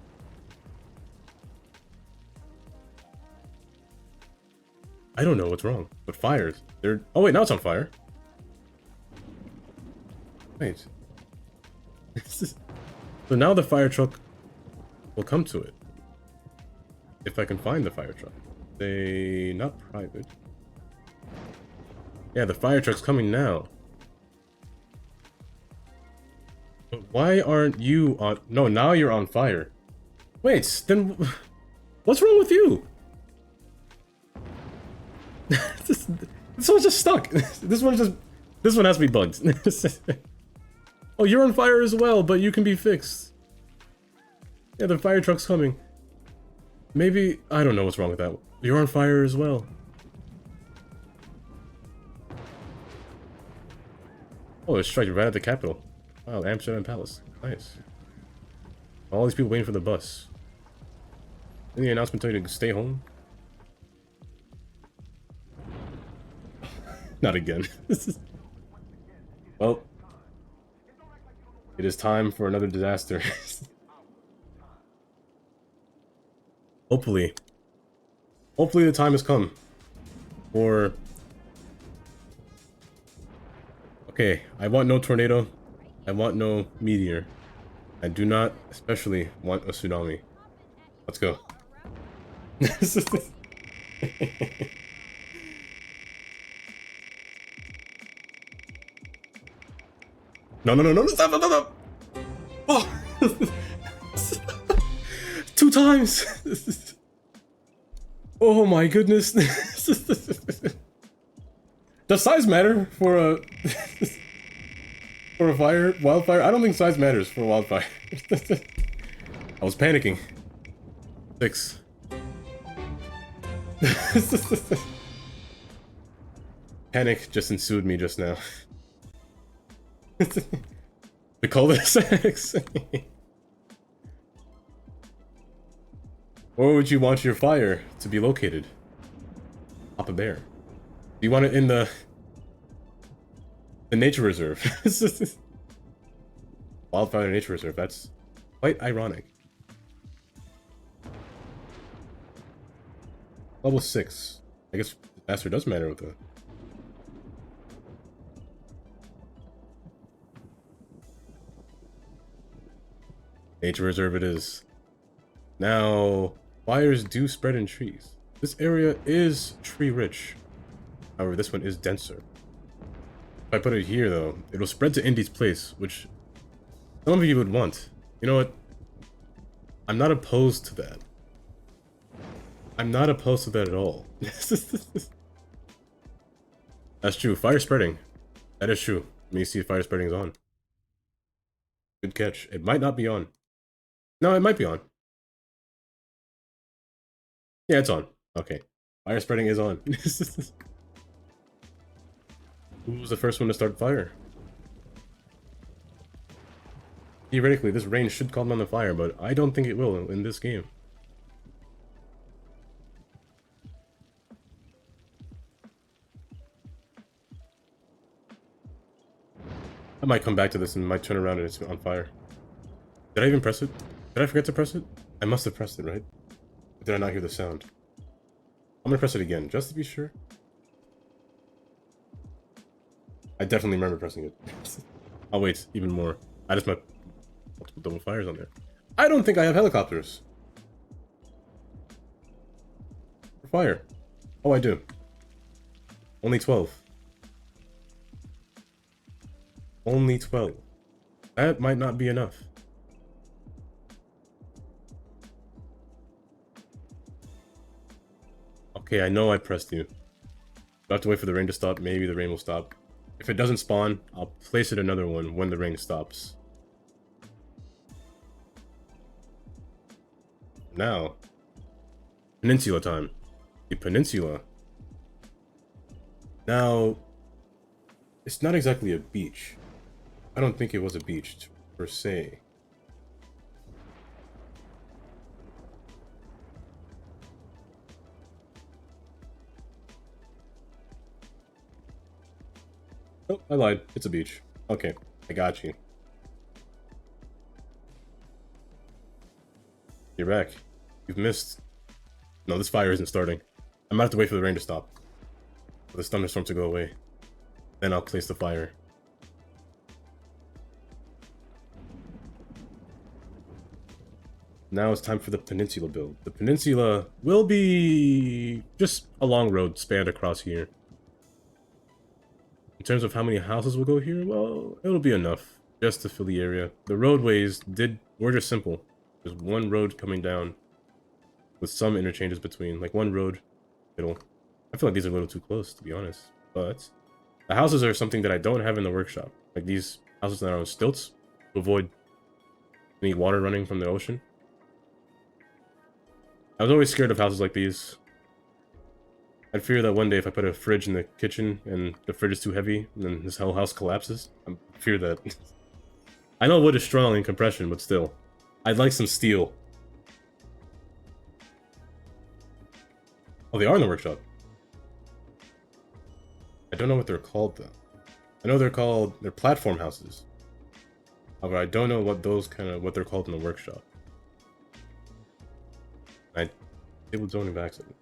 I don't know what's wrong, but fires, they're... Oh wait, now it's on fire. Wait. So now the fire truck will come to it. If I can find the fire truck. Not private. Yeah, the fire truck's coming now. But why aren't you on... No, now you're on fire. Wait, then... What's wrong with you? This one's just stuck. This one has to be bugged. Oh, you're on fire as well, but you can be fixed. Yeah, the fire truck's coming. Maybe... I don't know what's wrong with that. You're on fire as well. Oh, it's strike right at the Capitol. Wow, Amsterdam Palace. Nice. All these people waiting for the bus. Didn't the announcement tell you to stay home? Not again. Well, it is time for another disaster. Hopefully the time has come for... Okay, I want no tornado. I want no meteor. I do not especially want a tsunami. Let's go. No, stop. Oh! 2 times! Oh my goodness. Does size matter for a... for a wildfire? I don't think size matters for a wildfire. I was panicking. 6. Panic just ensued me just now. The cul-de-sacs. Where would you want your fire to be located? Papa Bear. Do you want it in the nature reserve? Wildfire nature reserve. That's quite ironic. Level 6. I guess disaster does matter with the... Nature reserve it is. Now, fires do spread in trees. This area is tree rich. However, this one is denser. If I put it here though, it'll spread to Indy's place, which some of you would want. You know what? I'm not opposed to that. I'm not opposed to that at all. That's true. Fire spreading. That is true. Let me see if fire spreading is on. Good catch. It might not be on. No, it might be on. Yeah, it's on. Okay. Fire spreading is on. Who was the first one to start fire? Theoretically, this rain should calm down the fire, but I don't think it will in this game. I might come back to this and might turn around and it's on fire. Did I even press it? Did I forget to press it? I must have pressed it, right? Or did I not hear the sound? I'm gonna press it again, just to be sure. I definitely remember pressing it. I'll wait, even more. I just might multiple double fires on there. I don't think I have helicopters. For fire. Oh, I do. Only 12. Only 12. That might not be enough. Okay, I know I pressed you. I have to wait for the rain to stop. Maybe the rain will stop. If it doesn't spawn, I'll place it another one when the rain stops. Now, peninsula time. The peninsula. Now, it's not exactly a beach. I don't think it was a beach, per se. Oh, I lied. It's a beach. Okay, I got you. You're back. You've missed. No, this fire isn't starting. I'm gonna have to wait for the rain to stop. For this thunderstorm to go away. Then I'll place the fire. Now it's time for the peninsula build. The peninsula will be just a long road spanned across here. In terms of how many houses will go here, well, it'll be enough just to fill the area. The roadways were just simple. There's one road coming down with some interchanges between, like one road, middle. I feel like these are a little too close, to be honest. But the houses are something that I don't have in the workshop. Like these houses that are on stilts to avoid any water running from the ocean. I was always scared of houses like these. I'd fear that one day if I put a fridge in the kitchen and the fridge is too heavy, and then this whole house collapses. I fear that. I know wood is strong in compression, but still. I'd like some steel. Oh, they are in the workshop. I don't know what they're called, though. I know they're platform houses. However, I don't know what they're called in the workshop. It was zoning by accident.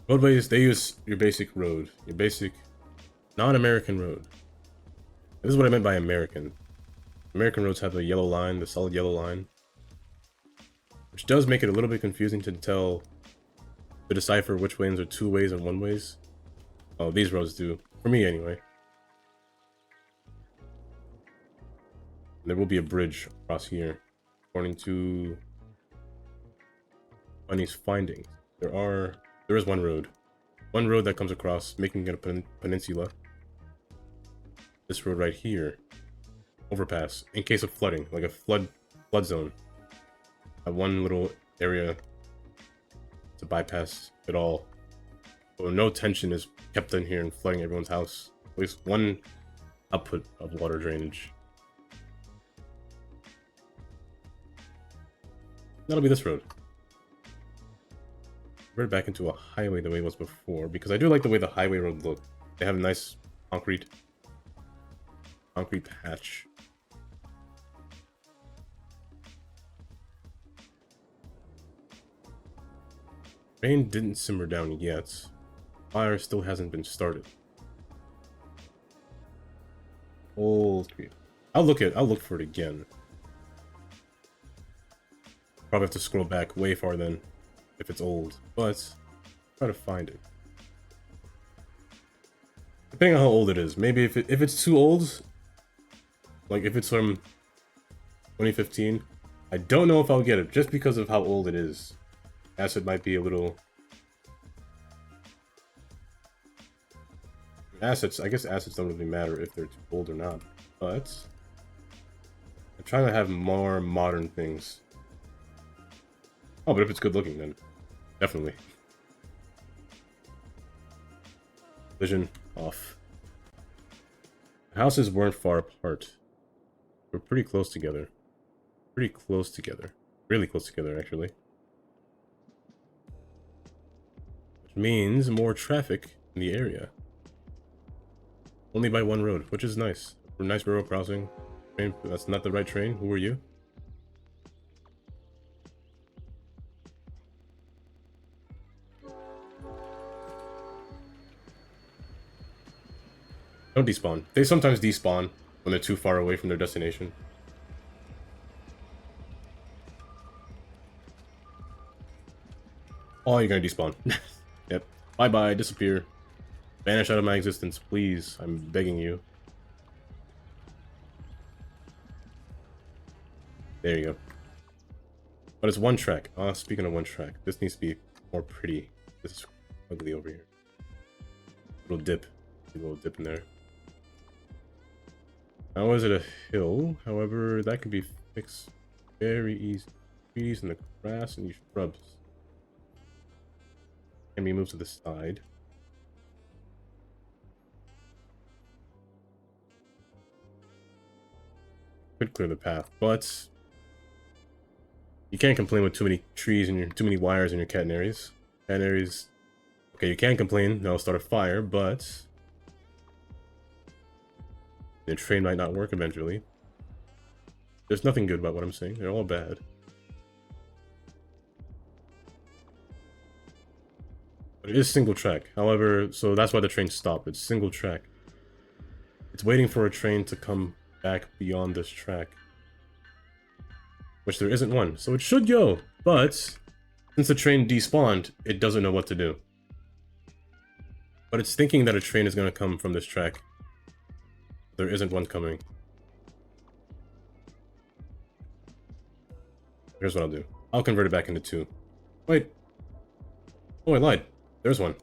Roadways, they use your basic road. Your basic non-American road. This is what I meant by American. American roads have a yellow line, the solid yellow line. Which does make it a little bit confusing to decipher which lanes are two ways and one ways. Oh, these roads do. For me, anyway. There will be a bridge across here. According to Bunny's findings, there is one road. One road that comes across, making it a peninsula. This road right here. Overpass. In case of flooding, like a flood zone. One little area to bypass it all. So no tension is kept in here and flooding everyone's house. At least one output of water drainage. That'll be this road. Right back into a highway the way it was before, because I do like the way the highway road look. They have a nice concrete patch. Rain didn't simmer down yet. Fire still hasn't been started. Old creep. I'll look for it again. Probably have to scroll back way far then, if it's old, but try to find it. Depending on how old it is, maybe if it's too old, like if it's from 2015, I don't know if I'll get it, just because of how old it is. Acid might be a little... Assets, I guess assets don't really matter if they're too old or not, but... I'm trying to have more modern things. Oh, but if it's good looking, then definitely. Vision off. The houses weren't far apart. We're pretty close together. Pretty close together. Really close together, actually. Which means more traffic in the area. Only by one road, which is nice. A nice railroad crossing. Train, that's not the right train. Who are you? Don't despawn. They sometimes despawn when they're too far away from their destination. Oh, you're gonna despawn. Yep. Bye-bye, disappear. Vanish out of my existence, please. I'm begging you. There you go. But it's one track. Speaking of one track, this needs to be more pretty. This is ugly over here. Little dip. A little dip in there. Now is it a hill? However, that could be fixed very easy. Trees and the grass and these shrubs. Can be moved to the side. Could clear the path, but you can't complain with too many trees and too many wires in your catenaries. Catenaries. Okay, you can complain. That'll start a fire, but the train might not work eventually. There's nothing good about what I'm saying. They're all bad. But it is single track. However, so that's why the train stopped. It's single track. It's waiting for a train to come back beyond this track. Which there isn't one. So it should go. But since the train despawned, it doesn't know what to do. But it's thinking that a train is going to come from this track. There isn't one coming. Here's what I'll do. I'll convert it back into 2. Wait. Oh, I lied. There's one.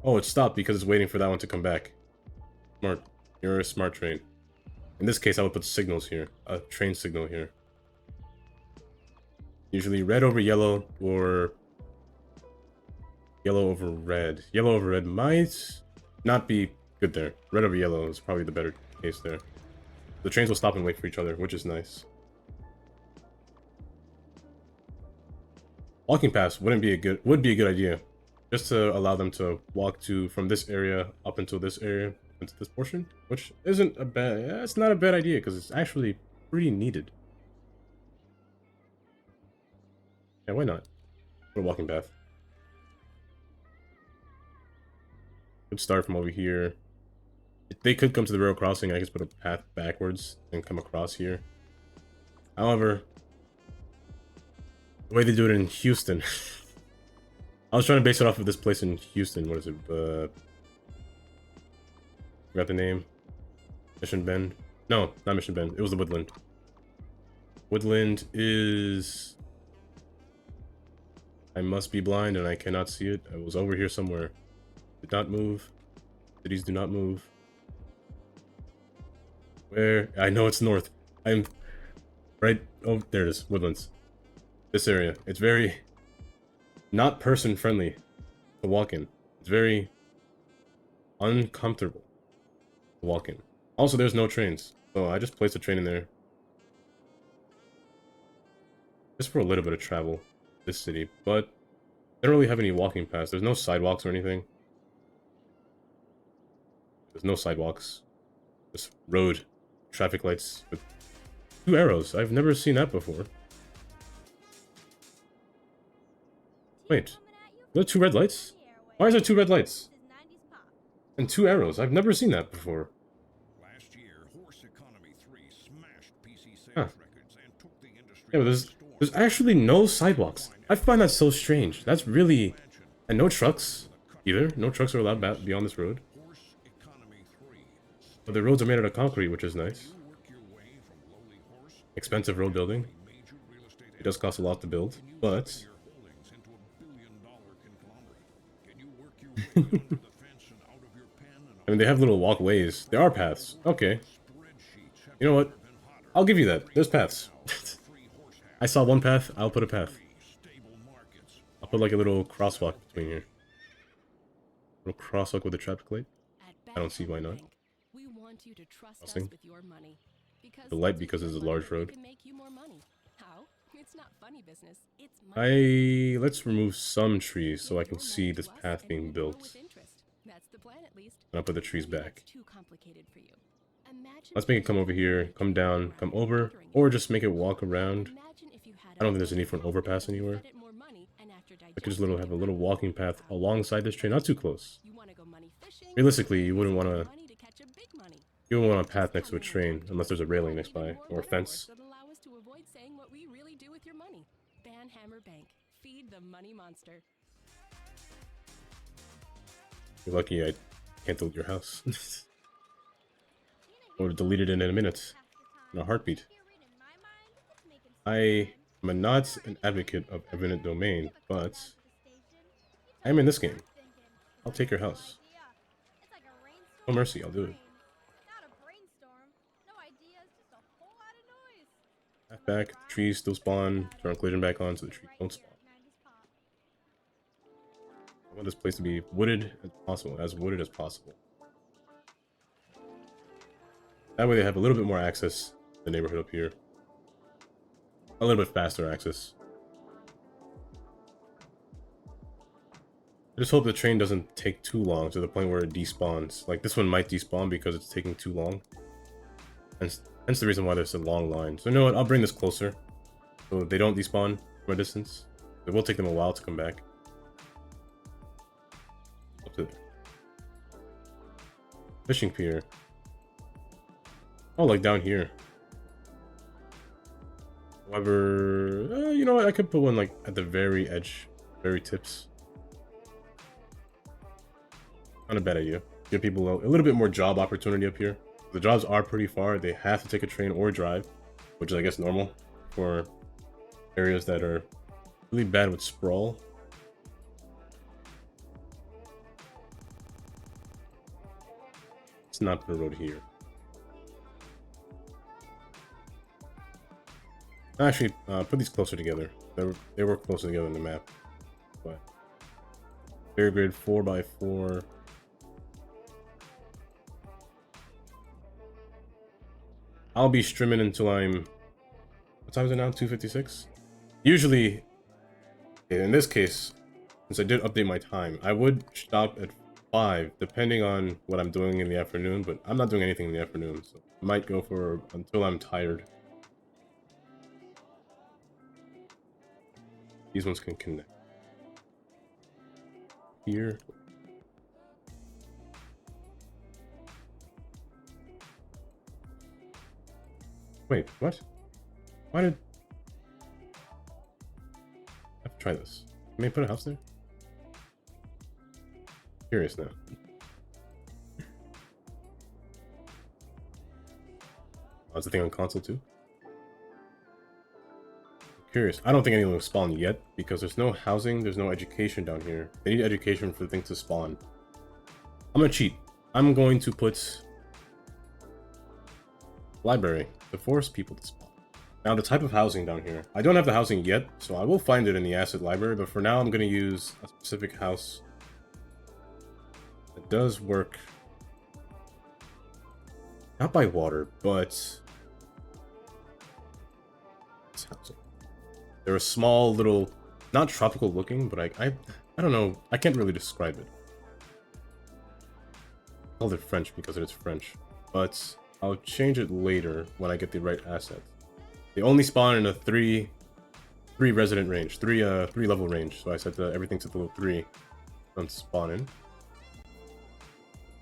Oh, it stopped because it's waiting for that one to come back. Smart. You're a smart train. In this case, I would put signals here. A train signal here. Usually red over yellow or yellow over red. Yellow over red might not be good there. Red over yellow is probably the better case there. The trains will stop and wait for each other, which is nice. Walking paths would be a good idea, just to allow them to walk from this area up until this area, into this portion, which isn't a bad. Yeah, it's not a bad idea because it's actually pretty needed. Yeah, why not? Put a walking path. Could start from over here. They could come to the rail crossing. I guess put a path backwards and come across here. However, the way they do it in Houston. I was trying to base it off of this place in Houston. What is it? Forgot the name. Mission Bend. No, not Mission Bend. It was the Woodland. Woodland is... I must be blind and I cannot see it. I was over here somewhere. Did not move. Cities do not move. Where? I know it's north. I'm... Right... Oh, there it is. Woodlands. This area. It's very not person friendly to walk in. It's very uncomfortable to walk in. Also, there's no trains. So I just placed a train in there. Just for a little bit of travel. This city. But they don't really have any walking paths. There's no sidewalks or anything. There's no sidewalks. Just road. Traffic lights with 2 arrows. I've never seen that before. Wait, there are 2 red lights? Why is there 2 red lights? And 2 arrows. I've never seen that before. Last year, Horse Economy 3 smashed PC sales Huh. records and took the industry Yeah, but there's actually no sidewalks. I find that so strange. That's really... And no trucks either. No trucks are allowed beyond this road. Horse Economy 3. But the roads are made out of concrete, which is nice. You work your way from lowly horse expensive road building. It does cost a lot to build, but I mean, they have little walkways. There are paths. Okay. You know what? I'll give you that. There's paths. I saw one path. I'll put a path. I'll put like a little crosswalk between here. Little crosswalk with a traffic light. I don't see why not. We want you to trust us Crossing. with your money. Because The light because it's a large road. we can make you more money. How? It's not funny business. It's money. Let's remove some trees so I can see this path being built. That's the plan, at least. And I'll put the trees Maybe back. that's too complicated for you. Imagine Let's make it come over here, come down, come over, or just make it walk around. Imagine if you had I don't think there's a need for an overpass anywhere. I could just have a little walking path alongside this train, not too close. Realistically, you wouldn't want to. You wouldn't want a path next to a train unless there's a railing next by or a fence. Allow us to avoid saying what we really do with your money. Banhammer Bank. Feed the money monster. You're lucky I can't delete your house. I would have deleted it in a minute, in a heartbeat. I am not an advocate of eminent domain, but I am in this game. I'll take your house. No mercy, I'll do it. Half back, the trees still spawn, turn collision back on so the trees don't spawn. I want this place to be wooded as possible, as wooded as possible. That way they have a little bit more access to the neighborhood up here. A little bit faster access. I just hope the train doesn't take too long to the point where it despawns. Like, this one might despawn because it's taking too long. Hence the reason why there's a long line. So you know what, I'll bring this closer. So they don't despawn from a distance. It will take them a while to come back. Up to there. Fishing pier. Oh, like down here. However, you know what, I could put one like at the very edge, very tips. Not a bad idea. Give people a little bit more job opportunity up here. The jobs are pretty far. They have to take a train or drive, which is, I guess, normal for areas that are really bad with sprawl. Let's not put a road here. Actually, put these closer together. They were closer together in the map. But fair grid 4x4. I'll be streaming until I'm... What time is it now? 2:56? Usually, in this case, since I did update my time, I would stop at 5, depending on what I'm doing in the afternoon, but I'm not doing anything in the afternoon, so I might go for until I'm tired. These ones can connect. Here. Wait, what? Why did... I have to try this. Can I put a house there? Curious now. Oh, it's a thing on console too? Curious. I don't think anyone will spawn yet because there's no housing, there's no education down here. They need education for things to spawn. I'm gonna cheat. I'm going to put library to force people to spawn. Now the type of housing down here. I don't have the housing yet, so I will find it in the asset library, but for now I'm gonna use a specific house that does work. Not by water, but it's housing. They're a small little, not tropical looking, but I don't know. I can't really describe it. I called it French because it is French, but I'll change it later when I get the right asset. They only spawn in a three resident range, three level range. So I set everything to level 3. Don't spawn in.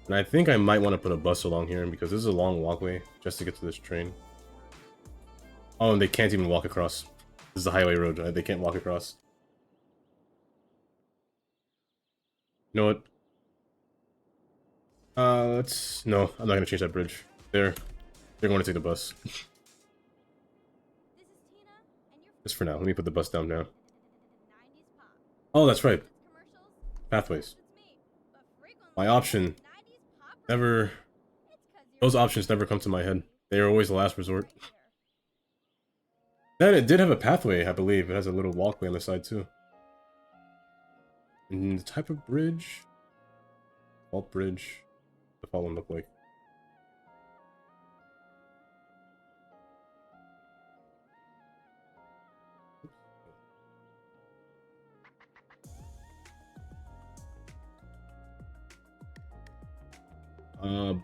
And I think I might want to put a bus along here because this is a long walkway just to get to this train. Oh, and they can't even walk across. This is a highway road. They can't walk across. You know what? No, I'm not gonna change that bridge. They're going to take the bus. Just for now. Let me put the bus down now. 90s pop. Oh, that's right. Commercials. Pathways. It's me. But frequently, My option 90s pop never... It's 'cause you're Those options never come to my head. They are always the last resort. right here. Then it did have a pathway, I believe. It has a little walkway on the side, too. And the type of bridge... Vault bridge. The following look like.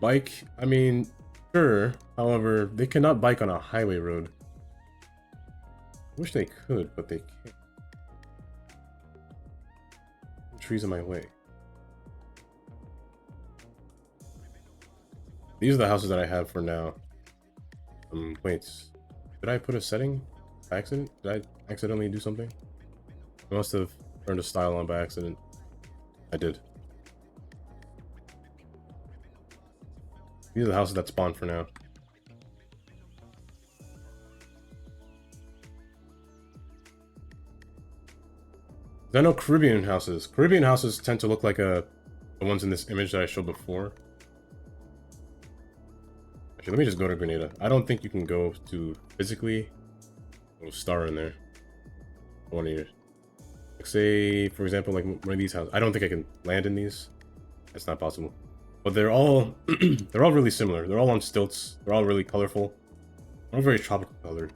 Bike, I mean, sure. However, they cannot bike on a highway road. I wish they could, but they can't. Trees in my way. These are the houses that I have for now. Wait. Did I put a setting by accident? Did I accidentally do something? I must have turned a style on by accident. I did. These are the houses that spawn for now. I know Caribbean houses. Caribbean houses tend to look like the ones in this image that I showed before. Actually, let me just go to Grenada. I don't think you can go to physically. Little star in there. One of your. Like say, for example, like one of these houses. I don't think I can land in these. That's not possible. But they're all they're all really similar. They're all on stilts. They're all really colorful. They're all very tropical colored.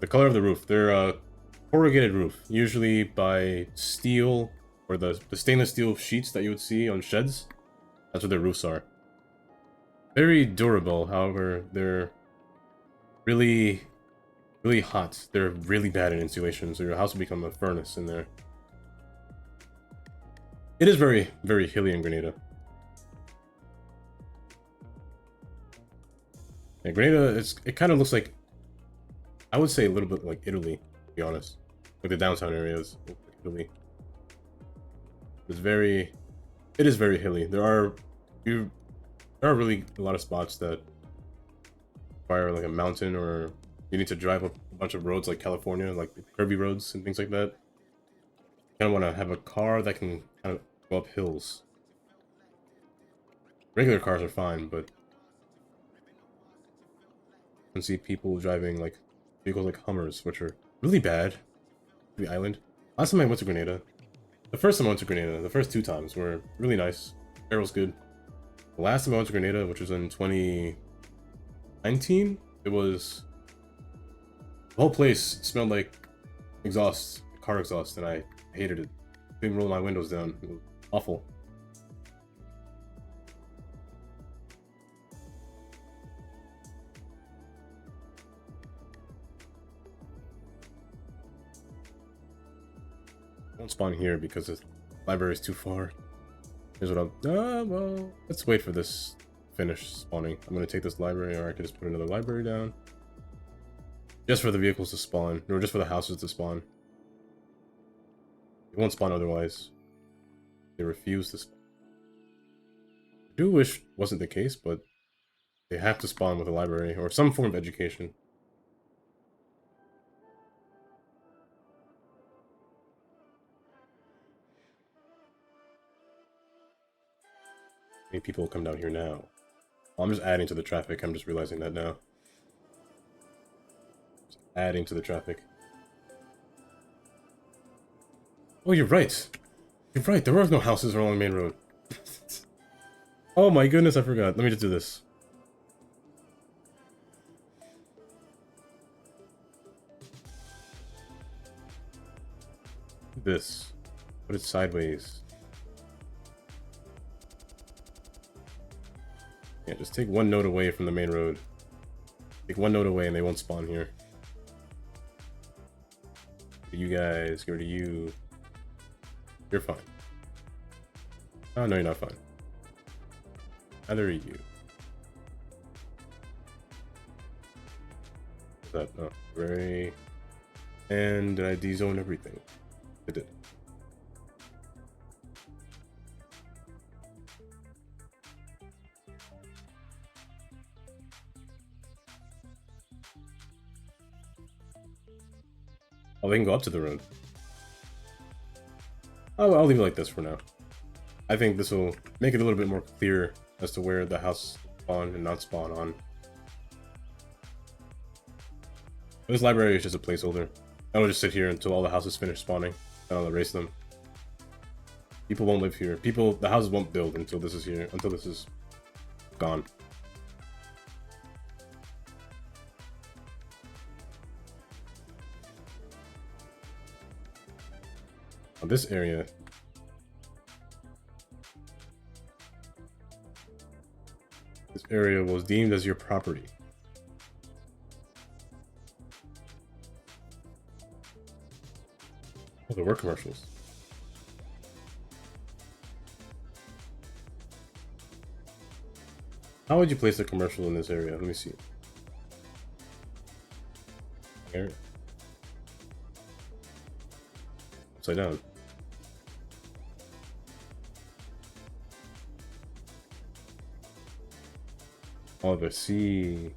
The color of the roof. They're corrugated roof, usually by steel or the stainless steel sheets that you would see on sheds. That's what their roofs are. Very durable, however, they're really hot. They're really bad in insulation, so your house will become a furnace in there. It is very, very hilly in Grenada. Yeah, Grenada, it kind of looks like, I would say a little bit like Italy, to be honest. Like the downtown areas of Italy. It is very hilly. There are really a lot of spots that require like a mountain, or you need to drive up a bunch of roads like California, like curvy roads and things like that. You kind of want to have a car that can kind of go up hills. Regular cars are fine, but you can see people driving like vehicles like Hummers, which are really bad. The island. Last time I went to Grenada, the first time I went to Grenada, the first 2 times were really nice. Air was good. The last time I went to Grenada, which was in 2019, it was the whole place smelled like exhaust, car exhaust, and I hated it. Couldn't roll my windows down. It was awful. I won't spawn here because the library is too far. Here's what well, let's wait for this finish spawning. I'm gonna take this library, or I could just put another library down. Just for the vehicles to spawn, or just for the houses to spawn. They won't spawn otherwise. They refuse to spawn. I do wish it wasn't the case, but they have to spawn with a library, or some form of education. Many people will come down here now. Well, I'm just adding to the traffic. I'm just realizing that now. Just adding to the traffic. Oh, you're right. You're right. There are no houses along the main road. Oh my goodness, I forgot. Let me just do this. This. Put it sideways. Yeah, just take one node away from the main road. Take one node away and they won't spawn here. You guys, go to you. You're fine. Oh, no, you're not fine. Neither are you. What's that? Oh, gray. And did I de-zone everything? I did. Oh, they can go up to the road. Oh, I'll leave it like this for now. I think this will make it a little bit more clear as to where the house spawn and not spawn on. This library is just a placeholder. I will just sit here until all the houses finish spawning, and I'll erase them. People won't live here. The houses won't build until this is here, until this is gone. Now this area. This area was deemed as your property. Oh, there were commercials. How would you place a commercial in this area? Let me see. Here. Upside down. Oh, I see.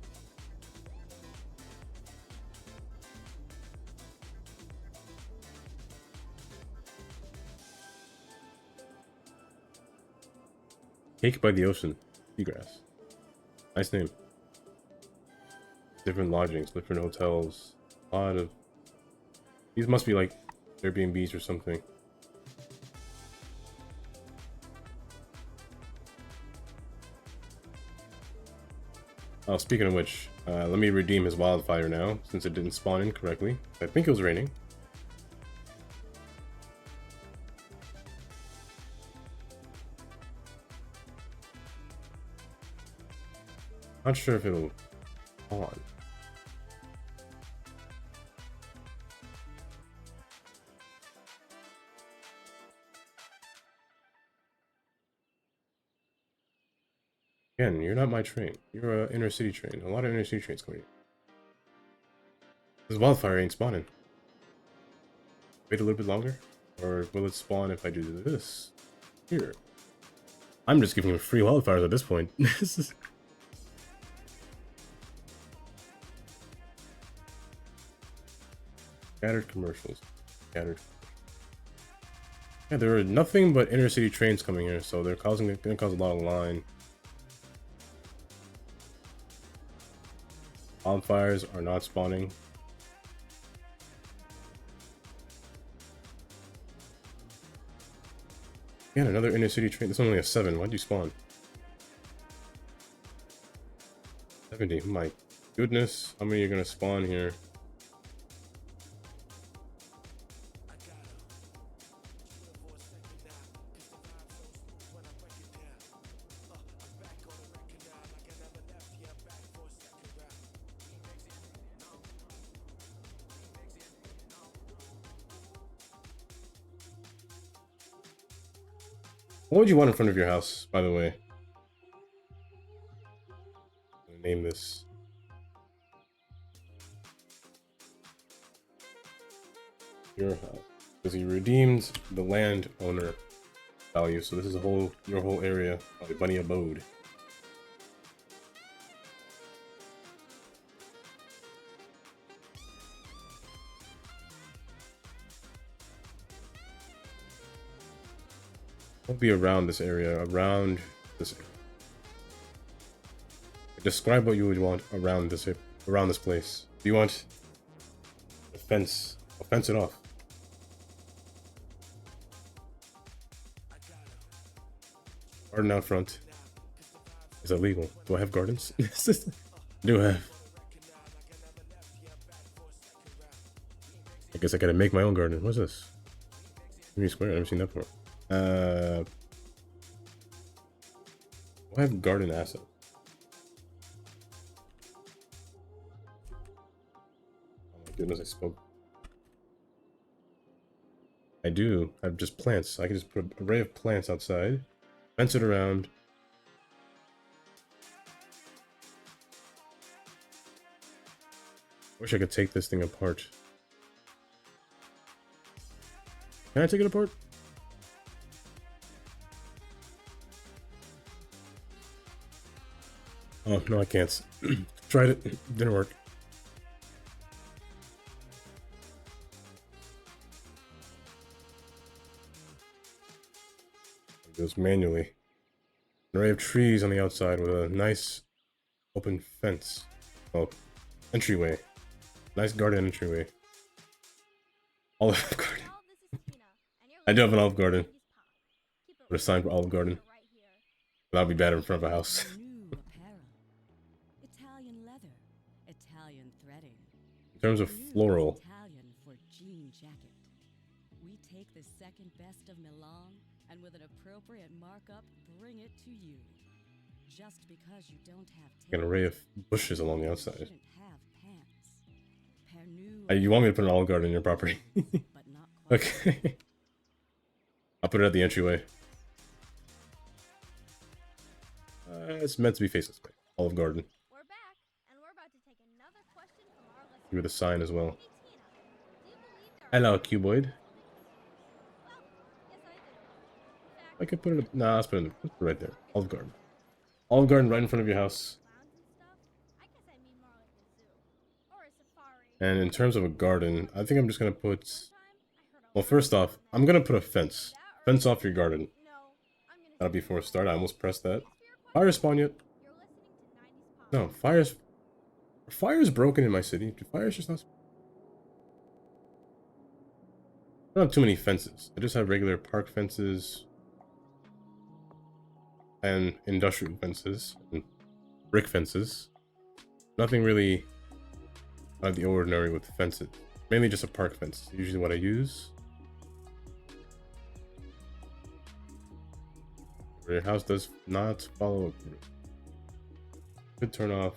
Cake by the Ocean, Seagrass. Nice name. Different lodgings, different hotels. A lot of... These must be like Airbnbs or something. Oh, speaking of which, let me redeem his wildfire now, since it didn't spawn in correctly. I think it was raining. Not sure if it'll spawn. Again, you're not my train. You're an inner city train. A lot of inner city trains coming in. This wildfire ain't spawning. Wait a little bit longer? Or will it spawn if I do this? Here. I'm just giving him free wildfires at this point. This is... Scattered commercials. Scattered. Yeah, there are nothing but inner city trains coming here, so they're gonna cause a lot of line. Bonfires are not spawning. Again, another inner city train. This one's only a 7. Why'd you spawn? 70. My goodness. How many are gonna spawn here? What would you want in front of your house, by the way? I'm gonna name this. Your house. Because you redeemed the landowner value, so this is your whole area of the bunny abode. What would be around this area? Around this area. Describe what you would want around this place. Do you want a fence? I'll fence it off. Garden out front. Is that legal? Do I have gardens? Do have. I guess I gotta make my own garden. What's this? Give me a square. I've never seen that before. Do I have garden asset? Oh my goodness, I spoke. I do. I have just plants. I can just put an array of plants outside, fence it around. Wish I could take this thing apart. Can I take it apart? Oh, no, I can't. Tried it. Didn't work. It goes manually. An array of trees on the outside with a nice open fence. Oh, entryway. Nice garden entryway. Olive garden. Y'all, this is Tina, and you're I do have an listening Olive to Garden. Candy's Pop. Keep it Put a sign for right Olive Garden. right here. That'll be bad in front of a house. New apparel. Italian leather. Italian threading. In terms of Blue is floral, Italian for jean jacket. We take the second best of Milan and with an appropriate markup bring it to you. Just because you don't have an array of bushes along the you outside. shouldn't have pants. Pernod, You want me to put an Olive Garden in your property? but not quite. Okay. I'll put it at the entryway. It's meant to be facing this way. Olive Garden. We're back, and we're about to take another question from our listeners. Give it a sign as well. Hey Tina, do you believe there Hello, are Cuboid. Well, yes I do. In fact, I could put it. Nah, let's put it right there. Olive Garden. Olive Garden right in front of your house. clowns and stuff. I guess I mean more like a zoo. Or a safari. And in terms of a garden, I think I'm just gonna put. One time, I heard a Well, lot first off, about I'm that. gonna put a fence. That or- Fence off your garden. No, I'm gonna That'll be say for a start. I almost pressed that. yes to your question. Fire spawn yet? You're listening to 90s Pop. No, fire's. Are fires broken in my city? Do fires just not? I don't have too many fences. I just have regular park fences and industrial fences and brick fences. Nothing really out of the ordinary with fences. Mainly just a park fence. Usually what I use. Your house does not follow a grid. Could turn off.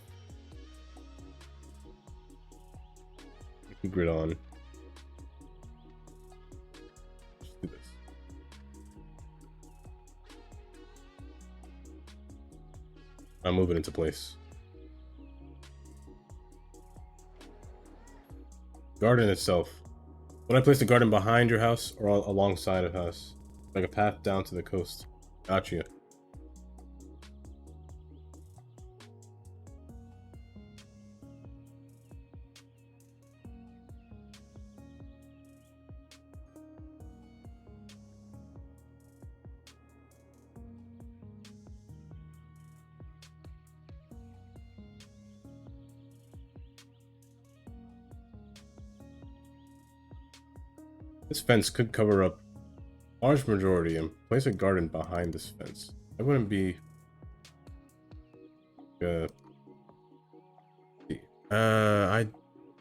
You can grid on. Just do this. I'll move it into place. Garden itself. Would I place the garden behind your house or alongside a house? Like a path down to the coast. Gotcha. This fence could cover up a large majority and place a garden behind this fence. That wouldn't be I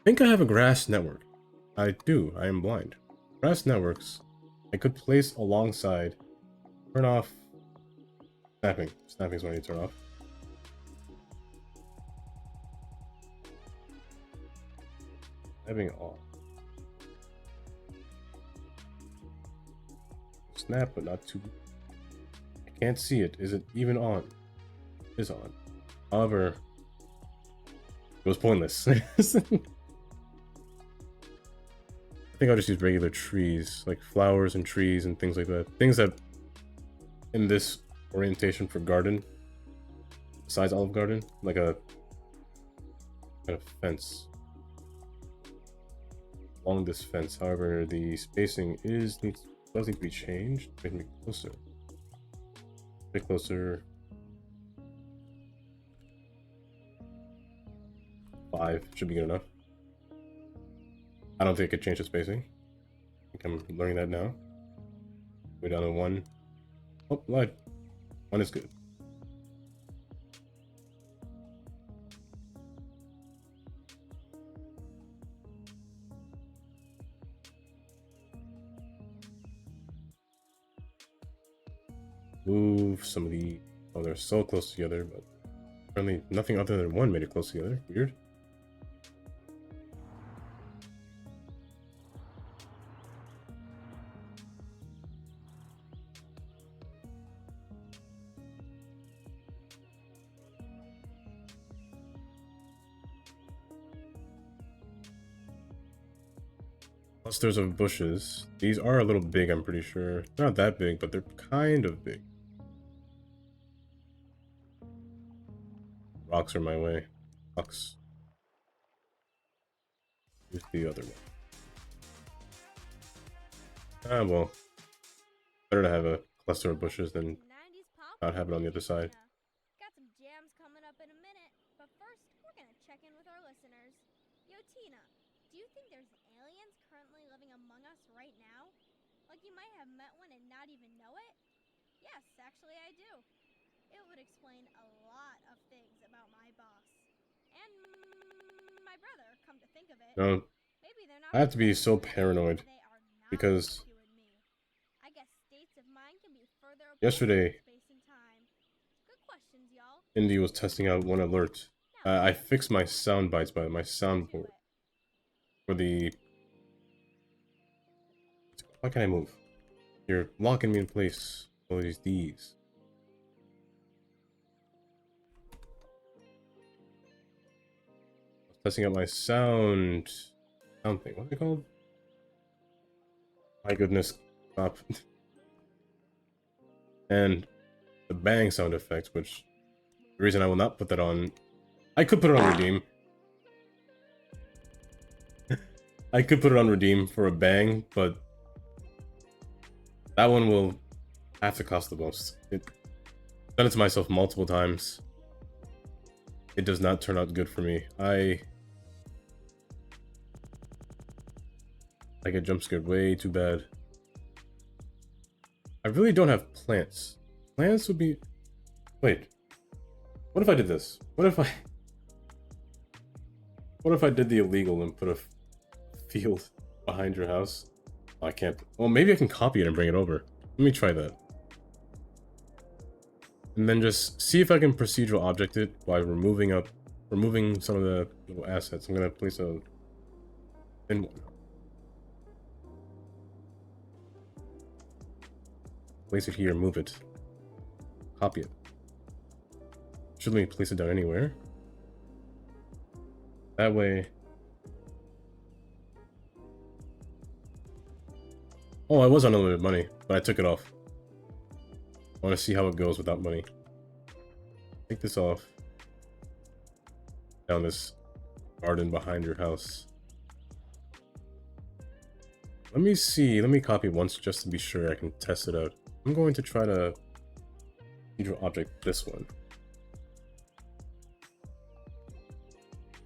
think I have a grass network. I do. I am blind. Grass networks I could place alongside. Turn off snapping. Snapping is when you turn off. Snapping off. Snap, but not too. I can't see it. Is it even on? It is on. However, it was pointless. I think I'll just use regular trees, like flowers and trees and things like that. Things that, in this orientation for garden, besides Olive Garden, like a kind of fence. Along this fence, however, the spacing does need to be changed. Make me closer. A bit closer. 5 should be good enough. I don't think I could change the spacing. I think I'm learning that now. Go down to 1. Oh, lied. 1 is good. Move some of the. Oh, they're so close together, but apparently nothing other than 1 made it close together. Weird. Clusters of bushes. These are a little big, I'm pretty sure. Not that big, but they're kind of big. Rocks are my way. Rocks. Here's the other one. Ah, well. Better to have a cluster of bushes than 90s pop not have it on the other side. Got some jams coming up in a minute, but first we're gonna check in with our listeners. Yo, Tina, do you think there's aliens currently living among us right now? Like you might have met one and not even know it? Yes, actually I do. It would explain a lot of things about my boss. And my brother, come to think of it. No, Maybe they're not I have to be really so aliens, paranoid they are not because like you and me. I guess states of mind can be further apart yesterday in space and time. Good questions, y'all. Indy was testing out one alert. I fixed my sound bites by my soundboard for the. Why can't I move? You're locking me in place. All these D's. Testing out my sound thing. What's it called? My goodness, stop. And the bang sound effect, which the reason I will not put that on. I could put it on Redeem. I could put it on Redeem for a bang, but that one will have to cost the most. I've done it to myself multiple times. It does not turn out good for me. I get jump scared way too bad. I really don't have plants. Plants would be... Wait. What if I did this? What if I did the illegal and put a field behind your house? Oh, I can't... Well, maybe I can copy it and bring it over. Let me try that. And then just see if I can procedural object it by removing some of the little assets. I'm gonna place a thin one. Place it here, move it. Copy it. Shouldn't we place it down anywhere? That way... Oh, I was on unlimited money, but I took it off. I want to see how it goes without money. Take this off. Down this garden behind your house. Let me see. Let me copy once just to be sure I can test it out. I'm going to try to procedural object this one.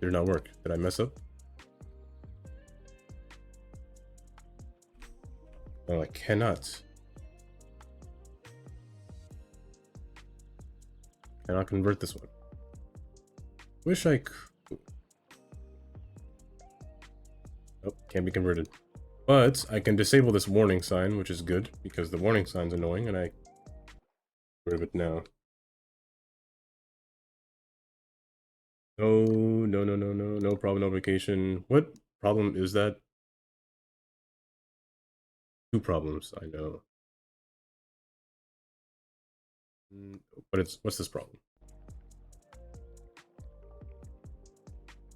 Did it not work? Did I mess up? No, I cannot. Cannot convert this one. Wish I could. Nope, can't be converted. But I can disable this warning sign, which is good, because the warning sign's annoying, and I get rid of it now. No problem notification. What problem is that? Two problems, I know. But what's this problem?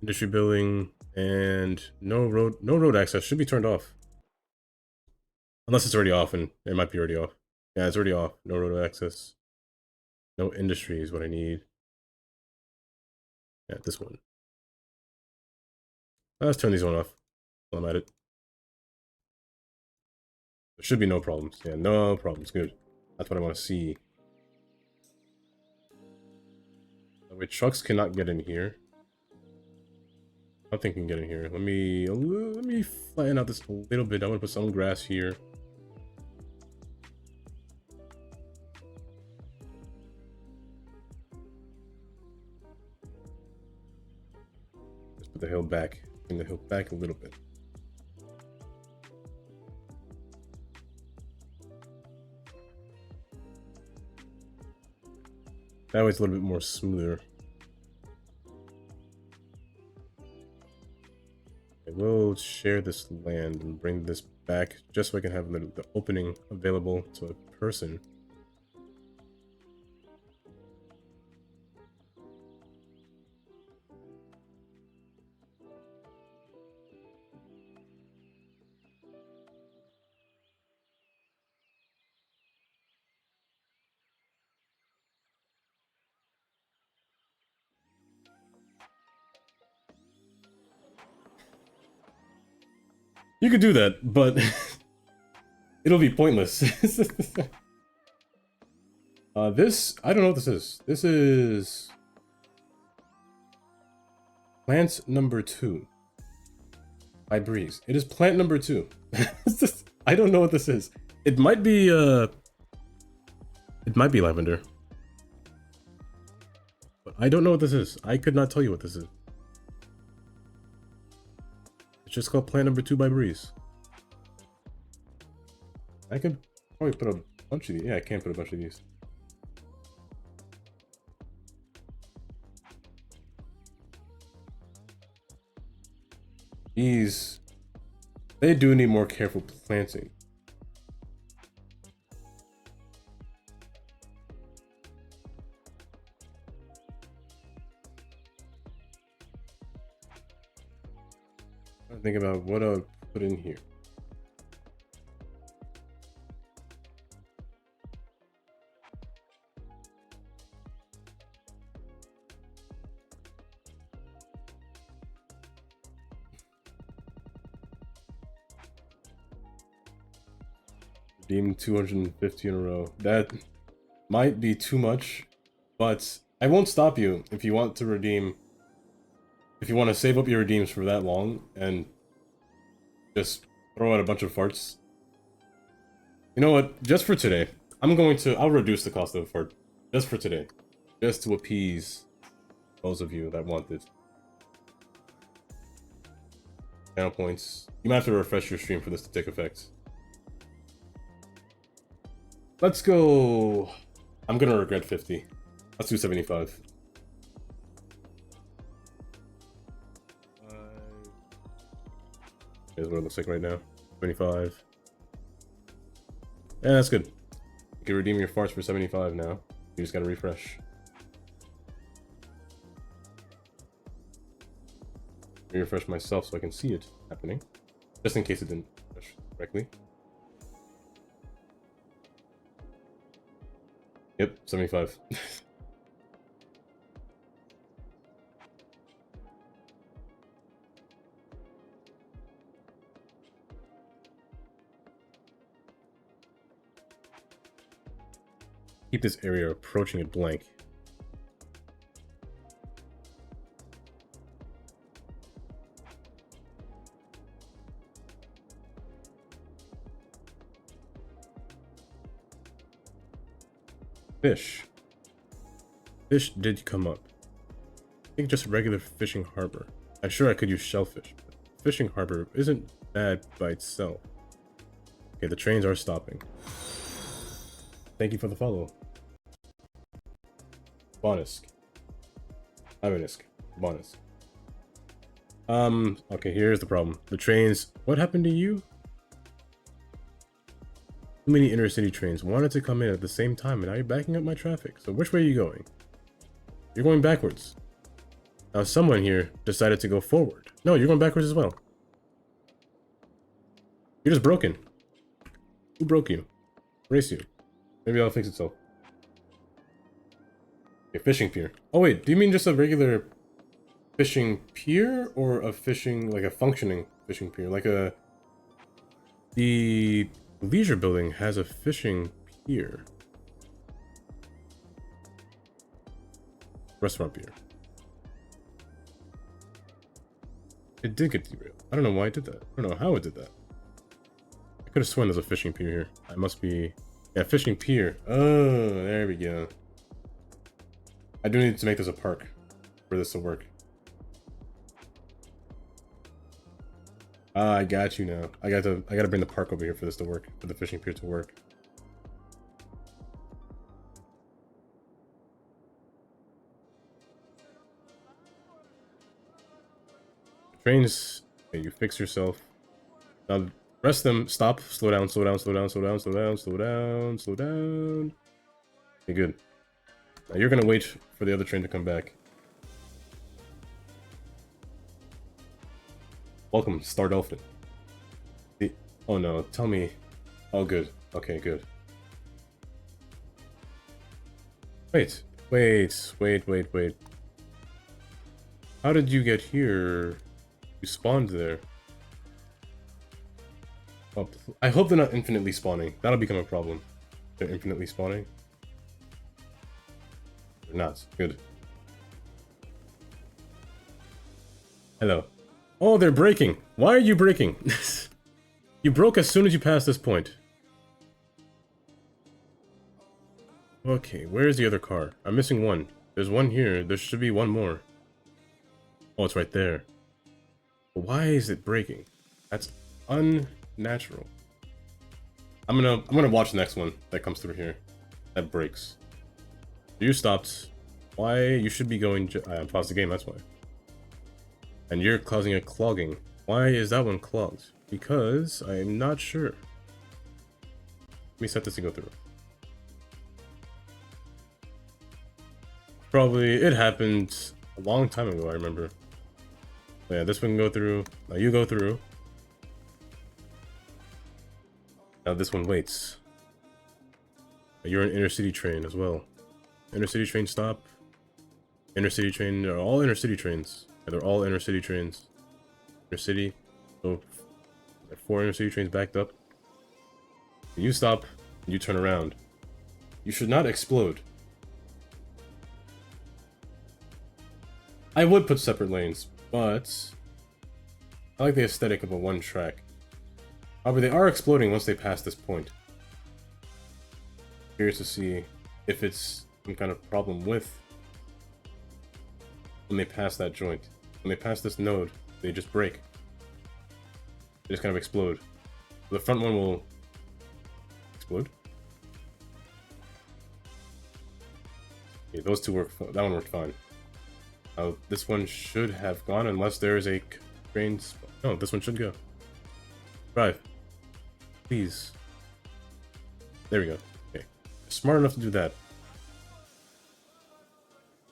Industry billing and no road access should be turned off. Unless it's already off, and it might be already off. Yeah, it's already off. No road access. No industry is what I need. Yeah, this one. Let's turn these one off while I'm at it. There should be no problems. Yeah, no problems. Good. That's what I want to see. Wait, trucks cannot get in here. Nothing can get in here. Let me flatten out this a little bit. I want to put some grass here. Let's put the hill back. Bring the hill back a little bit. That way it's a little bit more smoother. I will share this land and bring this back just so I can have the opening available to a person. You could do that, but it'll be pointless. This, I don't know what this is. This is plant number 2 by Breeze. It is plant number 2. I don't know what this is. It might be lavender. But I don't know what this is. I could not tell you what this is. It's just called plant number 2 by Breeze. I could probably put a bunch of these. Yeah, I can put a bunch of these. These, they do need more careful planting. I think about what I'll put in here. Redeem 250 in a row. That might be too much, but I won't stop you if you want to redeem. If you want to save up your redeems for that long and just throw out a bunch of farts. You know what? Just for today, I'll reduce the cost of a fart. Just for today. Just to appease those of you that want it. Channel points. You might have to refresh your stream for this to take effect. Let's go. I'm gonna regret 50. Let's do 75. Here's what it looks like right now. 25. Yeah, that's good. You can redeem your farts for 75 now. You just gotta refresh. Refresh myself so I can see it happening. Just in case it didn't refresh correctly. Yep, 75. Keep this area approaching it blank. Fish. Fish did come up. I think just a regular fishing harbor. I'm sure I could use shellfish. But fishing harbor isn't bad by itself. Okay, the trains are stopping. Thank you for the follow. Bonisk. Ivanisk. Bonisk. Okay, here's the problem. The trains... What happened to you? Too many intercity trains wanted to come in at the same time, and now you're backing up my traffic. So which way are you going? You're going backwards. Now someone here decided to go forward. No, you're going backwards as well. You're just broken. Who broke you? Race you. Maybe that'll fix itself. A fishing pier. Oh wait, do you mean just a regular fishing pier or a fishing, like a functioning fishing pier? Like a... The leisure building has a fishing pier. Restaurant pier. It did get derailed. I don't know why it did that. I don't know how it did that. I could have sworn there's a fishing pier here. I must be... Yeah, fishing pier. Oh, there we go. I do need to make this a park for this to work. Ah, I got you now. I gotta bring the park over here for this to work, for the fishing pier to work. Trains, okay, you fix yourself. Now rest them, stop, slow down, slow down, slow down, slow down, slow down, slow down, slow down. Okay, good. Now you're gonna wait for the other train to come back. Welcome, Star Dolphin. Oh no, tell me. Oh good. Okay, good. Wait. How did you get here? You spawned there. Oh, I hope they're not infinitely spawning. That'll become a problem. They're infinitely spawning. They're not. Good. Hello. Oh, they're braking. Why are you braking? You broke as soon as you passed this point. Okay, where's the other car? I'm missing one. There's one here. There should be one more. Oh, it's right there. But why is it braking? That's unnatural. I'm gonna watch the next one that comes through here. That breaks. You stopped. Why? You should be going. I paused the game. That's why. And you're causing a clogging. Why is that one clogged? Because I'm not sure. Let me set this to go through. Probably it happened a long time ago. I remember. Yeah, this one can go through. Now you go through. Now this one waits. You're an intercity train as well. Intercity train stop. Intercity train. They're all intercity trains. Yeah, they're all intercity trains. Intercity. So 4 intercity trains backed up. You stop. You turn around. You should not explode. I would put separate lanes, but I like the aesthetic of a one track. However, they are exploding once they pass this point. Curious to see if it's some kind of problem with when they pass that joint. When they pass this node, they just break. They just kind of explode. The front one will explode. Okay, those two work. That one worked fine. This one should have gone unless there is a train. No, this one should go. Drive. Please. There we go. Okay. Smart enough to do that.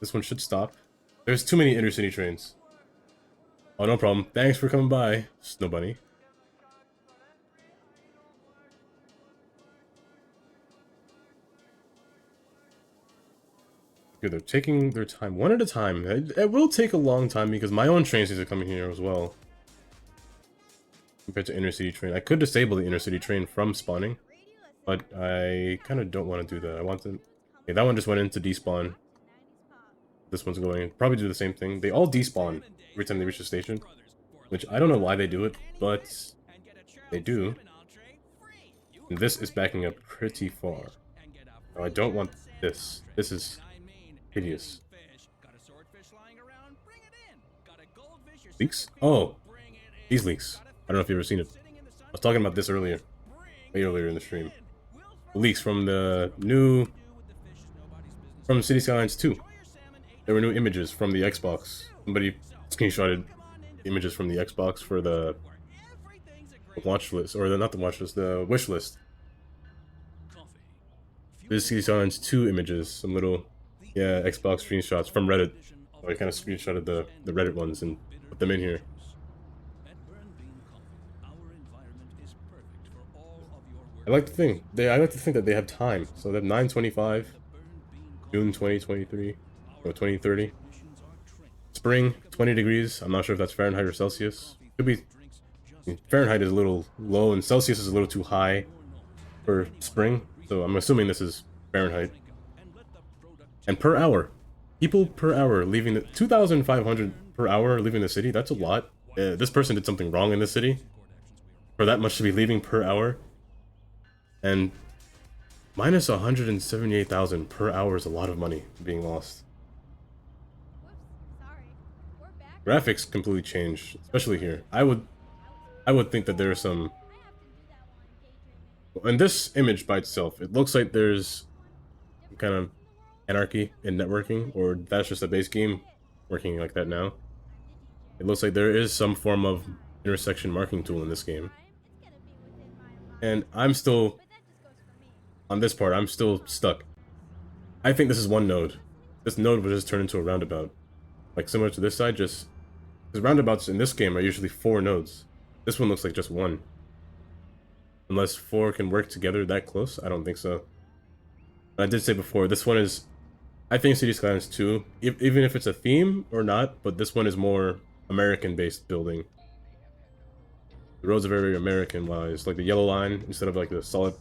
This one should stop. There's too many intercity trains. Oh, no problem. Thanks for coming by, Snow Bunny. Good, they're taking their time one at a time. It will take a long time because my own trains need to come in here as well. Compared to intercity train. I could disable the intercity train from spawning, but I kind of don't want to do that. I want to... Okay, that one just went into despawn. This one's going... Probably do the same thing. They all despawn every time they reach the station, which I don't know why they do it, but they do. And this is backing up pretty far. Now, I don't want this. This is hideous. Leaks? Oh, these leaks. I don't know if you've ever seen it. I was talking about this earlier. Way earlier in the stream. The leaks from the new... From City Skylines 2. There were new images from the Xbox. Somebody screenshotted images from the Xbox for the watch list. Or not the watch list, the wish list. There's City Skylines 2 images. Some little... Yeah, Xbox screenshots from Reddit. I kind of screenshotted the Reddit ones and put them in here. I like to think that they have time. So they have 9/25, June 2023 or 2030. Spring, 20 degrees. I'm not sure if that's Fahrenheit or Celsius. Could be. Fahrenheit is a little low and Celsius is a little too high for spring. So I'm assuming this is Fahrenheit. And per hour, people per hour leaving the 2,500 per hour leaving the city. That's a lot. This person did something wrong in the city for that much to be leaving per hour. And minus 178,000 per hour is a lot of money being lost. Graphics completely changed, especially here. I would think that there's some. In this image by itself, it looks like there's kind of anarchy in networking, or that's just a base game working like that now. It looks like there is some form of intersection marking tool in this game. And I'm still, on this part, I'm still stuck. I think this is one node. This node would just turn into a roundabout. Like similar to this side, just... Because roundabouts in this game are usually 4 nodes. This one looks like just 1. Unless 4 can work together that close, I don't think so. But I did say before, this one is... I think City Skylines 2, even if it's a theme or not, but this one is more American-based building. The roads are very American-wise, like the yellow line instead of like the solid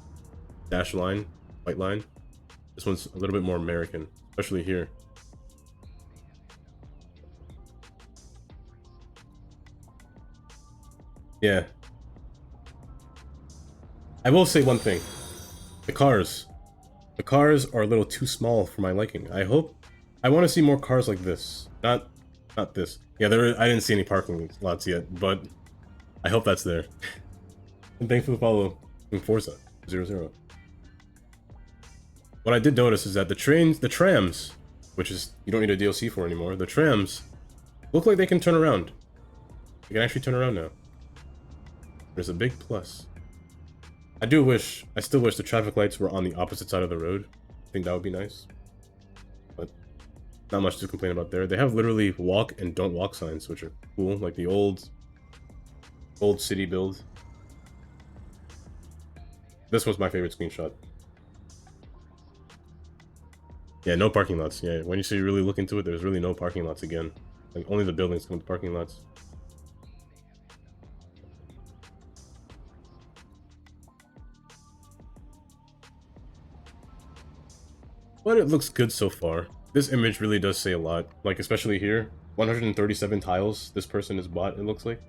dash line, white line. This one's a little bit more American, especially here. Yeah. I will say one thing. The cars. The cars are a little too small for my liking. I want to see more cars like this. Not this. Yeah, I didn't see any parking lots yet, but I hope that's there. And thanks for the follow in Forza 00. What I did notice is that the trams, which is you don't need a DLC for anymore, the trams look like they can turn around. They can actually turn around now. There's a big plus. I still wish the traffic lights were on the opposite side of the road. I think that would be nice. But not much to complain about there. They have literally walk and don't walk signs, which are cool, like the old city build. This was my favorite screenshot. Yeah, no parking lots. Yeah, when you really look into it, there's really no parking lots again. Like, only the buildings come with parking lots. But it looks good so far. This image really does say a lot. Like, especially here. 137 tiles this person has bought, it looks like.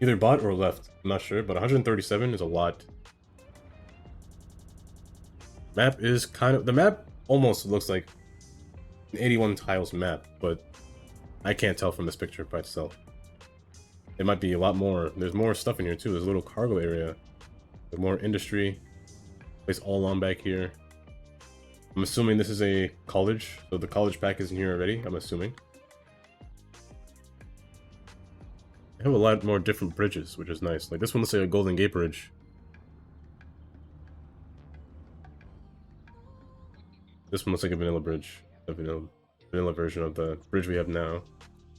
Either bought or left. I'm not sure, but 137 is a lot. Map is the map almost looks like an 81 tiles map, but I can't tell from this picture by itself. It might be a lot more. There's more stuff in here too. There's a little cargo area. There's more industry. Place all on back here. I'm assuming this is a college, so the college pack is in here already, I'm assuming. They have a lot more different bridges, which is nice. Like this one looks like a Golden Gate Bridge. This one looks like a vanilla bridge. A vanilla version of the bridge we have now.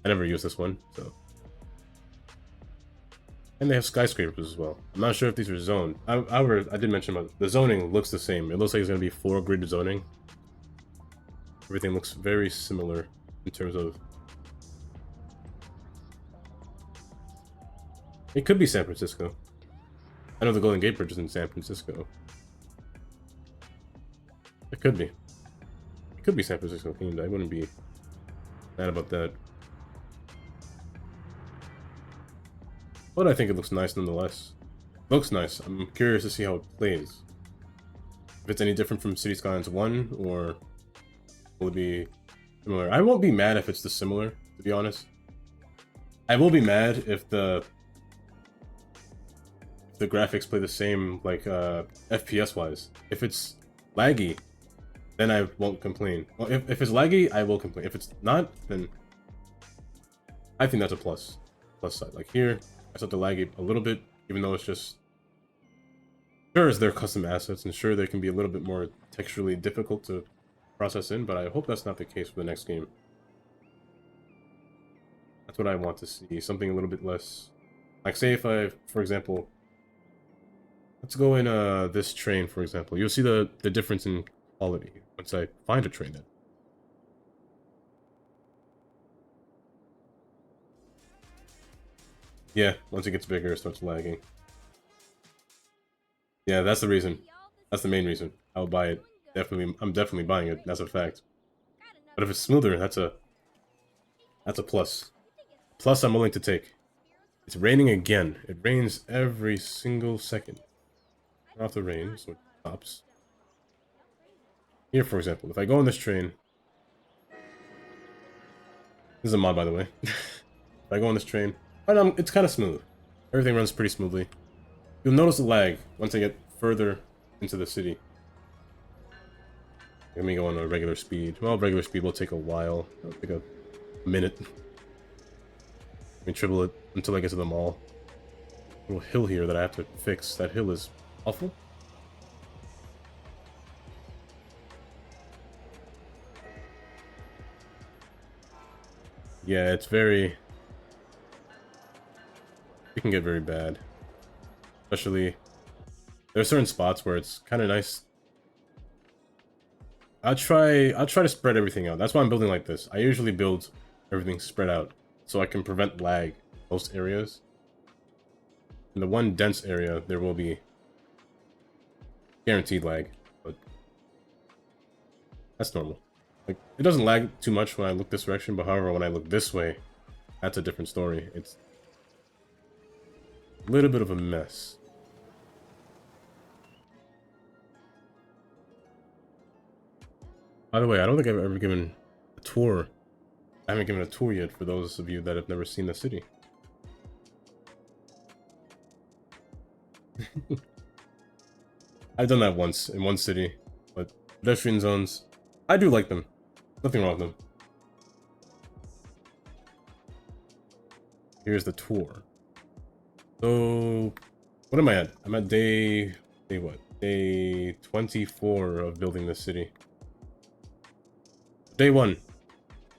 I never used this one, so. And they have skyscrapers as well. I'm not sure if these are zoned. I did mention about the zoning looks the same. It looks like it's going to be 4 grid zoning. Everything looks very similar in terms of... It could be San Francisco. I know the Golden Gate Bridge is in San Francisco. It could be. It could be San Francisco themed. I wouldn't be mad about that. But I think it looks nice nonetheless. Looks nice. I'm curious to see how it plays. If it's any different from City Skylines 1, or will it be similar? I won't be mad if it's similar, to be honest. I will be mad if the graphics play the same, like, FPS wise. If it's laggy, then I won't complain. Well, if it's laggy, I will complain. If it's not, then I think that's a plus side. Like here, I start to laggy a little bit, even though it's just... Sure, it's their custom assets, and sure, they can be a little bit more texturally difficult to process in, but I hope that's not the case for the next game. That's what I want to see. Something a little bit less... Like, say if I, for example... Let's go in this train, for example. You'll see the difference in quality once I find a train then. Yeah, once it gets bigger, it starts lagging. Yeah, that's the reason. That's the main reason. I'll buy it. Definitely, I'm definitely buying it. That's a fact. But if it's smoother, that's a plus. Plus, I'm willing to take. It's raining again. It rains every single second. Turn off the rain, so it stops. Here, for example, if I go on this train... This is a mod, by the way. If I go on this train... it's kind of smooth. Everything runs pretty smoothly. You'll notice the lag once I get further into the city. Let me go on a regular speed. Well, regular speed will take a while. It'll take a minute. Let me triple it until I get to the mall. Little hill here that I have to fix. That hill is awful. Yeah, it's very... It can get very bad. Especially... There are certain spots where it's kind of nice. I'll try to spread everything out. That's why I'm building like this. I usually build everything spread out so I can prevent lag in most areas. In the one dense area, there will be guaranteed lag, but that's normal. Like, it doesn't lag too much when I look this direction, but however, when I look this way, that's a different story. little bit of a mess. By the way, I don't think I've ever given a tour. I haven't given a tour yet for those of you that have never seen the city. I've done that once in one city, but pedestrian zones, I do like them. Nothing wrong with them. Here's the tour. So, what am I at? I'm at day what? Day 24 of building this city. Day 1.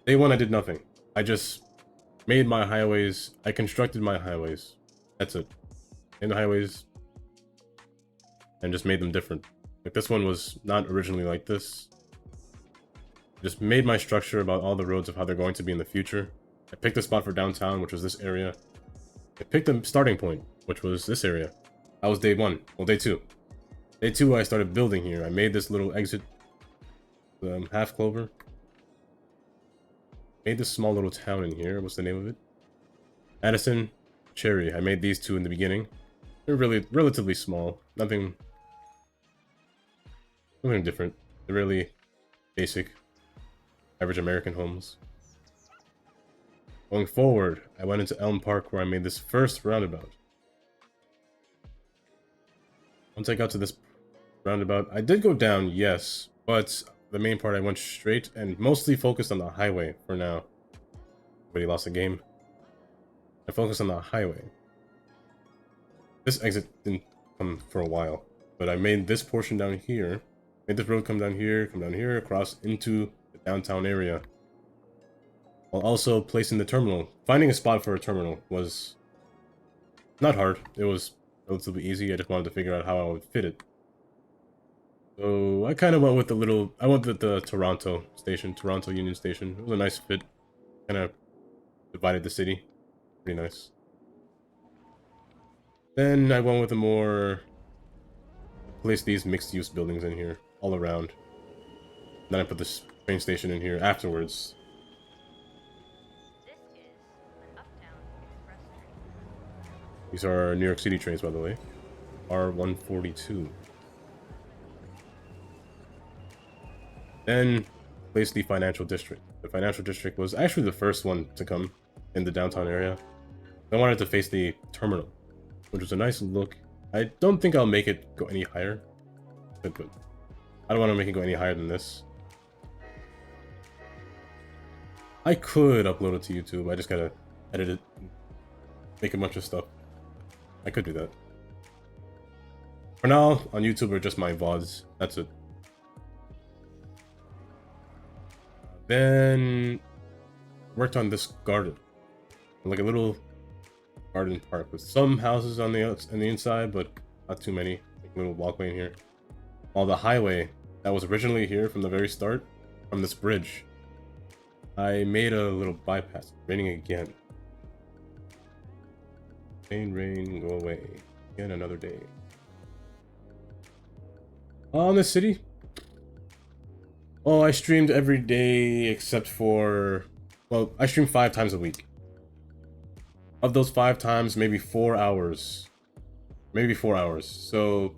Day 1 I did nothing. I just made my highways. I constructed my highways. That's it. Made the highways and just made them different. Like this one was not originally like this. Just made my structure about all the roads of how they're going to be in the future. I picked a spot for downtown, which was this area. I picked a starting point, which was this area. That was day 1. Well, day 2. Day 2, I started building here. I made this little exit, half clover. Made this small little town in here. What's the name of it? Addison, Cherry. I made these two in the beginning. They're really relatively small. Nothing different. They're really basic, average American homes. Going forward, I went into Elm Park where I made this first roundabout. Once I got to this roundabout, I did go down, yes, but the main part I went straight and mostly focused on the highway for now. But he lost the game. I focused on the highway. This exit didn't come for a while, but I made this portion down here, made this road come down here, across into the downtown area. While also placing the terminal. Finding a spot for a terminal was not hard. It was relatively easy. I just wanted to figure out how I would fit it. So I kind of went with I went with the Toronto station, Toronto Union Station. It was a nice fit. Kind of divided the city. Pretty nice. Then I went with a more... Place these mixed-use buildings in here, all around. Then I put this train station in here afterwards. These are New York City trains, by the way. R142. Then placed the financial district. The financial district was actually the first one to come in the downtown area. I wanted to face the terminal, which was a nice look. I don't think I'll make it go any higher. But I don't want to make it go any higher than this. I could upload it to YouTube. I just gotta edit it, make a bunch of stuff. I could do that. For now, on YouTube are just my VODs. That's it. Then worked on this garden, like a little garden park with some houses on the inside, but not too many. Like a little walkway in here. While the highway that was originally here from the very start, from this bridge, I made a little bypass. Raining again. Rain, go away. Again, another day. On the city. Oh, I streamed every day except for... Well, I streamed 5 times a week. Of those 5 times, maybe 4 hours. Maybe 4 hours. So...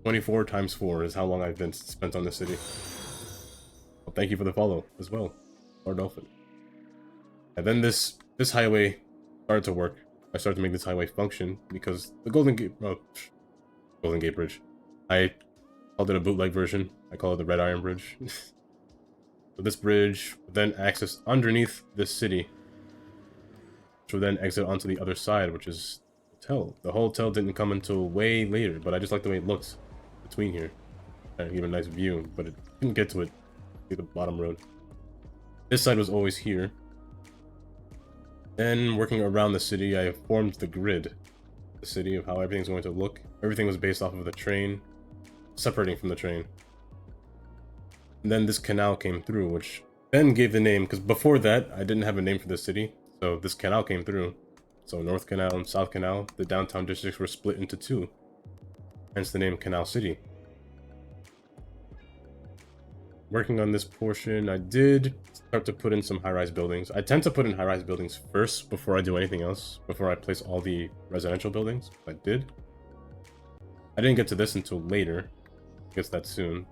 24 times 4 is how long I've been spent on the city. Well, thank you for the follow as well, Lord Dolphin. And then this highway started to work. I started to make this highway function because the Golden Gate Bridge. I called it a bootleg version. I call it the Red Iron Bridge. So this bridge would then access underneath this city, which would then exit onto the other side, which is the hotel. The hotel didn't come until way later, but I just like the way it looks between here. I give a nice view, but it didn't get to it through the bottom road. This side was always here. Then, working around the city, I formed the grid. The city of how everything's going to look. Everything was based off of the train, separating from the train. And then this canal came through, which then gave the name, because before that, I didn't have a name for the city. So this canal came through. So North Canal and South Canal, the downtown districts were split into 2. Hence the name Canal City. working on this portion. I did start to put in some high-rise buildings. I tend to put in high-rise buildings first before I do anything else, before I place all the residential buildings. I did. I didn't get to this until later. I guess that soon.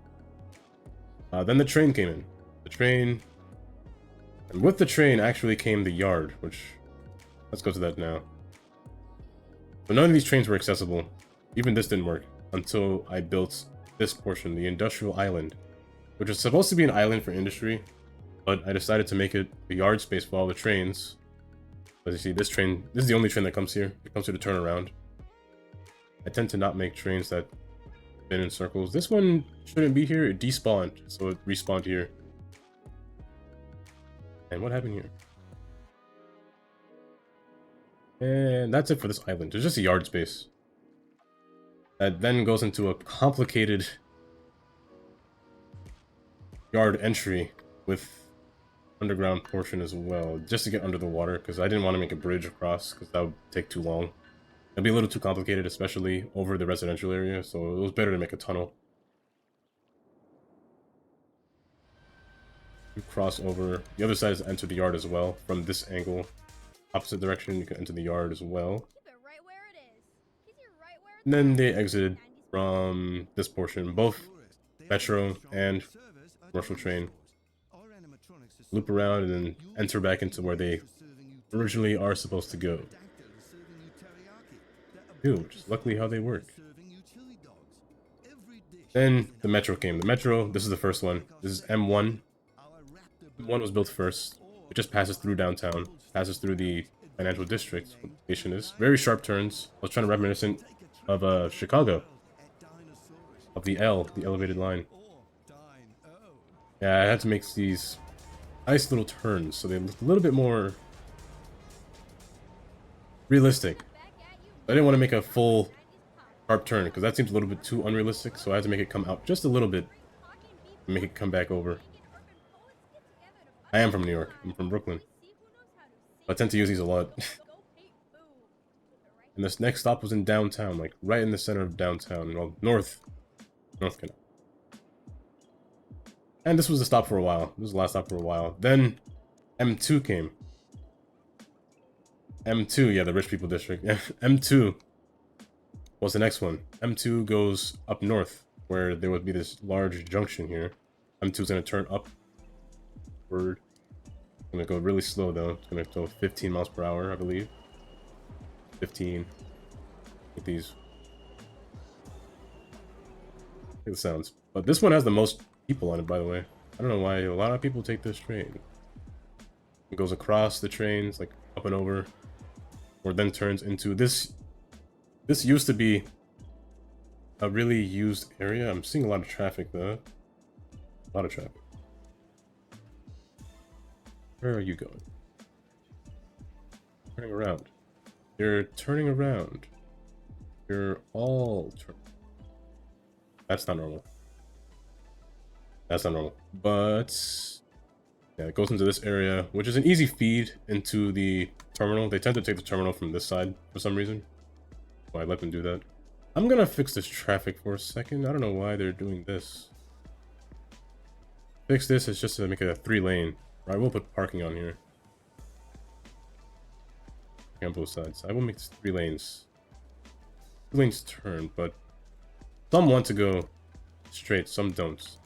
Then the train came in. The train... And with the train actually came the yard, which... Let's go to that now. So none of these trains were accessible. Even this didn't work until I built this portion, the industrial island, which was supposed to be an island for industry, but I decided to make it a yard space for all the trains. As you see, this is the only train that comes here. It comes here to turn around. I tend to not make trains that spin in circles. This one shouldn't be here. It despawned, so it respawned here. And what happened here? And that's it for this island. There's just a yard space. That then goes into a complicated yard entry with underground portion as well, just to get under the water, because I didn't want to make a bridge across, because that would take too long. It'd be a little too complicated, especially over the residential area, so it was better to make a tunnel. You cross over. The other side is to enter the yard as well. From this angle, opposite direction, you can enter the yard as well. Keep it right where it is. Keep it right where And then they exited from this portion, both metro and commercial train. Loop around and then enter back into where they originally are supposed to go. Dude, which is luckily how they work. Then the metro came. The metro, this is the first one. This is M1. M1 was built first. It just passes through downtown, passes through the financial district, where the station is. Very sharp turns. I was trying to reminiscent of Chicago. Of the L, the elevated line. Yeah, I had to make these nice little turns, so they look a little bit more realistic. I didn't want to make a full sharp turn, because that seems a little bit too unrealistic, so I had to make it come out just a little bit, and make it come back over. I am from New York. I'm from Brooklyn. I tend to use these a lot. And this next stop was in downtown, like right in the center of downtown. Well, North Canal. And this was the stop for a while. This was the last stop for a while. Then M2 came. M2, yeah, the rich people district. M2 was the next one. M2 goes up north, where there would be this large junction here. M2 is going to turn upward. It's going to go really slow, though. It's going to go 15 miles per hour, I believe. 15. Get these. It sounds. But this one has the most people on it, by the way. I don't know why a lot of people take this train. It goes across the trains, like up and over, or then turns into this. This used to be a really used area. I'm seeing a lot of traffic though. A lot of traffic. Where are you going? Turning around. You're turning around. You're all turning. That's not normal. That's not normal. But yeah, it goes into this area, which is an easy feed into the terminal. They tend to take the terminal from this side for some reason. So I let them do that. I'm gonna fix this traffic for a second. I don't know why they're doing this. Fix this is just to make it a 3-lane. I will put parking on here. On both sides. I will make this 3 lanes. 2 lanes turn, but some want to go straight, some don't.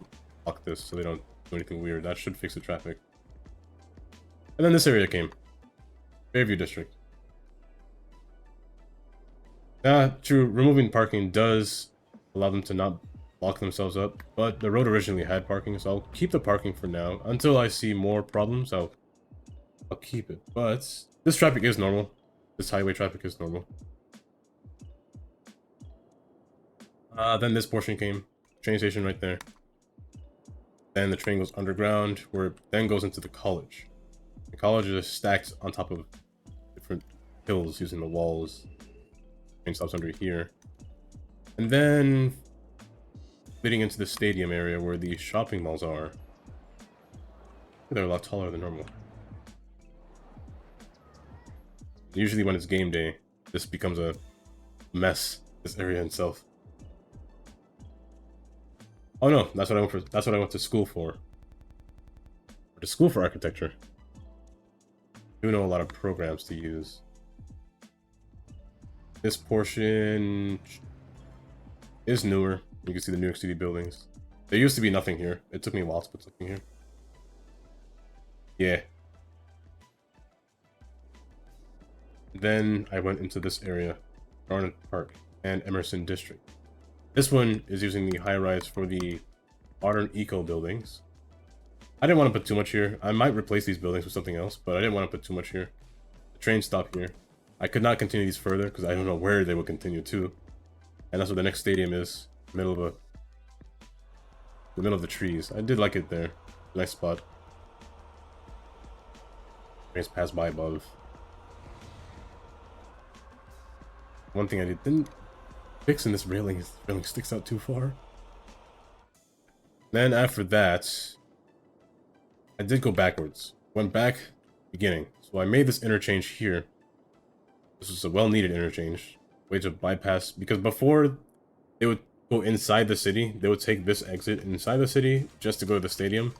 Block this so they don't do anything weird. That should fix the traffic. And then this area came. Fairview District. True, removing parking does allow them to not lock themselves up, but the road originally had parking, so I'll keep the parking for now. Until I see more problems, I'll keep it. But this traffic is normal. This highway traffic is normal. Then this portion came. Train station right there. Then the train goes underground, where it then goes into the college. The college is stacked on top of different hills using the walls. Train stops under here. And then leading into the stadium area where the shopping malls are. They're a lot taller than normal. Usually when it's game day, this becomes a mess, this area itself. Oh no, that's what I went for. That's what I went to school for. To school for architecture. I do know a lot of programs to use. This portion is newer. You can see the New York City buildings. There used to be nothing here. It took me a while to put something here. Yeah. Then I went into this area, Garnet Park and Emerson District. This one is using the high-rise for the modern eco buildings. I didn't want to put too much here. I might replace these buildings with something else, but I didn't want to put too much here. The train stopped here. I could not continue these further because I don't know where they will continue to. And that's where the next stadium is. The middle of the trees. I did like it there. Nice spot. Trains pass by above. One thing I didn't fix in this railing is the railing sticks out too far. Then after that, I did go backwards. Went back, beginning. So I made this interchange here. This was a well-needed interchange. Way to bypass, because before they would go inside the city, they would take this exit inside the city just to go to the stadium.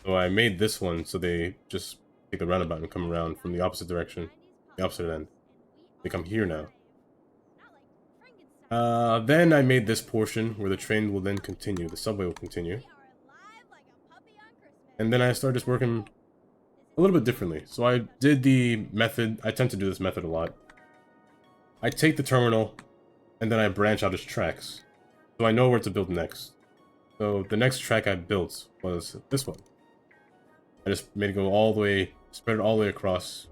So I made this one so they just take the roundabout and come around from the opposite direction, the opposite end. They come here now. Then I made this portion where the train will then continue, the subway will continue. And then I started just working a little bit differently. So I did the method, I tend to do this method a lot. I take the terminal, and then I branch out its tracks. So I know where to build next. So the next track I built was this one. I just made it go all the way, spread it all the way across,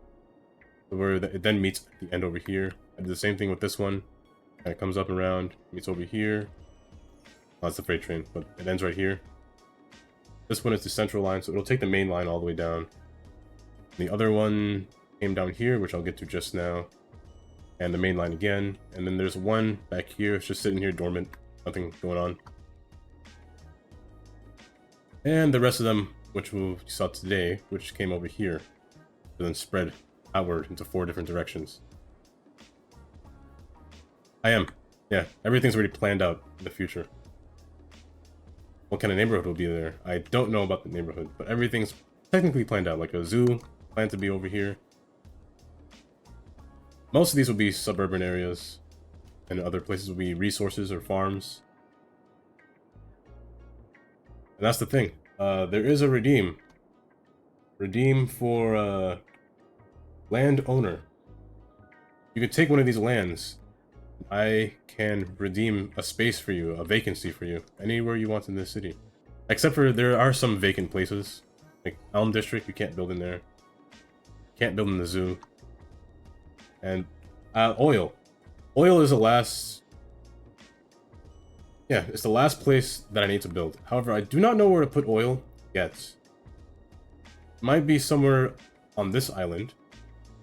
where it then meets at the end over here. I did the same thing with this one. And it comes up and around, meets over here. Oh, that's the freight train, but it ends right here. This one is the central line, so it'll take the main line all the way down. The other one came down here, which I'll get to just now. And the main line again. And then there's one back here, it's just sitting here dormant. Nothing going on. And the rest of them, which we saw today, which came over here. And then spread outward into 4 different directions. I am. Yeah, everything's already planned out in the future. What kind of neighborhood will be there? I don't know about the neighborhood, but everything's technically planned out. Like a zoo planned to be over here. Most of these will be suburban areas, and other places will be resources or farms. And that's the thing. There is a redeem. Redeem for landowner. You can take one of these lands. I can redeem a space for you, a vacancy for you, anywhere you want in this city. Except for there are some vacant places. Like Elm District, you can't build in there. Can't build in the zoo. And oil. Oil is the last... Yeah, it's the last place that I need to build. However, I do not know where to put oil yet. It might be somewhere on this island.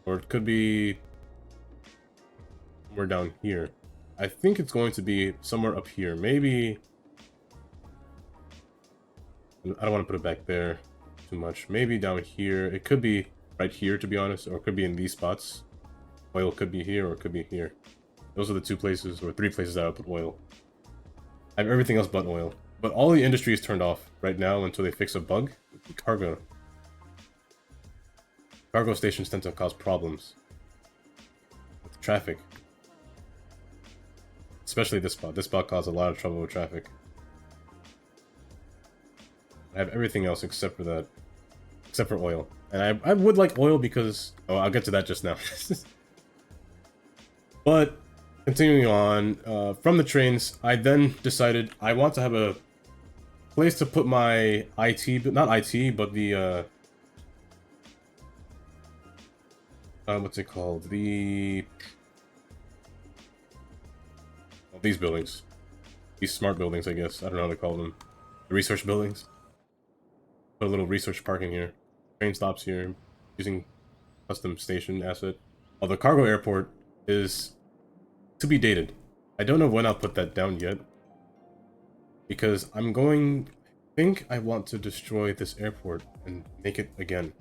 Or it could be... somewhere down here. I think it's going to be somewhere up here. Maybe... I don't want to put it back there too much. Maybe down here. It could be right here, to be honest. Or it could be in these spots. Oil could be here or it could be here. Those are the 2 places or 3 places that I would put oil. I have everything else but oil. But all the industry is turned off right now until they fix a bug with the cargo. Cargo stations tend to cause problems with traffic. Especially this spot. This spot caused a lot of trouble with traffic. I have everything else except for that. Except for oil. And I would like oil because... Oh, I'll get to that just now. But, continuing on, from the trains, I then decided I want to have a place to put my IT... Not IT, but the... what's it called? The... These buildings. These smart buildings, I guess. I don't know how to call them. The research buildings. Put a little research park in here. Train stops here. Using custom station asset. Oh, the cargo airport is to be dated. I don't know when I'll put that down yet. Because I'm going... I think I want to destroy this airport and make it again.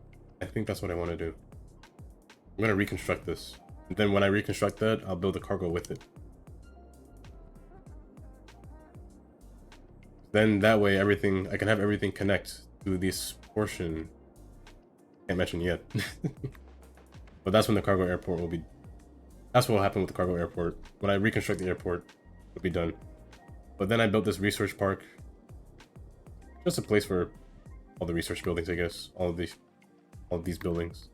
I think that's what I want to do. I'm going to reconstruct this. And then when I reconstruct that, I'll build a cargo with it. Then that way I can have everything connect to this portion. Can't mention yet. But that's when the cargo airport will be. That's what will happen with the cargo airport. When I reconstruct the airport, it'll be done. But then I built this research park. Just a place for all the research buildings, I guess. All of these buildings.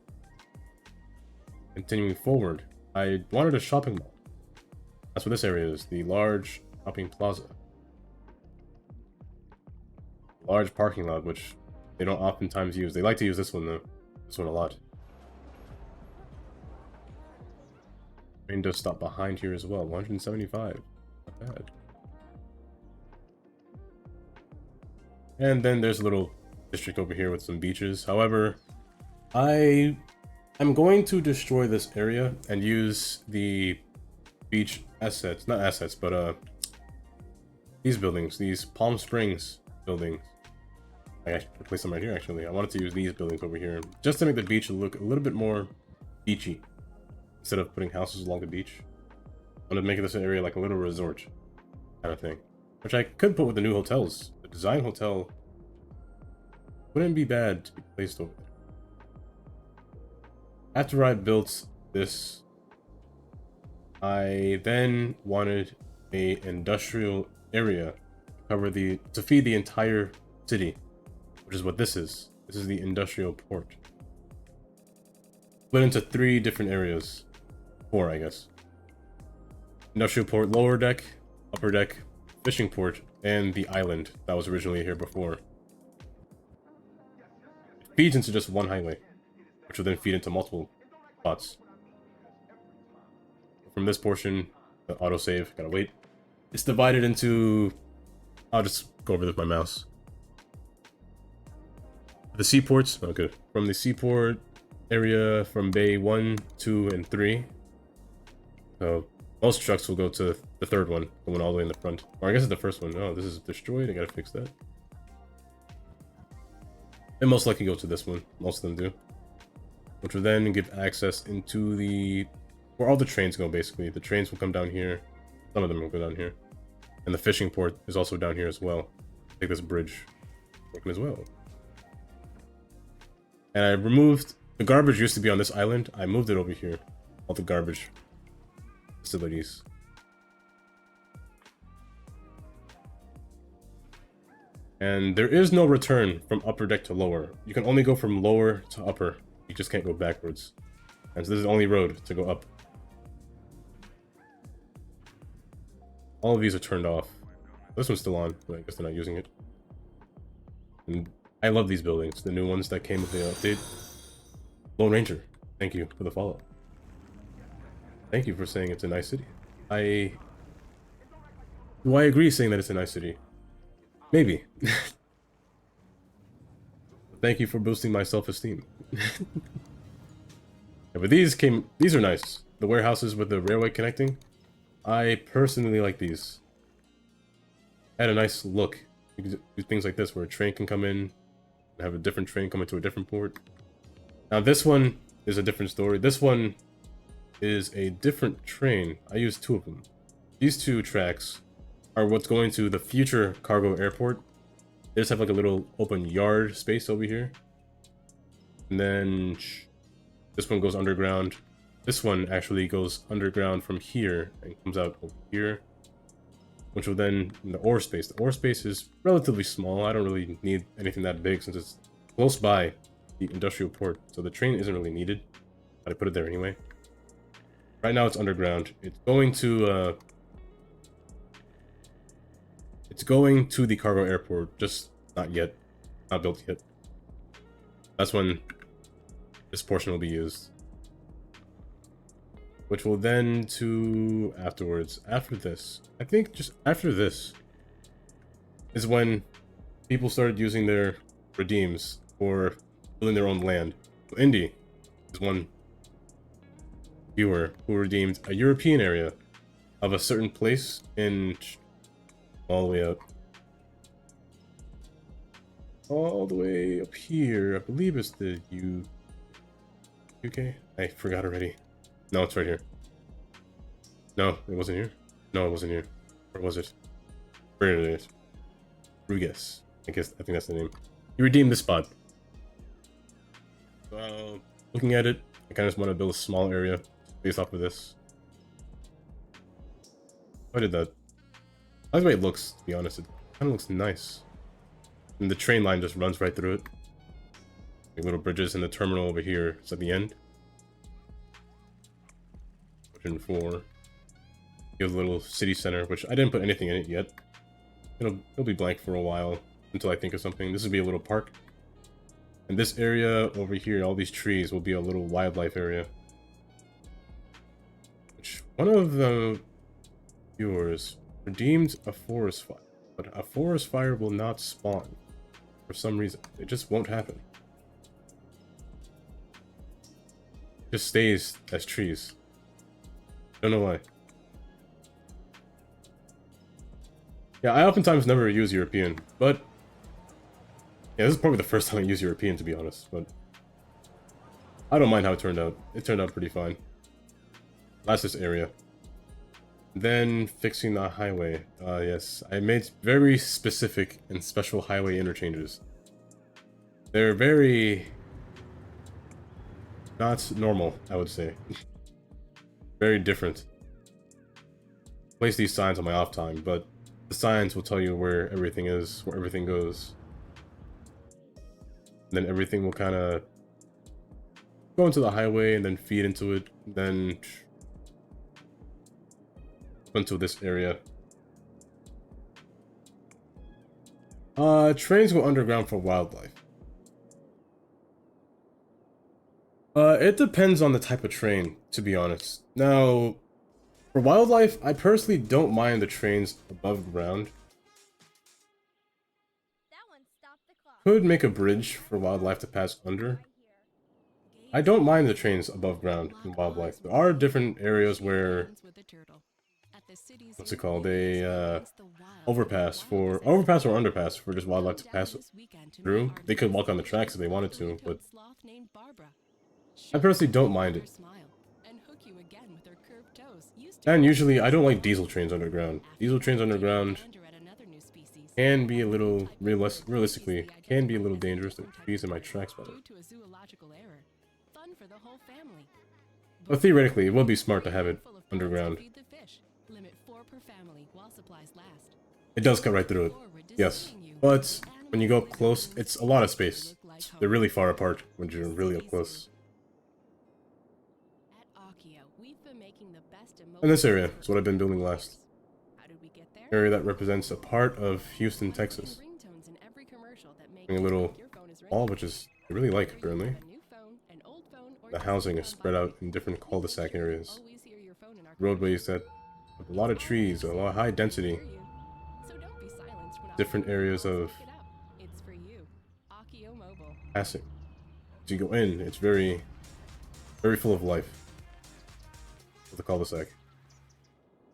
Continuing forward, I wanted a shopping mall. That's what this area is. The large shopping plaza. Large parking lot, which they don't oftentimes use. They like to use this one though. This one a lot. Train does stop behind here as well. 175. Not bad. And then there's a little district over here with some beaches. However, I'm going to destroy this area and use the beach assets, not assets, but these buildings, these Palm Springs buildings. I should place them right here actually. I wanted to use these buildings over here just to make the beach look a little bit more beachy. Instead of putting houses along the beach, I want to make this area like a little resort kind of thing. Which I could put with the new hotels. The design hotel wouldn't be bad to be placed over there. After I built this, I then wanted a industrial area to feed the entire city, which is what this is. This is the industrial port. Split into 3 different areas. 4, I guess. Industrial port, lower deck, upper deck, fishing port, and the island that was originally here before. It feeds into just one highway, which will then feed into multiple spots. From this portion, the autosave, gotta wait. It's divided into... I'll just go over this with my mouse. The seaports, oh good. From the seaport area, from bay 1, 2, and 3. So most trucks will go to the third one, the one all the way in the front. Or I guess it's the first one. Oh, this is destroyed. I gotta fix that. And most likely go to this one. Most of them do. Which will then give access into where all the trains go, basically. The trains will come down here. Some of them will go down here. And the fishing port is also down here as well. Take this bridge working as well. And I removed... The garbage used to be on this island. I moved it over here. All the garbage facilities. And there is no return from upper deck to lower. You can only go from lower to upper. You just can't go backwards. And so this is the only road to go up. All of these are turned off. This one's still on, but I guess they're not using it. And I love these buildings, the new ones that came with the update. Lone Ranger, thank you for the follow. Thank you for saying it's a nice city. Do I agree saying that it's a nice city? Maybe. Thank you for boosting my self-esteem. Yeah, but these are nice. The warehouses with the railway connecting. I personally like these. Had a nice look. You can do things like this where a train can come in and have a different train come into a different port. Now this one is a different story. This one is a different train. I used 2 of them. These 2 tracks are what's going to the future cargo airport. They just have like a little open yard space over here. And then this one goes underground. This one actually goes underground from here and comes out over here. Which will then, in the ore space. The ore space is relatively small. I don't really need anything that big since it's close by the industrial port. So the train isn't really needed. But I put it there anyway. Right now it's underground. It's going to the cargo airport, just not yet. Not built yet. That's when this portion will be used. Which will then to afterwards. After this. I think just after this is when people started using their redeems for building their own land. So Indy is one viewer who redeemed a European area of a certain place in all the way up. All the way up here. I believe it's the UK? I forgot already. No, it's right here. No, it wasn't here. No, it wasn't here. Where was it? Where it is? Ruges. I think that's the name. You redeemed this spot. Looking at it, I kind of just want to build a small area based off of this. I did that. I like the way it looks, to be honest. It kind of looks nice. And the train line just runs right through it. Like little bridges, and the terminal over here is at the end. Option 4. Here's a little city center, which I didn't put anything in it yet. It'll be blank for a while until I think of something. This will be a little park. And this area over here, all these trees, will be a little wildlife area. Which one of the viewers redeemed a forest fire, but a forest fire will not spawn for some reason. It just won't happen. It just stays as trees. Don't know why. Yeah, I oftentimes never use European, but yeah, this is probably the first time I use European, to be honest, but I don't mind how it turned out. It turned out pretty fine. That's this area. Then fixing the highway. Yes, I made very specific and special highway interchanges. They're very not normal, I would say. Very different. Place these signs on my off time, but the signs will tell you where everything is, where everything goes. Then everything will kind of go into the highway and then feed into it, then into this area. Trains go underground for wildlife. It depends on the type of train, to be honest. Now, for wildlife, I personally don't mind the trains above ground. That one stopped the clock. Could make a bridge for wildlife to pass under. I don't mind the trains above ground in wildlife. There are different areas where, what's it called, a overpass or underpass for just wildlife to pass through. They could walk on the tracks if they wanted to, but I personally don't mind it. And usually, I don't like diesel trains underground. Diesel trains underground can be a little, realistically, can be a little dangerous. The trees in my tracks, by the way. But theoretically, it would be smart to have it underground. It does cut right through it, yes. But when you go up close, it's a lot of space. They're really far apart when you're really up close. And this area is what I've been building last. Area that represents a part of Houston, Texas. A little wall, which is I really like apparently. The housing is spread out in different cul-de-sac areas. Roadways that have a lot of trees, a lot of high density. Different areas of passing. As you go in, it's very full of life. With the cul-de-sac.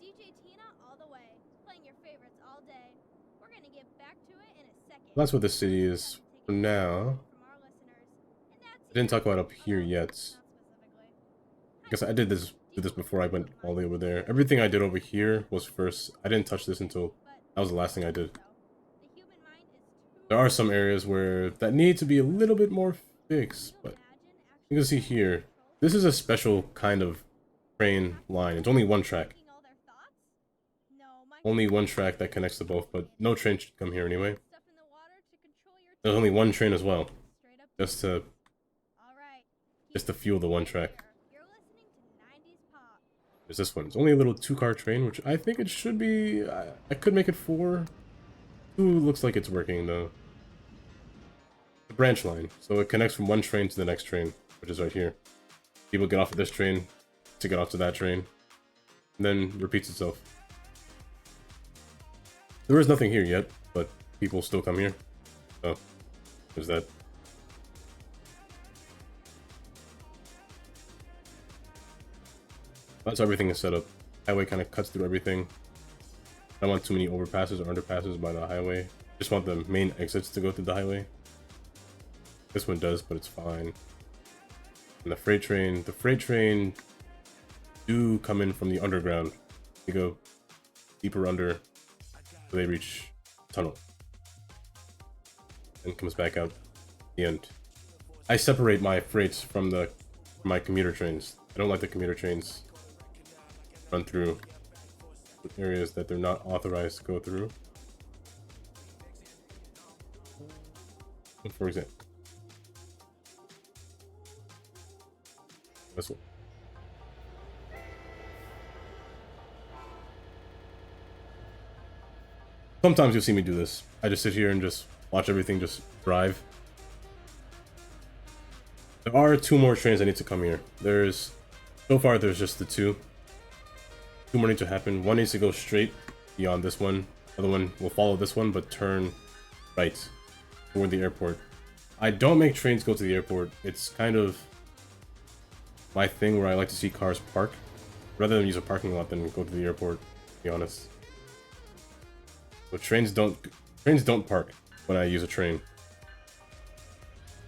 DJ Tina all the way, playing your favorites all day. We're gonna get back to it in a second. That's what this city is for now. I didn't talk about up here yet. I guess I did this before I went all the way over there. Everything I did over here was first. I didn't touch this until that was the last thing I did. There are some areas where that need to be a little bit more fixed, but you can see here, this is a special kind of train line. It's only one track. Only one track that connects to both, but no train should come here anyway. There's only one train as well, just to fuel the one track. There's this one. It's only a little 2-car train, which I think it should be. I could make it 4. 2 looks like it's working though. The branch line, so it connects from one train to the next train, which is right here. People get off of this train to get off to that train, and then repeats itself. There is nothing here yet, but people still come here. So there's that. That's how everything is set up. Highway kind of cuts through everything. I don't want too many overpasses or underpasses by the highway. Just want the main exits to go through the highway. This one does, but it's fine. And the freight train do come in from the underground. They go deeper under so they reach the tunnel. and comes back out at the end. I separate my freights from my commuter trains. I don't like the commuter trains run through areas that they're not authorized to go through. For example, this one. Sometimes you'll see me do this. I just sit here and just watch everything just drive. There are 2 more trains that need to come here. So far there's just the 2. 2 more need to happen. One needs to go straight beyond this one. The other one will follow this one, but turn right toward the airport. I don't make trains go to the airport. It's kind of my thing where I like to see cars park. Rather than use a parking lot than go to the airport, to be honest. But trains don't park when I use a train.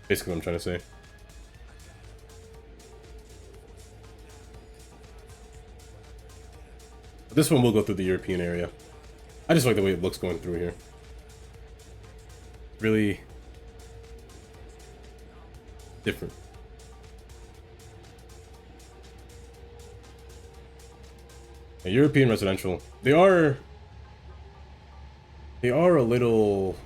Basically what I'm trying to say. This one will go through the European area. I just like the way it looks going through here. Really different. A European residential. They are a little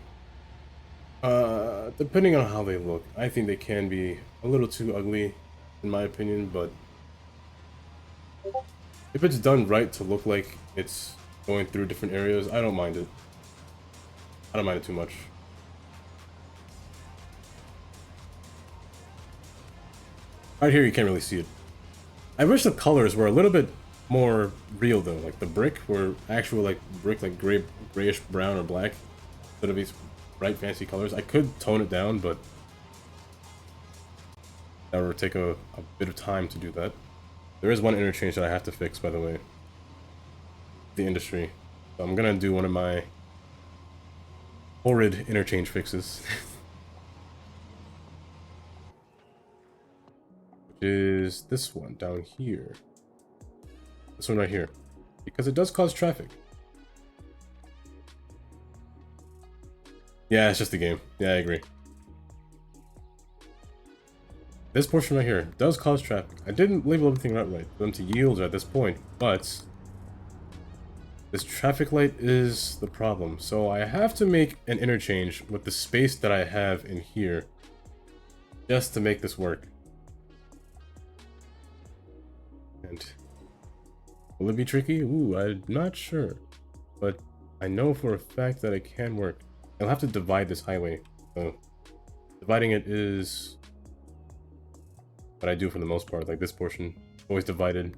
depending on how they look. I think they can be a little too ugly in my opinion, but if it's done right to look like it's going through different areas, I don't mind it. I don't mind it too much. Right here you can't really see it. I wish the colors were a little bit more real though, like the brick were actual like brick, like grayish brown or black instead of these bright fancy colors. I could tone it down, but that would take a bit of time to do that. There is one interchange that I have to fix, by the way. The industry. So I'm gonna do one of my horrid interchange fixes. Which is this one down here. This one right here. Because it does cause traffic. Yeah, it's just a game. Yeah, I agree. This portion right here does cause traffic. I didn't label everything right for them to yield at this point, but this traffic light is the problem. So I have to make an interchange with the space that I have in here just to make this work. And will it be tricky? Ooh, I'm not sure. But I know for a fact that it can work. I'll have to divide this highway. So dividing it is what I do for the most part. Like this portion, always divided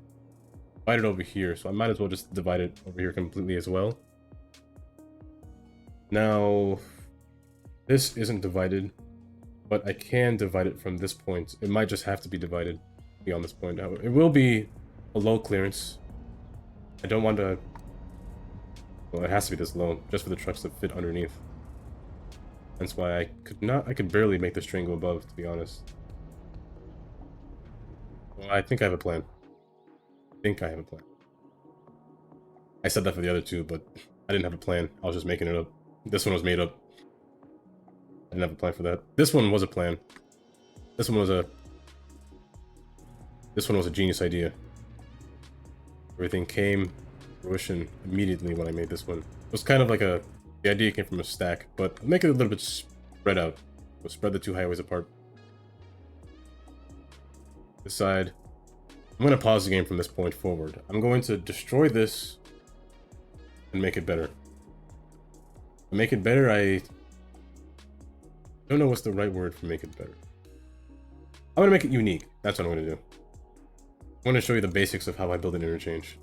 over here. So I might as well just divide it over here completely as well. Now, this isn't divided, but I can divide it from this point. It might just have to be divided beyond this point. It will be a low clearance. I don't want to... Well, it has to be this low, just for the trucks to fit underneath. That's why I could barely make this train go above, to be honest. Well, I think I have a plan. I said that for the other two, but I didn't have a plan. I was just making it up. This one was made up. I didn't have a plan for that. This one was a plan. This one was a genius idea. Everything came to fruition immediately when I made this one. It was kind of like the idea came from a stack, but make it a little bit spread out. We'll spread the 2 highways apart. This side. I'm going to pause the game from this point forward. I'm going to destroy this and make it better. To make it better, I don't know what's the right word for make it better. I'm going to make it unique. That's what I'm going to do. I'm going to show you the basics of how I build an interchange.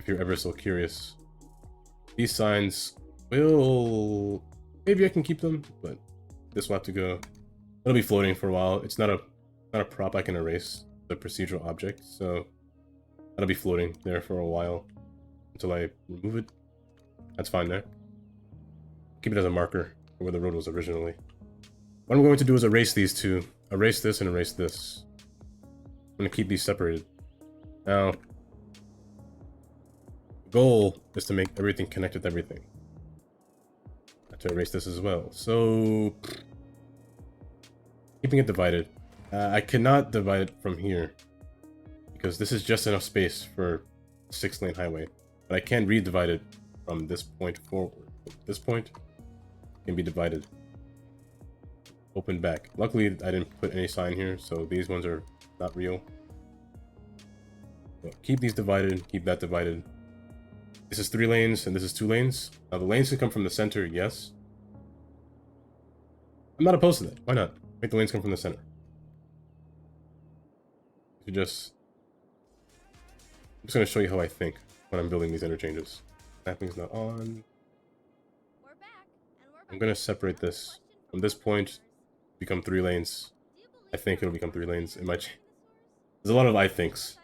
If you're ever so curious. These signs will... Maybe I can keep them, but this will have to go. It'll be floating for a while. It's not a prop I can erase. The procedural object, so that'll be floating there for a while until I remove it. That's fine there. Keep it as a marker for where the road was originally. What I'm going to do is erase these two. Erase this and erase this. I'm going to keep these separated. Now, the goal is to make everything connect with everything. Not to erase this as well. So keeping it divided. I cannot divide it from here because this is just enough space for a 6-lane highway. But I can redivide it from this point forward. This point can be divided. Open back. Luckily, I didn't put any sign here, so these ones are not real. But keep these divided, keep that divided. This is 3 lanes and this is 2 lanes. Now the lanes can come from the center, yes. I'm not opposed to that. Why not? Make the lanes come from the center. I'm just going to show you how I think when I'm building these interchanges. Mapping's not on. We're back, and we're I'm going to separate this. From this point, become 3 lanes. I think it'll become 3 lanes. It might. There's a lot of I thinks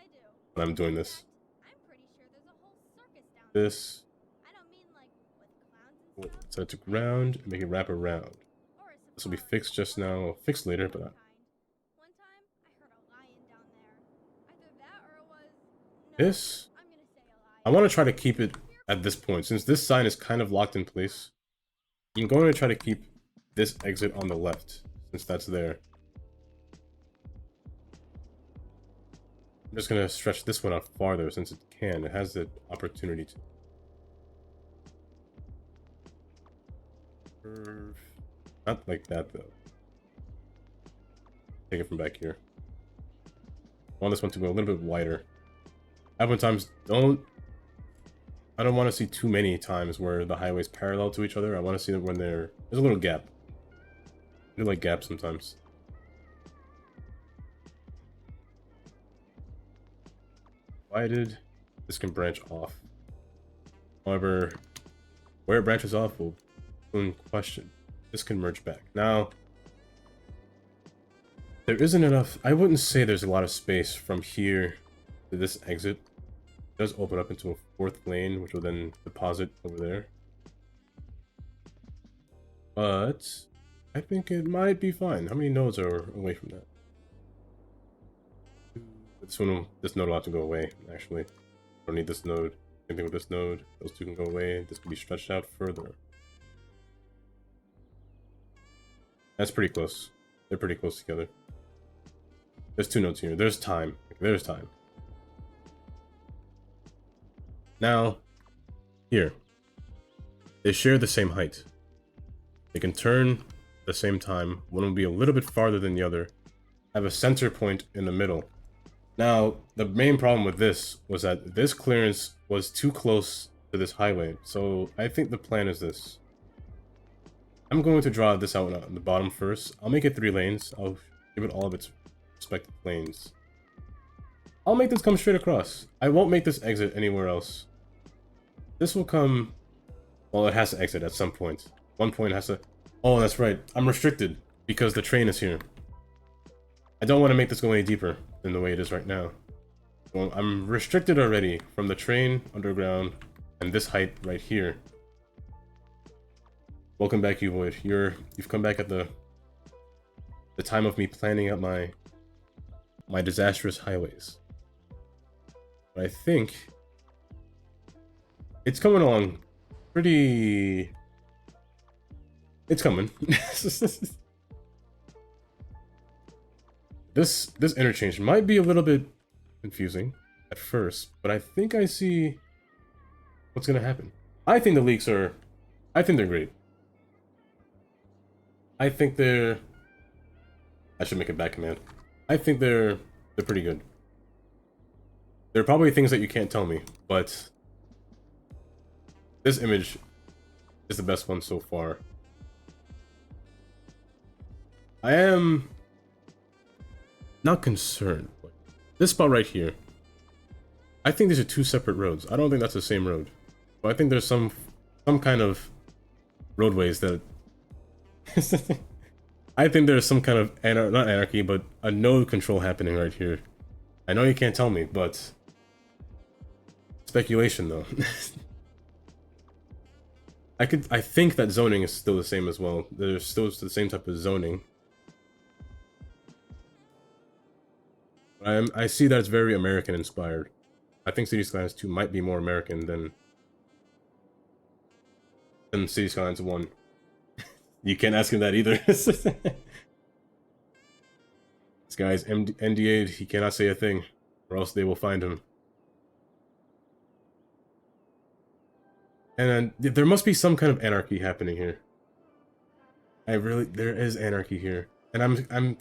when I'm doing this. I'm pretty sure there's a whole circus down there. This. I don't mean like with clowns and stuff. Set it to ground and make it wrap around. Or a This will be safari fixed just now. Fixed later, but kind. One time, I heard a lion down there. Either that or it was. No, this. I'm gonna say a lion. I want to try to keep it at this point. Since this sign is kind of locked in place, I'm going to try to keep this exit on the left, since that's there. I'm just going to stretch this one out farther since it can. It has the opportunity to. Curve. Not like that, though. Take it from back here. I want this one to go a little bit wider. Oftentimes, I don't want to see too many times where the highways parallel to each other. I want to see it when there's a little gap. I do like gaps sometimes. Divided. This can branch off. However, where it branches off will soon question. This can merge back. Now, there isn't enough. I wouldn't say there's a lot of space from here to this exit. It does open up into a 4th lane, which will then deposit over there. But I think it might be fine. How many nodes are away from that? This node will have to go away, actually. Don't need this node. Same thing with this node. Those 2 can go away. This can be stretched out further. That's pretty close. They're pretty close together. There's 2 nodes here. There's time. There's time. Now, here. They share the same height. They can turn at the same time. One will be a little bit farther than the other. Have a center point in the middle. Now, the main problem with this was that this clearance was too close to this highway. So I think the plan is this. I'm going to draw this out on the bottom first. I'll make it 3 lanes. I'll give it all of its respective lanes. I'll make this come straight across. I won't make this exit anywhere else. This will come... Well, it has to exit at some point. One point has to... Oh, that's right. I'm restricted because the train is here. I don't want to make this go any deeper than the way it is right now. Well, I'm restricted already from the train, underground, and this height right here. Welcome back, you Void. You've come back at the time of me planning out my disastrous highways. But I think it's coming along pretty... It's coming. This interchange might be a little bit confusing at first, but I think I see what's gonna happen. I think the leaks are... I think they're great. I think they're... I should make a back command. I think they're pretty good. There are probably things that you can't tell me, but this image is the best one so far. I am not concerned. This spot right here, I think these are 2 separate roads. I don't think that's the same road. But I think there's some kind of roadways that... I think there's some kind of, not anarchy, but a node control happening right here. I know you can't tell me, but... Speculation, though. I think that zoning is still the same as well. There's still the same type of zoning. I see that it's very American inspired. I think City Skylines 2 might be more American than City Skylines 1. You can't ask him that either. This guy's NDA'd. He cannot say a thing, or else they will find him. And there must be some kind of anarchy happening here. There is anarchy here, and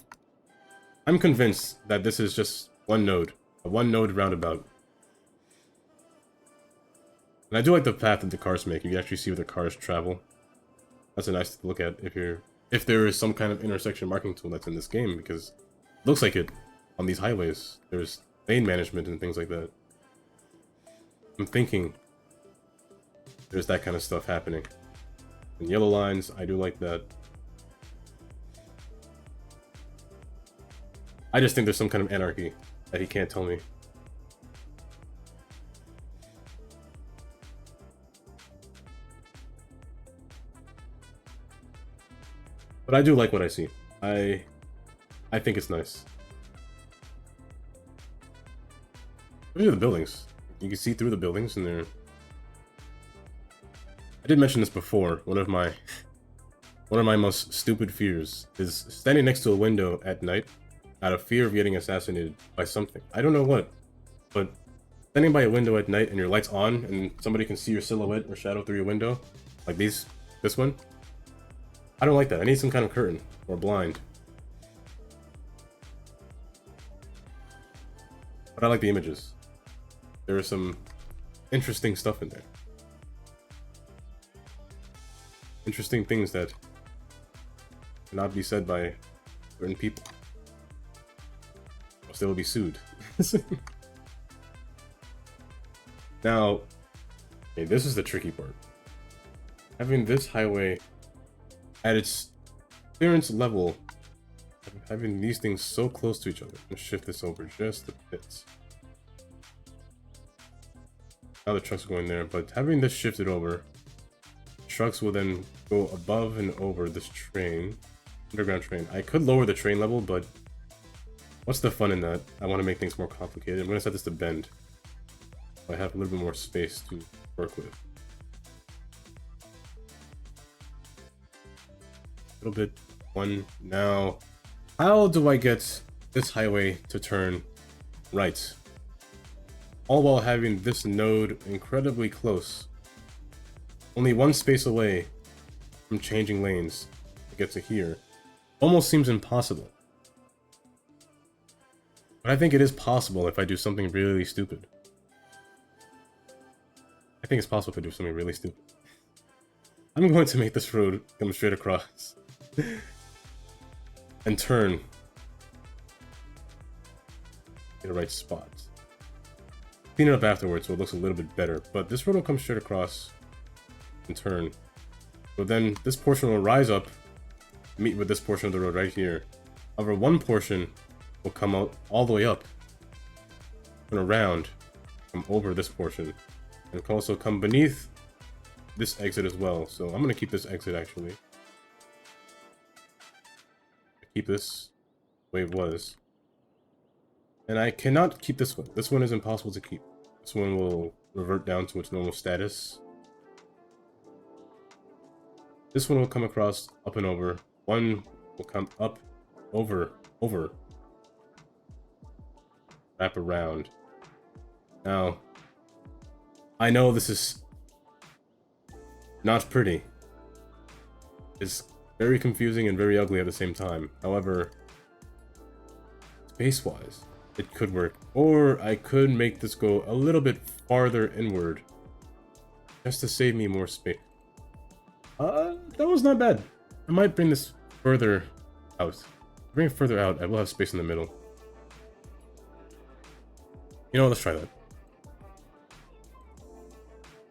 I'm convinced that this is just one node, a one-node roundabout. And I do like the path that the cars make. You can actually see where the cars travel. That's a nice to look at if there is some kind of intersection marking tool that's in this game, because it looks like it on these highways. There's lane management and things like that. I'm thinking there's that kind of stuff happening. And yellow lines, I do like that. I just think there's some kind of anarchy that he can't tell me. But I do like what I see. I think it's nice. Look at the buildings. You can see through the buildings and they're... I did mention this before. One of my most stupid fears is standing next to a window at night out of fear of getting assassinated by something. I don't know what, but standing by a window at night and your light's on and somebody can see your silhouette or shadow through your window, like this one. I don't like that. I need some kind of curtain or blind. But I like the images. There is some interesting stuff in there. Interesting things that cannot be said by certain people. Else they will be sued. Now, okay, this is the tricky part. Having this highway at its clearance level, having these things so close to each other. I'm gonna shift this over just a bit. Now the trucks are going there, but having this shifted over, trucks will then go above and over this train, underground train. I could lower the train level, but what's the fun in that? I want to make things more complicated. I'm gonna set this to bend, so I have a little bit more space to work with. A little bit. One. Now, how do I get this highway to turn right? All while having this node incredibly close. Only one space away from changing lanes to get to here. Almost seems impossible. But I think it is possible if I do something really stupid. I think it's possible if I do something really stupid. I'm going to make this road come straight across. And turn in the right spot. Clean it up afterwards so it looks a little bit better, but this road will come straight across and turn. So then this portion will rise up, meet with this portion of the road right here. However, one portion will come out all the way up and around, come over this portion, and can also come beneath this exit as well. So I'm going to keep this exit actually. Keep this the way it was. And I cannot keep this one. This one is impossible to keep. This one will revert down to its normal status. This one will come across up and over. One will come up, over, wrap around. Now, I know this is not pretty. It's very confusing and very ugly at the same time. However, space-wise, it could work. Or I could make this go a little bit farther inward, just to save me more space. That was not bad. I might bring this further out. Bring it further out, I will have space in the middle. You know what, let's try that.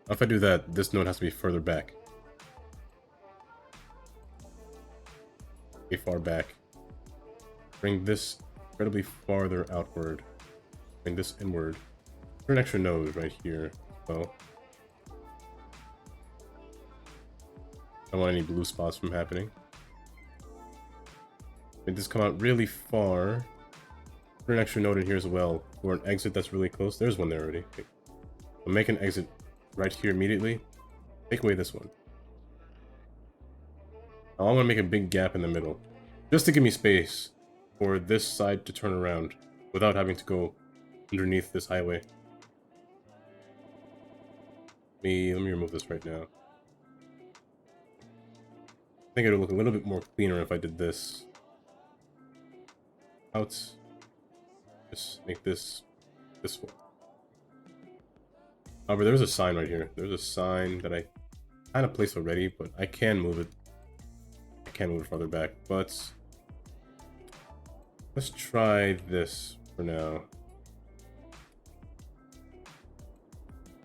If I do that, this node has to be further back. Far back. Bring this incredibly farther outward. Bring this inward. Put an extra node right here. Well, I don't want any blue spots from happening. Make this come out really far. Put an extra node in here as well. Or an exit that's really close. There's one there already. Okay. So make an exit right here immediately. Take away this one. I want to make a big gap in the middle, just to give me space for this side to turn around without having to go underneath this highway. Let me remove this right now. I think it'll look a little bit more cleaner if I did this. Out. Just make this one. However, there's a sign right here. There's a sign that I kind of placed already, but I can move it. I can move it farther back, but let's try this for now.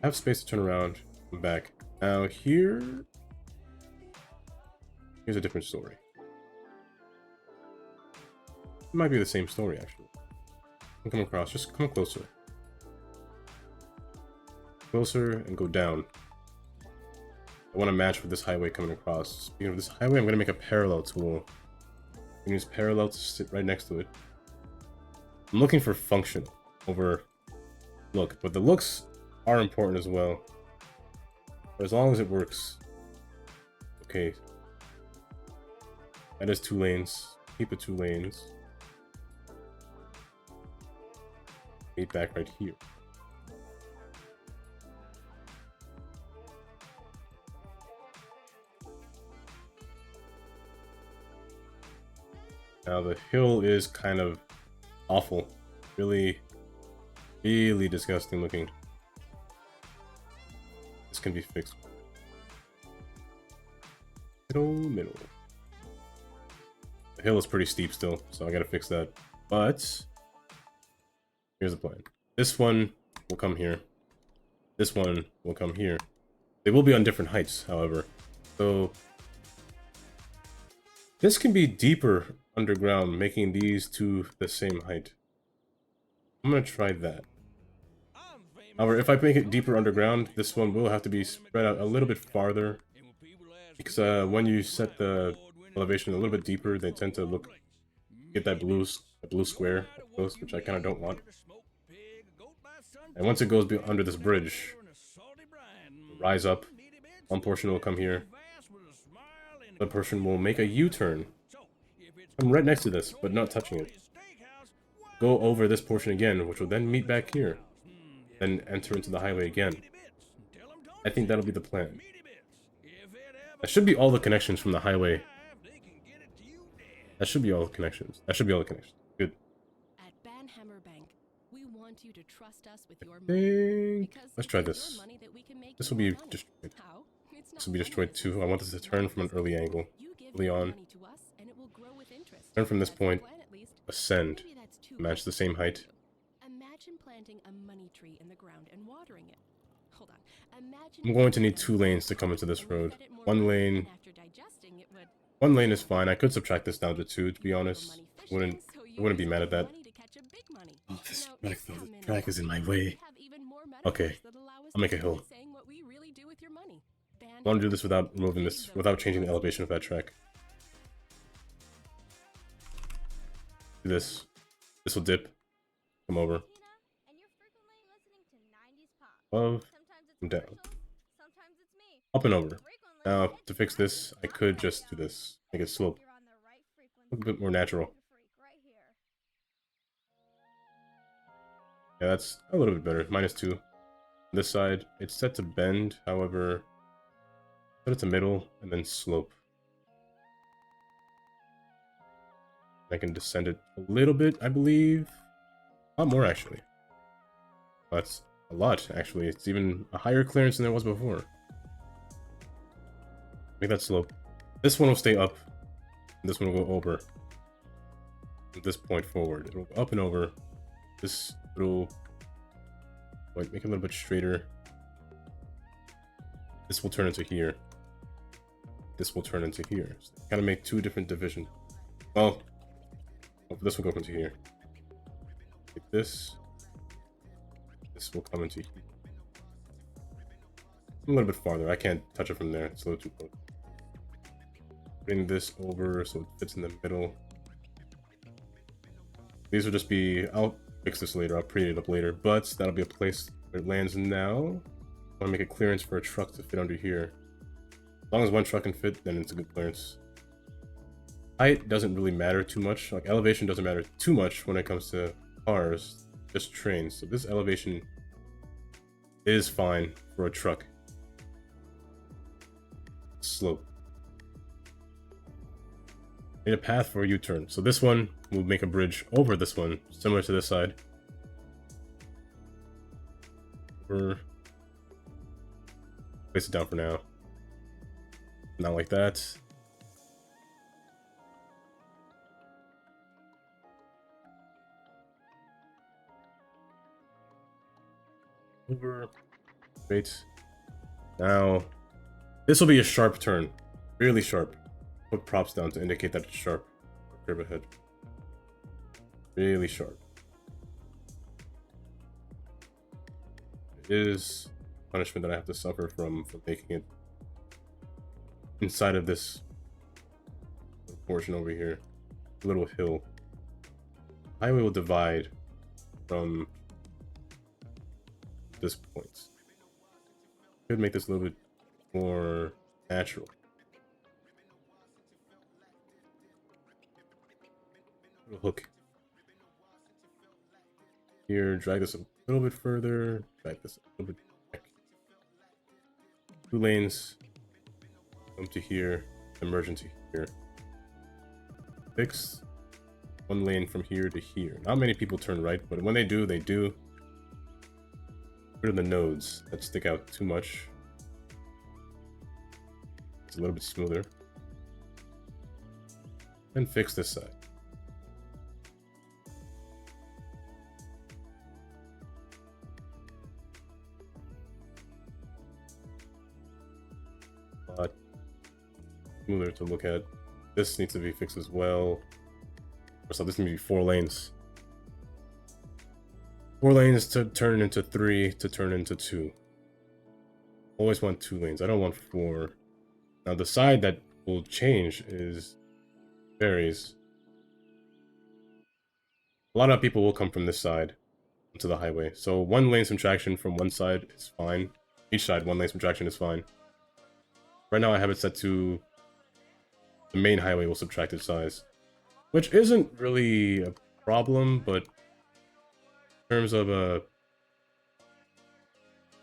I have space to turn around, come back. Now here's a different story. It might be the same story actually. Come across, just come closer. Closer and go down. I want to match with this highway coming across. Speaking of this highway, I'm going to make a parallel tool. I'm use parallel to sit right next to it. I'm looking for functional over look, but the looks are important as well. But as long as it works. Okay. That is 2 lanes. Keep it 2 lanes. Meet back right here. Now the hill is kind of awful. Really disgusting looking. This can be fixed. Middle. The hill is pretty steep still, so I gotta fix that. But here's the plan. This one will come here. This one will come here. They will be on different heights, however. So this can be deeper underground, making these two the same height. I'm gonna try that. However, if I make it deeper underground, this one will have to be spread out a little bit farther. Because when you set the elevation a little bit deeper, they tend to get that blue square, which I kind of don't want. And once it goes under this bridge, rise up. One portion will come here. The portion will make a U-turn. I'm right next to this, but not touching it. Go over this portion again, which will then meet back here. Then enter into the highway again. I think that'll be the plan. That should be all the connections from the highway. That should be all the connections. Good. At Banhammer Bank, we want you to trust us with your money. Let's try this. This will be destroyed. This will be destroyed too. I want this to turn from an early angle. Early on. Turn from this point. Ascend. Match the same height. Imagine planting a money tree in the ground and watering it. Hold on. I'm going to need 2 lanes to come into this road. One lane is fine. I could subtract this down to 2, to be honest. I wouldn't be mad at that. Oh, this track is in my way. Okay, I'll make a hill. I want to do this without removing this, without changing the elevation of that track. Do this. This will dip. Come over. Above. Come down. Up and over. Now, to fix this, I could just do this. Make it slope. Look a bit more natural. Yeah, that's a little bit better. -2. This side, it's set to bend, however, set it to middle, and then slope. I can descend it a little bit, I believe. A lot more, actually. That's a lot, actually. It's even a higher clearance than there was before. Make that slope. This one will stay up. And this one will go over. From this point forward. It'll go up and over. This will make it a little bit straighter. This will turn into here. This will turn into here. So kind of make 2 different divisions. Well, this will go into here. Like this. This will come into here. A little bit farther. I can't touch it from there. It's a little too close. Bring this over so it fits in the middle. These will just be... I'll fix this later. I'll pretty it up later. But that'll be a place where it lands now. I want to make a clearance for a truck to fit under here. As long as one truck can fit, then it's a good clearance. Height doesn't really matter too much. Like elevation doesn't matter too much when it comes to cars, just trains. So this elevation is fine for a truck. Slope. Need a path for a U-turn. So this one will make a bridge over this one, similar to this side. Over. Place it down for now. Not like that. Over. Great. Now, this will be a sharp turn. Really sharp. Put props down to indicate that it's sharp. Curve ahead. Really sharp. It is punishment that I have to suffer from for making it inside of this portion over here. Little hill. Highway will divide from this point. Could make this a little bit more natural. Little hook. Here, drag this a little bit further. Drag this a little bit back. 2 lanes. Come to here. Emergency here. Fix 1 lane from here to here. Not many people turn right, but when they do, they do. Rid of the nodes that stick out too much. It's a little bit smoother. And fix this side. A lot smoother to look at. This needs to be fixed as well. So this needs to be 4 lanes. 4 lanes to turn into 3 to turn into 2. Always want 2 lanes. I don't want 4. Now the side that will change is varies. A lot of people will come from this side onto the highway. So 1 lane subtraction from one side is fine. Each side, 1 lane subtraction is fine. Right now I have it set to the main highway will subtract its size, which isn't really a problem, but in terms of a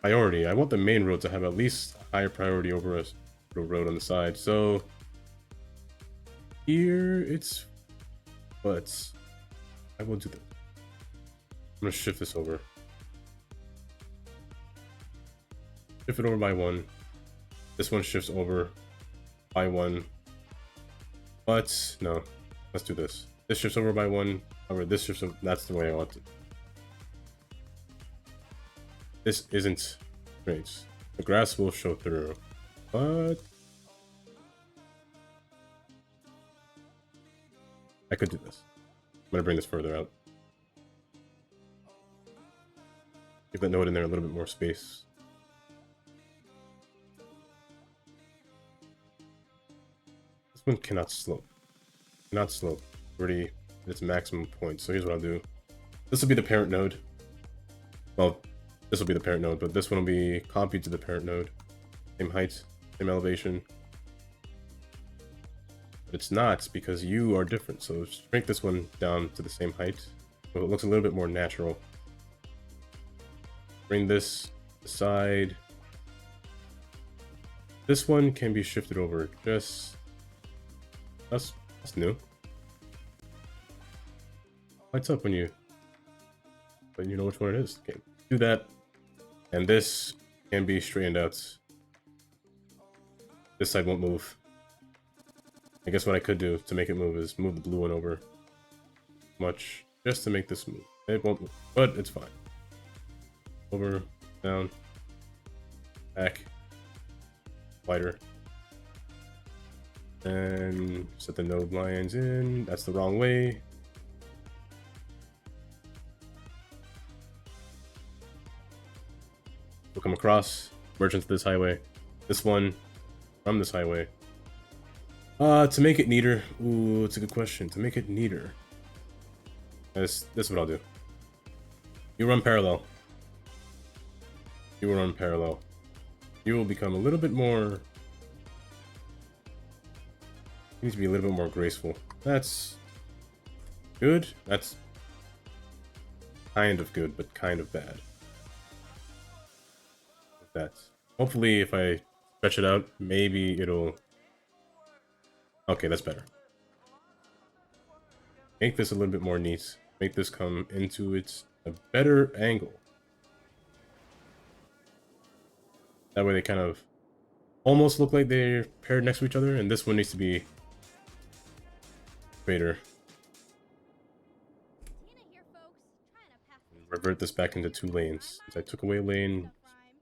priority, I want the main road to have at least a higher priority over a road on the side. So here it's, but I will do that. I'm gonna shift this over. Shift it over by 1. This one shifts over by 1. But no, let's do this. This shifts over by 1. However, this shifts over. That's the way I want it. This isn't great. The grass will show through, but I could do this. I'm gonna bring this further out. Give that node in there a little bit more space. This one cannot slope. Cannot slope. Already at its maximum point. So here's what I'll do. This will be the parent node. Well, this will be the parent node, but this one will be copied to the parent node. Same height, same elevation. But it's not because you are different. So shrink this one down to the same height. So it looks a little bit more natural. Bring this aside. This one can be shifted over. Just that's new. Lights up when you know which one it is. Okay, do that. And this can be straightened out. This side won't move. I guess what I could do to make it move is move the blue one over much just to make this move. It won't move, but it's fine. Over, down, back, wider. And set the node lines in. That's the wrong way. We'll come across, merge into this highway. This one from this highway. To make it neater. Ooh, it's a good question. To make it neater. This is what I'll do. You run parallel. You will run parallel. You will become a little bit more Needs to be a little bit more graceful. That's good. That's kind of good, but kind of bad. That. Hopefully, if I stretch it out, maybe it'll... Okay, that's better. Make this a little bit more neat. Make this come into its a better angle. That way they kind of almost look like they're paired next to each other, and this one needs to be straighter. Tina here, folks. Trying to pass this Revert this back into 2 lanes. Since I took away a lane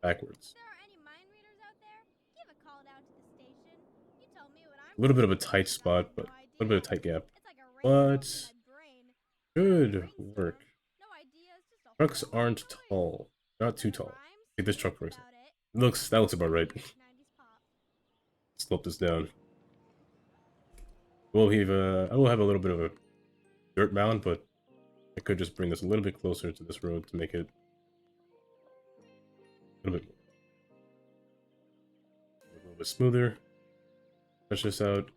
backwards. If there are any mind readers out there, give a call down to the station. You tell me what I'm A little bit of a doing. tight spot, but No a little bit of a tight gap. It's like a But rainbow in my brain. should Brainstorm. work. No ideas, just a Trucks whole lot of aren't noise. tall. Not too tall. Rhymes? See this truck for About example. it. That looks about right. 90s pop. Slope this down. I will have a little bit of a dirt mound, but I could just bring this a little bit closer to this road to make it a little bit smoother. Stretch this out.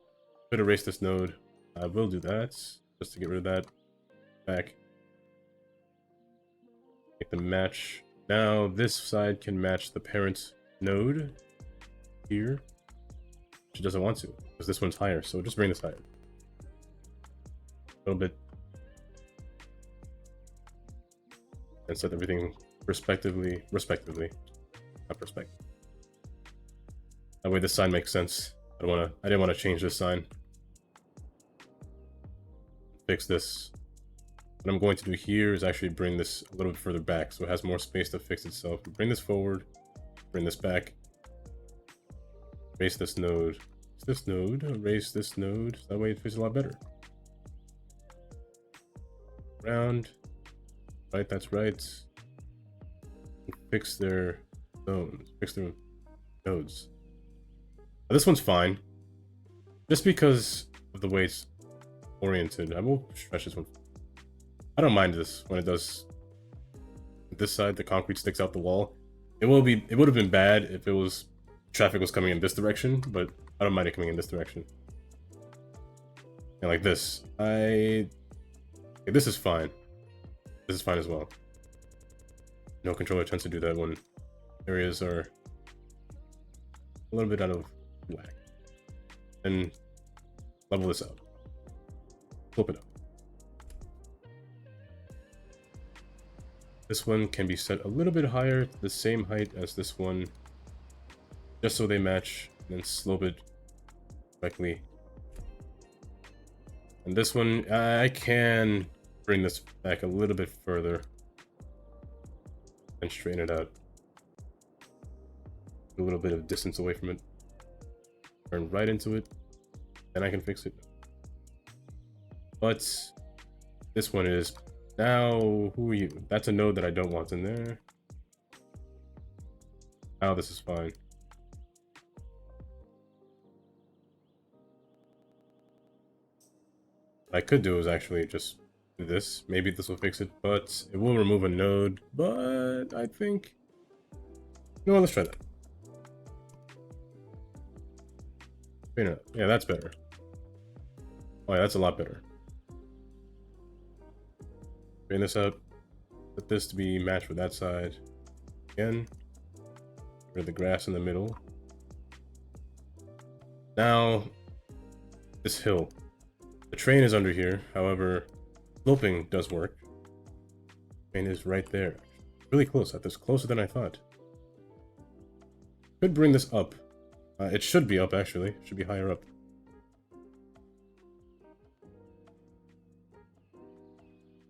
Could erase this node. I will do that just to get rid of that back. Make them match. Now this side can match the parent node here. She doesn't want to because this one's higher, so just bring this higher. A little bit. And set everything respectively, not perspective. That way this sign makes sense. I didn't want to change this sign. Fix this. What I'm going to do here is actually bring this a little bit further back so it has more space to fix itself. Bring this forward, bring this back. Erase this node. Erase this node. That way it fits a lot better. Round. Right, that's right. Fix their zones. Fix their nodes. Now, this one's fine. Just because of the way it's oriented. I will stretch this one. I don't mind this when it does. This side, the concrete sticks out the wall. It would have been bad if it was traffic was coming in this direction, but I don't mind it coming in this direction. And like this. Okay, this is fine. This is fine as well. No controller tends to do that when areas are a little bit out of whack. And level this out. Flip it up. This one can be set a little bit higher, the same height as this one, just so they match, and then slope it correctly. And this one, I can bring this back a little bit further and straighten it out. A little bit of distance away from it. Turn right into it, and I can fix it. But this one is now, who are you? That's a node that I don't want in there. Now this is fine. What I could do is actually just do this. Maybe this will fix it, but it will remove a node. But I think, you know what, let's try that. Yeah, that's better. Oh yeah, that's a lot better. Bring this up. Put this to be matched with that side. Again. Get rid of the grass in the middle. Now, this hill. The train is under here. However, sloping does work. The train is right there. Really close. That's closer than I thought. Could bring this up. It should be up, actually. It should be higher up.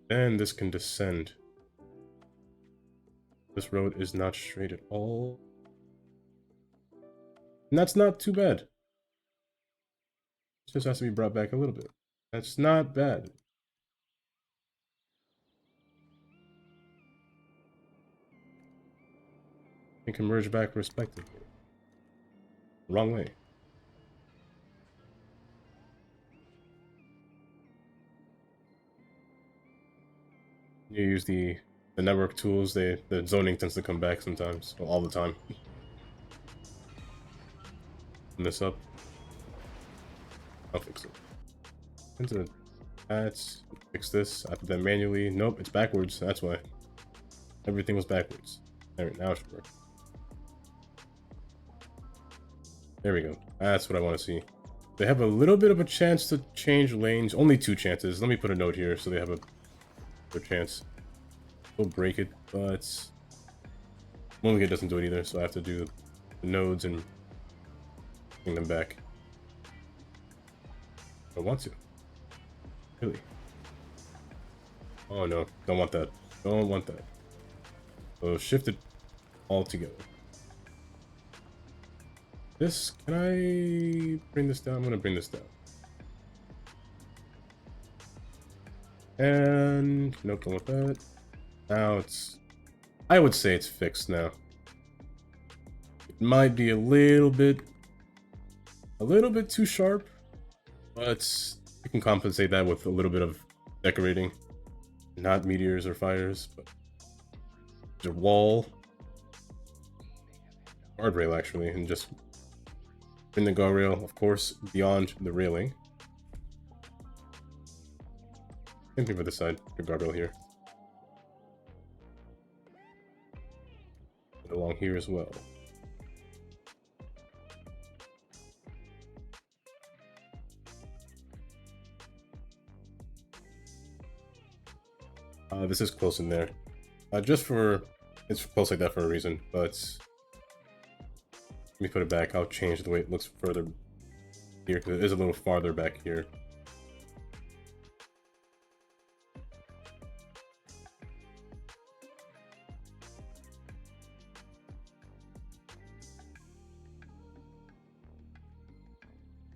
And this can descend. This road is not straight at all. And that's not too bad. It just has to be brought back a little bit. That's not bad. It can merge back respectively. Wrong way. You use the network tools, the zoning tends to come back sometimes, well, all the time. Open this up. I'll fix it. Into the stats. Fix this. I put that manually. Nope, it's backwards. That's why. Everything was backwards. Alright, now it should work. There we go. That's what I want to see. They have a little bit of a chance to change lanes. Only 2 chances. Let me put a note here so they have a good chance. We'll break it, but Moonlight doesn't do it either, so I have to do the nodes and bring them back. I want to. Really? Oh no, don't want that. Don't want that. So shift it all together. This, can I bring this down? I'm gonna bring this down. And nope, don't want that. Now it's, I would say it's fixed now. It might be a little bit too sharp, but you can compensate that with a little bit of decorating. Not meteors or fires, but the wall, guardrail actually, and just bring the guardrail, of course, beyond the railing. Same thing for this side, the guardrail here. And along here as well. This is close in there. It's close like that for a reason, but let me put it back. I'll change the way it looks further here, because it is a little farther back here.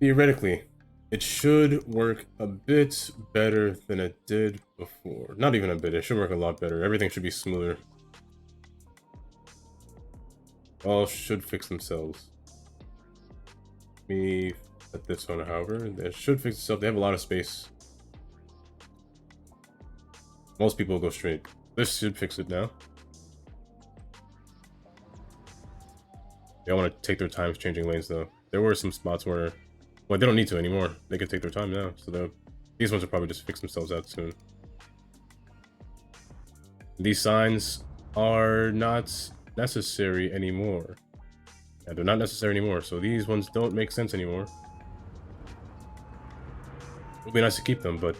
Theoretically, it should work a bit better than it did before. Not even a bit, it should work a lot better. Everything should be smoother. All should fix themselves. Let me set this on, however. They should fix itself. They have a lot of space. Most people will go straight. This should fix it now. They want to take their time changing lanes though. There were some spots where, well, they don't need to anymore. They can take their time now. So these ones will probably just fix themselves out soon. These signs are not necessary anymore. Yeah, they're not necessary anymore. So these ones don't make sense anymore. It would be nice to keep them, but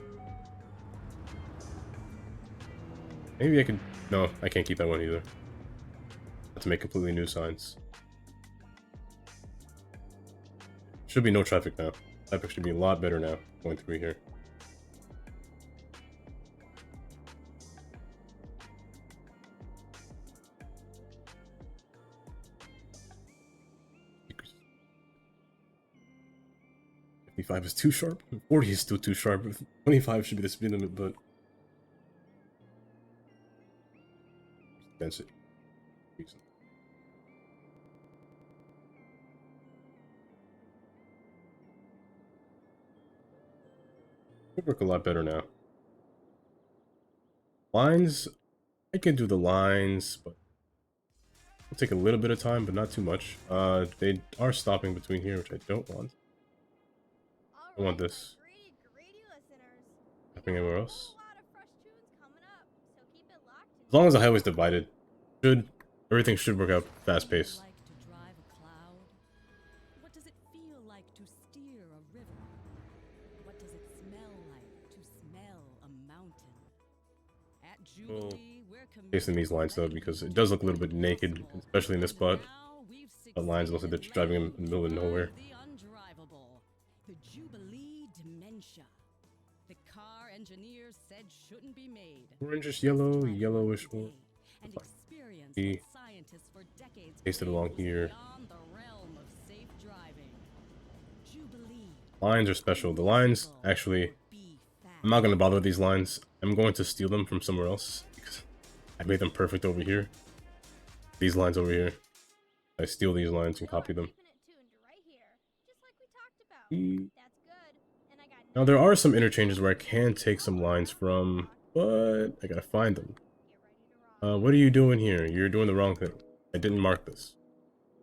maybe I could. No, I can't keep that one either. I have to make completely new signs. Should be no traffic now. Traffic should be a lot better now going through here. $55 is too sharp. 40 is still too sharp. 25 should be the speed limit, but density. Would work a lot better now. Lines, I can do the lines, but it'll take a little bit of time, but not too much. They are stopping between here, which I don't want. I want this. Happening anywhere else? As long as the highway's divided, everything should work out fast paced. What does it feel like to steer a river? What does it smell like to smell a mountain? At Jubilee, we're Facing these lines though, because it does look a little bit naked, especially in this spot. The lines look like they're driving in the middle of nowhere. The Jubilee dementia. The car engineers said shouldn't be made. Orangish yellow, yellowish one. And experience The that scientists for decades pasted along here. beyond the realm of safe driving. Jubilee. Lines are special. The lines, actually, I'm not going to bother with these lines. I'm going to steal them from somewhere else, because I made them perfect over here. These lines over here. I steal these lines and copy them. Now there are some interchanges where I can take some lines from, but I gotta find them. What are you doing here? You're doing the wrong thing. I didn't mark this.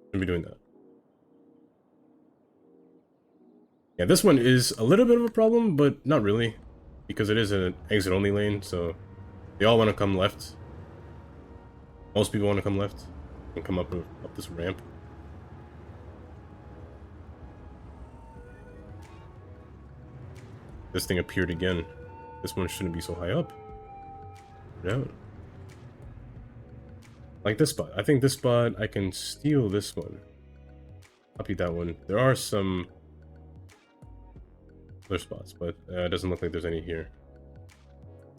Shouldn't be doing that. Yeah, this one is a little bit of a problem, but not really, because it is an exit-only lane, so they all want to come left. Most people want to come left and come up this ramp. This thing appeared again. This one shouldn't be so high up. No. Like this spot. I think this spot, I can steal this one. Copy that one. There are some other spots, but it doesn't look like there's any here.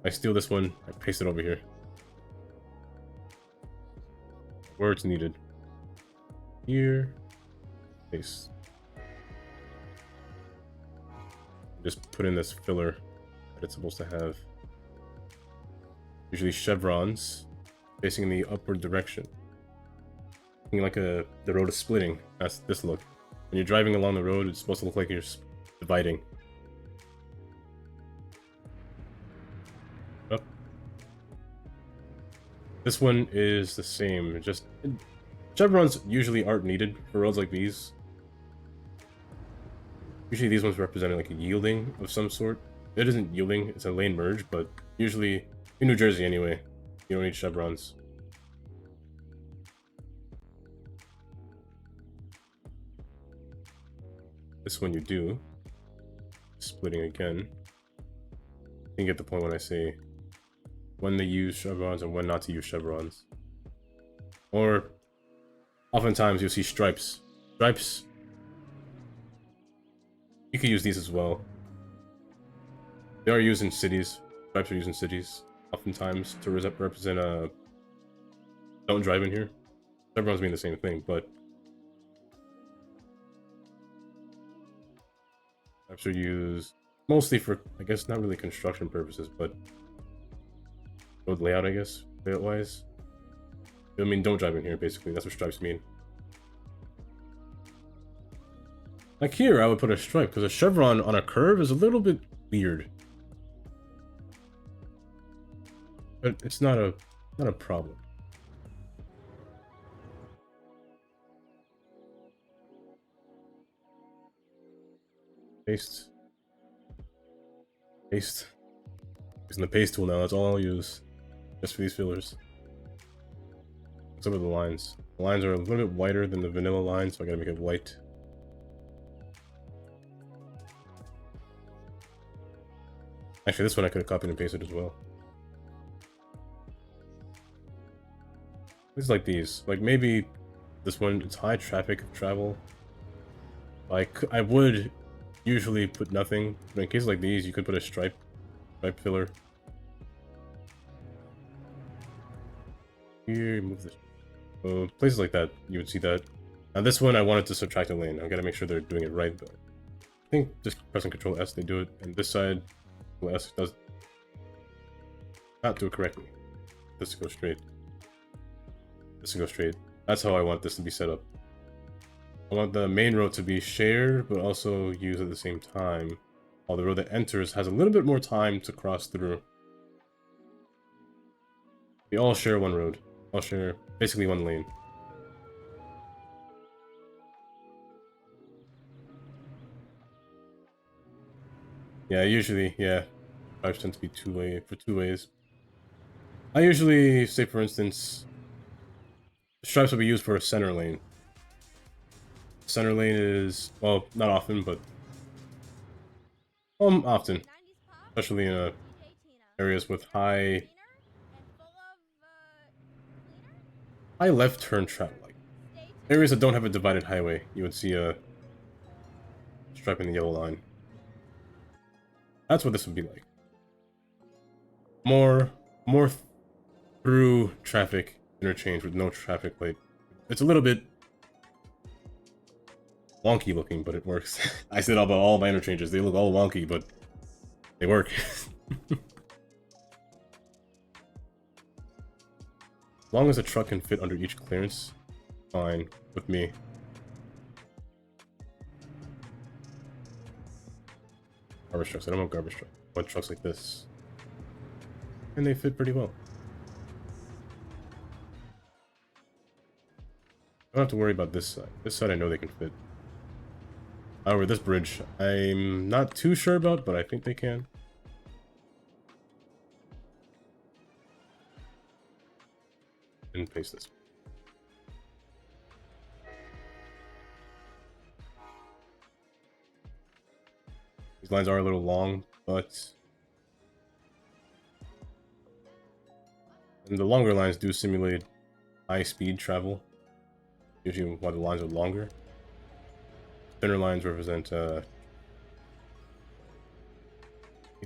I steal this one, I paste it over here. Where it's needed. Here. Paste. Just put in this filler that it's supposed to have. Usually chevrons facing in the upward direction. Looking like the road is splitting. That's this look. When you're driving along the road, it's supposed to look like you're dividing. Up. This one is the same. Chevrons usually aren't needed for roads like these. Usually these ones represent like a yielding of some sort. It isn't yielding, it's a lane merge, but usually, in New Jersey anyway, you don't need chevrons. This one you do. Splitting again. You can get the point when I say when to use chevrons and when not to use chevrons. Or oftentimes you'll see stripes. Stripes, you can use these as well. They are used in cities. Stripes are used in cities oftentimes to represent don't drive in here. Chevrons mean the same thing, but stripes are used mostly for, I guess, not really construction purposes, but road layout, I guess, layout wise. I mean, don't drive in here, basically. That's what stripes mean. Like here, I would put a stripe, because a chevron on a curve is a little bit weird. But it's not a problem. Paste. Paste. Using the paste tool now, that's all I'll use. Just for these fillers. Some of the lines. The lines are a little bit whiter than the vanilla line, so I gotta make it white. Actually, this one I could have copied and pasted as well. It's like these. Like maybe this one, it's high traffic travel. Like I would usually put nothing, but in cases like these, you could put a stripe filler. Here, move this. So places like that, you would see that. Now this one, I wanted to subtract a lane. I gotta make sure they're doing it right, though. I think just pressing Control S, they do it, and this side, Control S does not do it correctly. This goes straight. This will go straight. That's how I want this to be set up. I want the main road to be shared, but also used at the same time. While the road that enters has a little bit more time to cross through. We all share one road. All share basically one lane. Yeah, usually, yeah. Drives tend to be two ways. I usually say, for instance, stripes will be used for a center lane. Center lane is, well, not often, but often, especially in areas with high left turn traffic. Like areas that don't have a divided highway, you would see a stripe in the yellow line. That's what this would be like. More through traffic interchange with no traffic light. It's a little bit wonky looking, but it works. I said about all my interchanges, they look all wonky, but they work. As long as a truck can fit under each clearance, fine with me. Garbage trucks, I don't want garbage trucks. I want trucks like this. And they fit pretty well. I don't have to worry about this side. This side I know they can fit. However, this bridge, I'm not too sure about, but I think they can. And paste this. These lines are a little long, but and the longer lines do simulate high-speed travel, usually why the lines are longer. Thinner lines represent either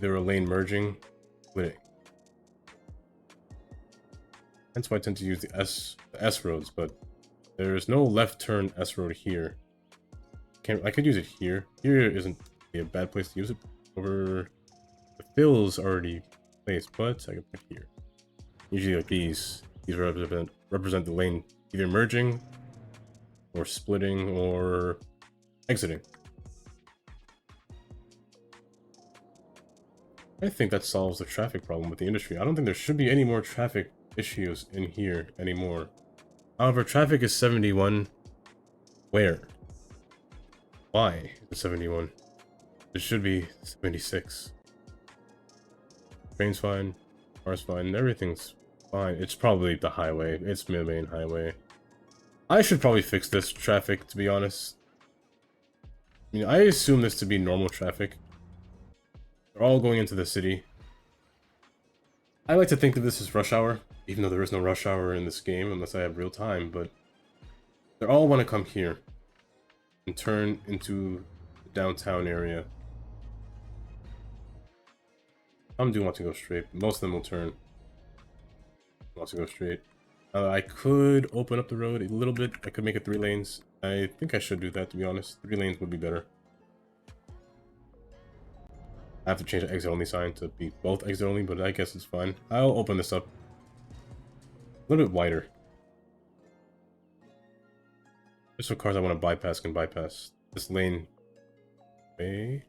a lane merging, splitting. Hence why I tend to use the S roads, but there's no left turn S road here. I could use it here. Here isn't a bad place to use it. Over the fill's already placed, but I can put here. Usually like these represent the lane either merging or splitting or exiting. I think that solves the traffic problem with the industry. I don't think there should be any more traffic issues in here anymore. However, traffic is 71. Where? Why is it 71? It should be 76. Train's fine, car's fine, everything's fine. It's probably the highway. It's the main highway. I should probably fix this traffic, to be honest. I mean, I assume this to be normal traffic. They're all going into the city. I like to think that this is rush hour, even though there is no rush hour in this game unless I have real time, but they all want to come here and turn into the downtown area. Some do want to go straight, but most of them will turn. Want to go straight. I could open up the road a little bit. I could make it 3 lanes. I think I should do that, to be honest. 3 lanes would be better. I have to change the exit only sign to be both exit only, but I guess it's fine. I'll open this up a little bit wider. Just so cars I want to bypass can bypass this lane. Okay.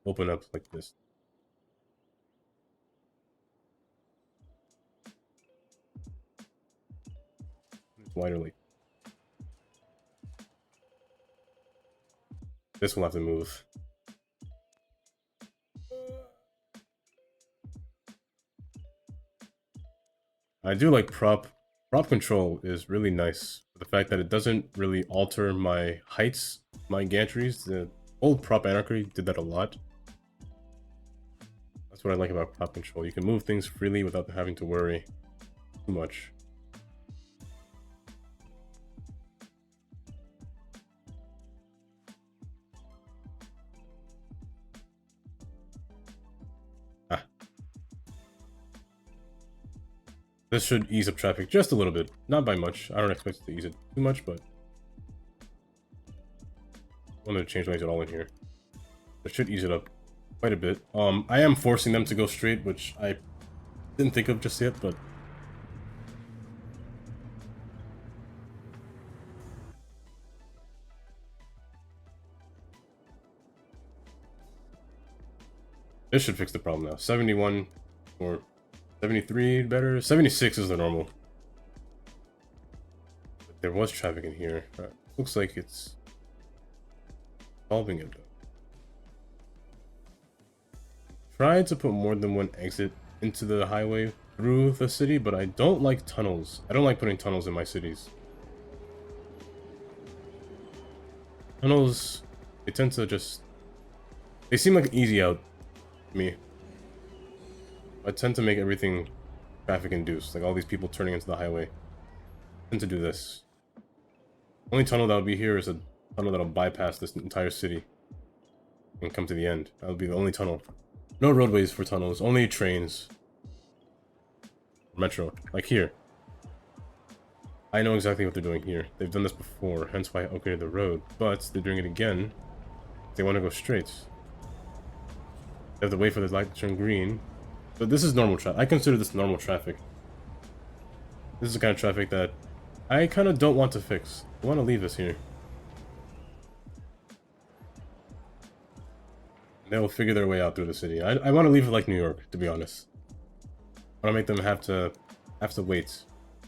Open up like this. Widerly. This will have to move. I do like prop control is really nice. The fact that it doesn't really alter my heights, my gantries. The old Prop Anarchy did that a lot. That's what I like about prop control. You can move things freely without having to worry too much. This should ease up traffic just a little bit. Not by much. I don't expect it to ease it too much, but I wanted to change lanes at all in here. It should ease it up quite a bit. I am forcing them to go straight, which I didn't think of just yet, but this should fix the problem now. 71 or 73 better. 76 is the normal. But there was traffic in here. Looks like it's solving it though. Tried to put more than one exit into the highway through the city, but I don't like tunnels. I don't like putting tunnels in my cities. Tunnels, they tend to just... they seem like an easy out to me. I tend to make everything traffic induced, like all these people turning into the highway. I tend to do this. Only tunnel that will be here is a tunnel that'll bypass this entire city and come to the end. That'll be the only tunnel. No roadways for tunnels, only trains. Metro, like here. I know exactly what they're doing here. They've done this before, hence why I upgraded the road. But they're doing it again. They want to go straight. They have to wait for the light to turn green. But this is normal traffic. I consider this normal traffic. This is the kind of traffic that I kind of don't want to fix. I want to leave this here. They'll figure their way out through the city. I want to leave it like New York, to be honest. I want to make them have to wait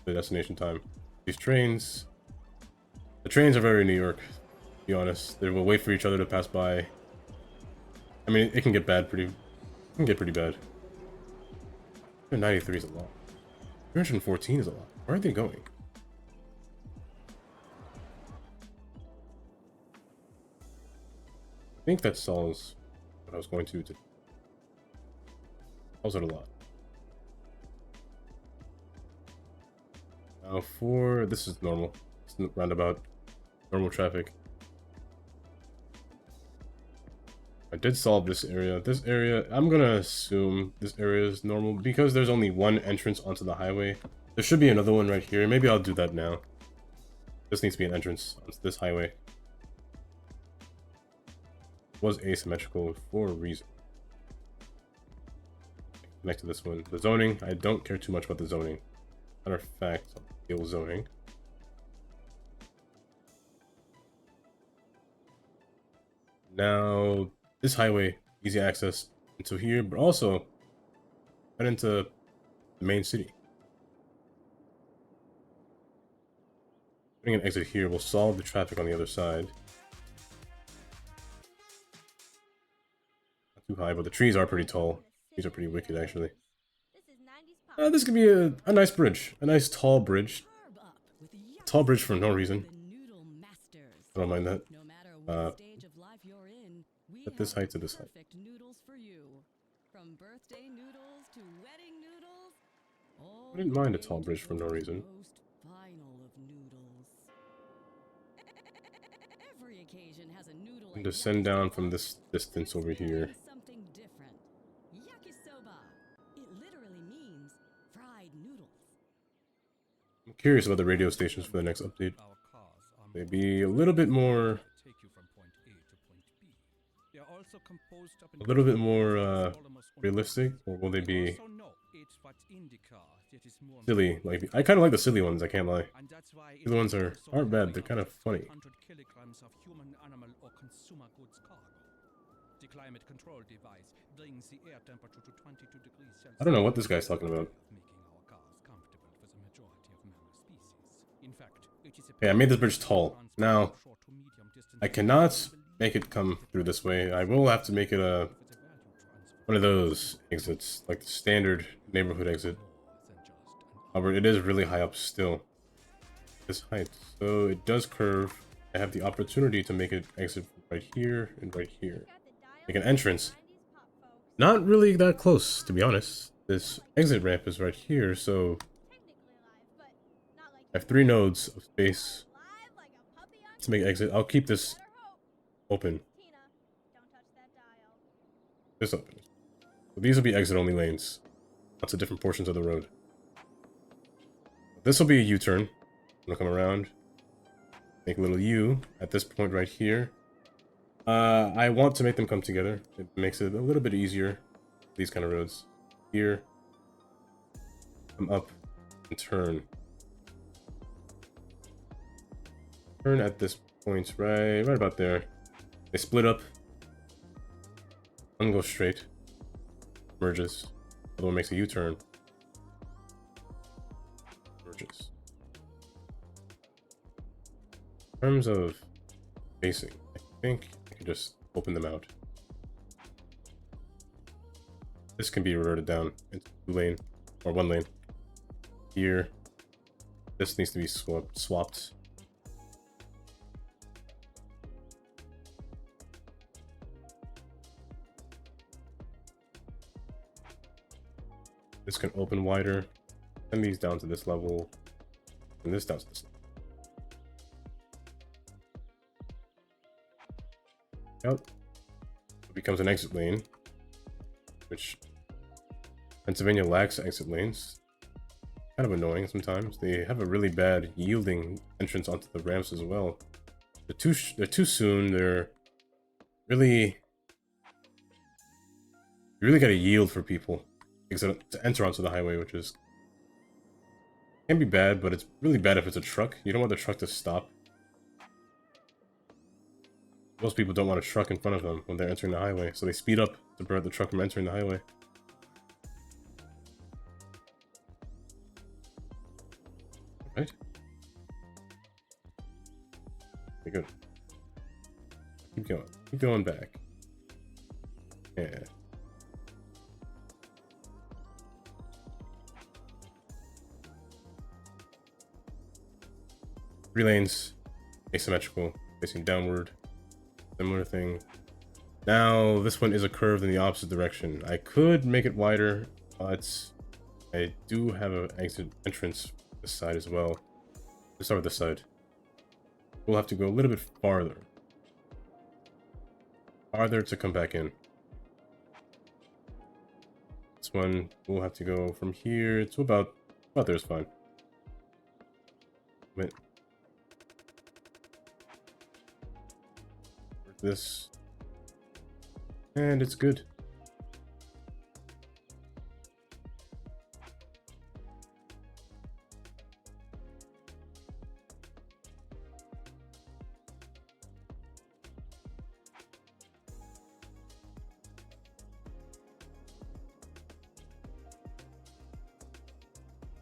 the destination time. These trains, the trains are very New York, to be honest. They will wait for each other to pass by. I mean, it can get bad it can get pretty bad. 93 is a lot. 314 is a lot. Where are they going? I think that solves what I was going to do. Solves it a lot. Now for this is normal. It's roundabout, normal traffic. I did solve this area. This area, I'm gonna assume this area is normal because there's only one entrance onto the highway. There should be another one right here. Maybe I'll do that now. This needs to be an entrance onto this highway. It was asymmetrical for a reason. Connect to this one. The zoning, I don't care too much about the zoning. Matter of fact, I'll deal with zoning. Now, this highway, easy access into here, but also right into the main city. Putting an exit here will solve the traffic on the other side. Not too high, but the trees are pretty tall. These are pretty wicked, actually. This could be a nice bridge. A nice tall bridge. A tall bridge for no reason. I don't mind that. At this height to this height. I didn't mind a tall bridge for no reason. And descend down from this distance over here. I'm curious about the radio stations for the next update. Maybe a little bit more realistic, or will they be silly? Like, I kind of like the silly ones, I can't lie. The ones aren't bad, they're kind of funny. I don't know what this guy's talking about. Okay, I made this bridge tall. Now, I cannot make it come through this way. I will have to make it one of those exits, like the standard neighborhood exit. However, it is really high up still. This height. So it does curve. I have the opportunity to make it exit right here and right here. Make an entrance. Not really that close, to be honest. This exit ramp is right here, so I have 3 nodes of space to make an exit. I'll keep this open. This open. So these will be exit-only lanes. Lots of different portions of the road. This will be a U-turn. I'm gonna come around. Make a little U at this point right here. I want to make them come together. It makes it a little bit easier. These kind of roads. Here. Come up and turn. Turn at this point, right about there. They split up. One goes straight. Merges. Other one makes a U-turn. Merges. In terms of spacing, I think I can just open them out. This can be reverted down into 2 lane or 1 lane. Here, this needs to be swapped. This can open wider. Send these down to this level, and this down to this level. Yep. It becomes an exit lane, which Pennsylvania lacks exit lanes. Kind of annoying sometimes. They have a really bad yielding entrance onto the ramps as well. They're too soon. They're really, you really gotta yield for people to enter onto the highway, which is can be bad, but it's really bad if it's a truck. You don't want the truck to stop. Most people don't want a truck in front of them when they're entering the highway, so they speed up to prevent the truck from entering the highway. Good. Keep going. Keep going back. Yeah. 3 lanes, asymmetrical, facing downward. Similar thing. Now, this one is a curve in the opposite direction. I could make it wider, but I do have an exit entrance this side as well. Let's start with this side. We'll have to go a little bit farther. Farther to come back in. This one, we'll have to go from here to about there is fine. Wait. This. And it's good.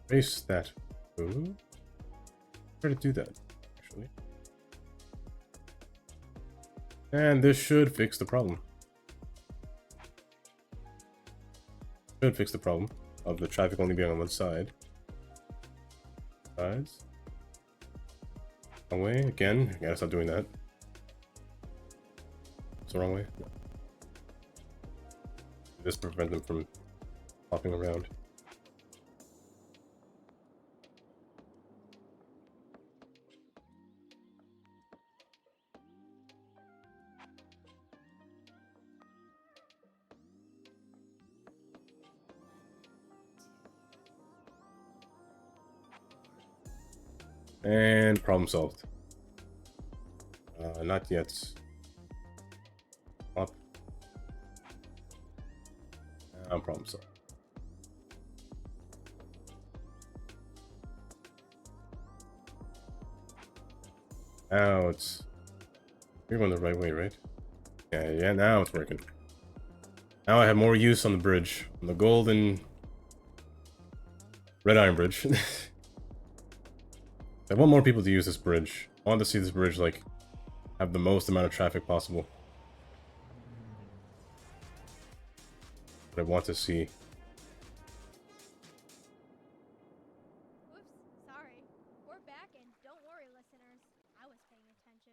Erase that. Ooh. Try to do that, actually. And this should fix the problem. Should fix the problem of the traffic only being on one side. Sides. Wrong way again. I gotta stop doing that. It's the wrong way. No. This prevent them from hopping around. And problem solved. Not yet. Up. Problem solved. Now it's... You're going the right way, right? Yeah, now it's working. Now I have more use on the bridge. On the golden... Red Iron Bridge. I want more people to use this bridge. I want to see this bridge, like, have the most amount of traffic possible. What I want to see. Oops, sorry. We're back, and don't worry, listeners. I was paying attention.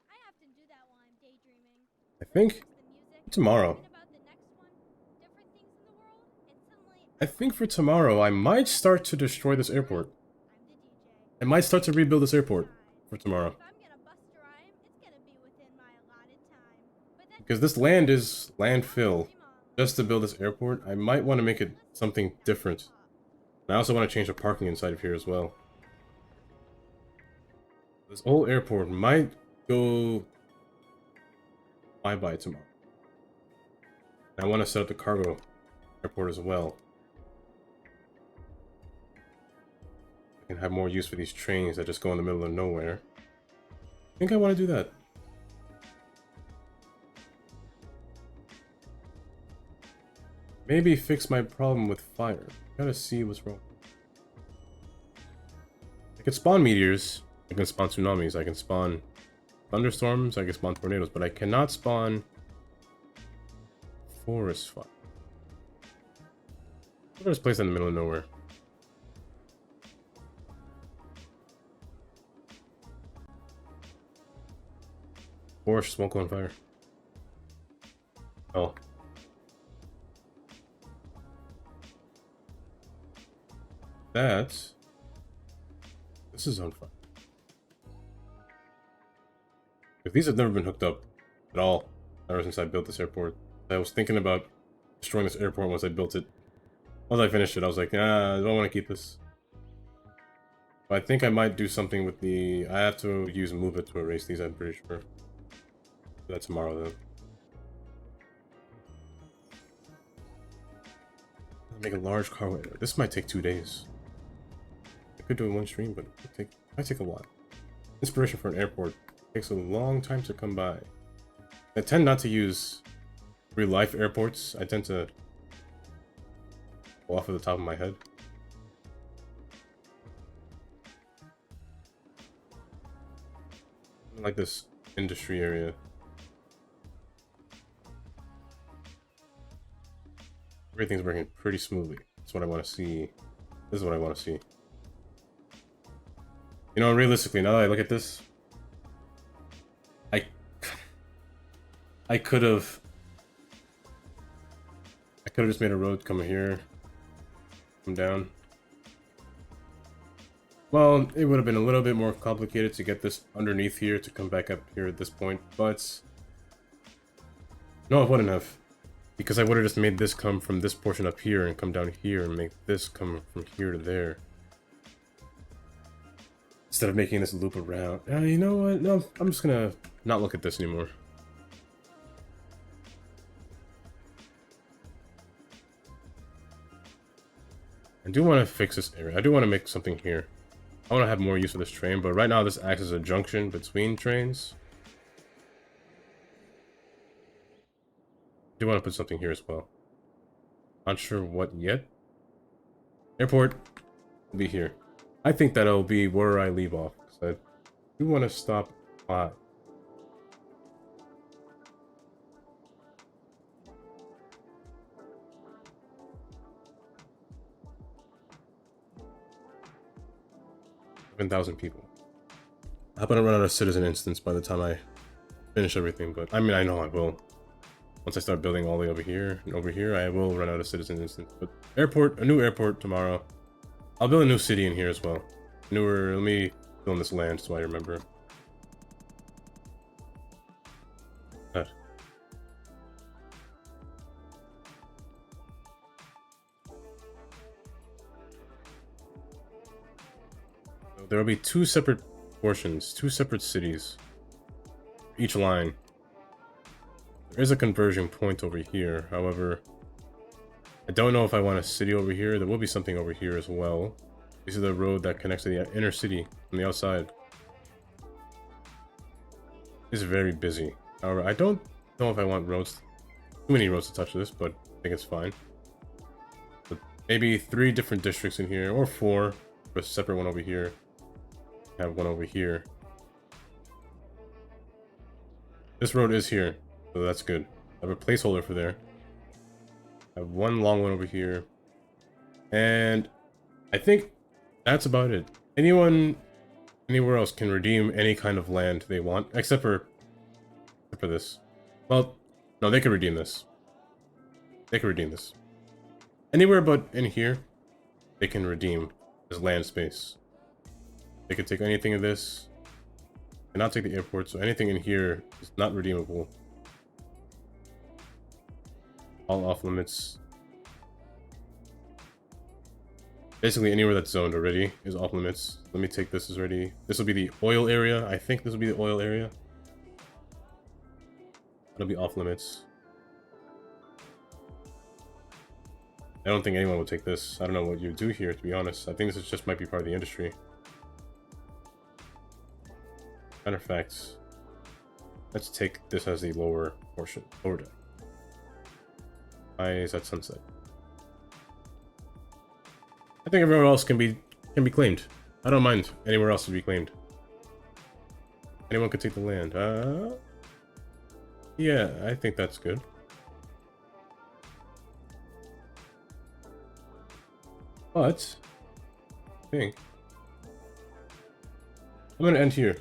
I often do that while I'm daydreaming. I think The music, tomorrow. thinking about the next one, different things in the world, and suddenly I think for tomorrow, I might start to destroy this airport. I'm the DJ. I might start to rebuild this airport for tomorrow. If I'm gonna bust a rhyme, it's gonna be within my allotted time. But that's Because this land is landfill. dream on. Just to build this airport, I might want to make it something different. And I also want to change the parking inside of here as well. This whole airport might go bye-bye tomorrow. And I want to set up the cargo airport as well. I can have more use for these trains that just go in the middle of nowhere. I think I want to do that. Maybe fix my problem with fire. Gotta see what's wrong. I can spawn meteors. I can spawn tsunamis. I can spawn thunderstorms. I can spawn tornadoes. But I cannot spawn forest fire. I'll just place that in the middle of nowhere. Forest won't go on fire. Oh. This is on fire. If these have never been hooked up at all ever since I built this airport. I was thinking about destroying this airport once I built it. Once I finished it, I was like, nah, I don't want to keep this. But I think I might do something with the... I have to use Move It to erase these, I'm pretty sure. Do that tomorrow, though. Make a large cargo area. This might take 2 days. I could do it in one stream, but it might take a while. Inspiration for an airport takes a long time to come by. I tend not to use real-life airports. I tend to go off of the top of my head. like this industry area. Everything's working pretty smoothly. That's what I want to see. This is what I want to see. You know, realistically, now that I look at this, I could have just made a road come here, come down. Well, it would have been a little bit more complicated to get this underneath here to come back up here at this point, but no, it wouldn't have. Because I would have just made this come from this portion up here and come down here and make this come from here to there. Instead of making this loop around. You know what? No, I'm just gonna not look at this anymore. I do want to fix this area. I do want to make something here. I want to have more use of this train, but right now this acts as a junction between trains. I do want to put something here as well. Not sure what yet. Airport will be here. I think that'll be where I leave off, because I do want to stop by. $7,000 people. I hope I don't run out of citizen instance by the time I finish everything, but I mean, I know I will. Once I start building all the way over here and over here, I will run out of citizen instance. But airport, a new airport tomorrow. I'll build a new city in here as well. Let me fill in this land so I remember. That. There will be two separate portions, two separate cities. Each line. There is a conversion point over here, however, I don't know if I want a city over here. There will be something over here as well. This is the road that connects to the inner city from the outside. It's very busy. However, I don't know if I want roads, too many roads to touch this, but I think it's fine. But maybe 3 different districts in here, or 4, with a separate one over here. Have one over here. This road is here, so that's good. I have a placeholder for there. I have one long one over here. And I think that's about it. Anyone anywhere else can redeem any kind of land they want, except for this. Well, no, they can redeem this. They can redeem this. Anywhere but in here, they can redeem this land space. They can take anything of this. And not take the airport, so anything in here is not redeemable. All off limits. Basically anywhere that's zoned already is off limits. Let me take this as ready. This will be the oil area. I think this will be the oil area. It'll be off limits. I don't think anyone will take this. I don't know what you do here, to be honest. I think this just might be part of the industry. Matter of fact, let's take this as the lower portion, lower deck. Why is that sunset? I think everywhere else can be claimed. I don't mind anywhere else to be claimed. Anyone could take the land. Yeah, I think that's good. But I think I'm gonna end here.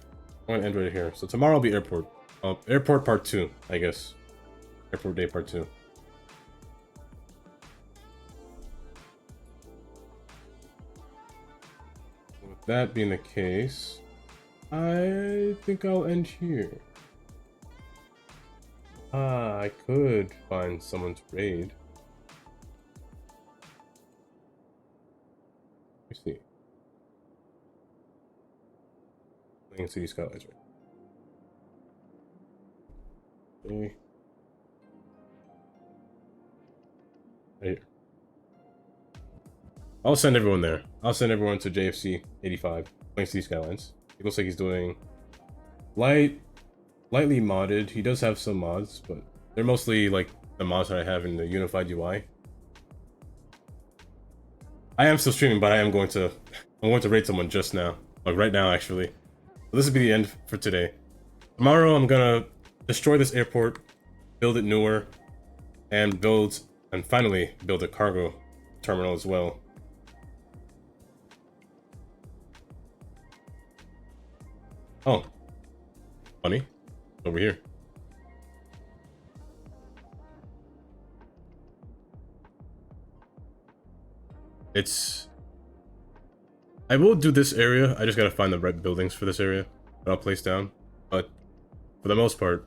I'm gonna end right here. So tomorrow will be airport. Airport part 2, I guess. Airport day part 2. With that being the case, I think I'll end here. I could find someone to raid. Let me see. Playing City Skylines, right? Okay. Right here. I'll send everyone there. I'll send everyone to JFC 85, playing City Skylines. It looks like he's doing lightly modded. He does have some mods, but they're mostly like the mods that I have in the unified UI. I am still streaming, but I'm going to raid someone just now. Like right now, actually. So this will be the end for today. Tomorrow I'm gonna destroy this airport, build it newer, and finally build a cargo terminal as well. Oh, funny, over here. I will do this area. I just gotta find the right buildings for this area that I'll place down. But for the most part,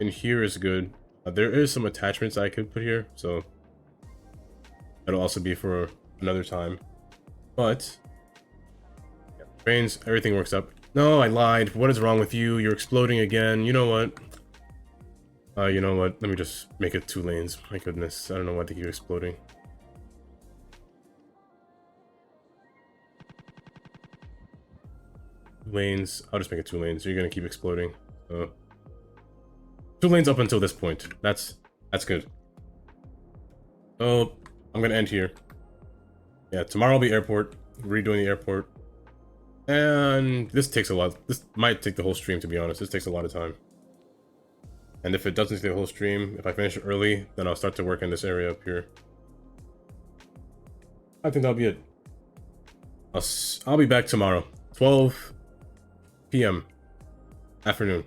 in here is good. There is some attachments I could put here, so that'll also be for another time. But yeah, trains, everything works up. No, I lied. What is wrong with you? You're exploding again. You know what? You know what? Let me just make it 2 lanes. My goodness, I don't know why they keep exploding. Lanes. I'll just make it 2 lanes. You're gonna keep exploding. 2 lanes up until this point. That's good. So I'm gonna end here. Yeah, tomorrow will be airport. Redoing the airport. And this takes a lot. This might take the whole stream, to be honest. This takes a lot of time. And if it doesn't take the whole stream, if I finish it early, then I'll start to work in this area up here. I think that'll be it. I'll be back tomorrow. 12 p.m. afternoon.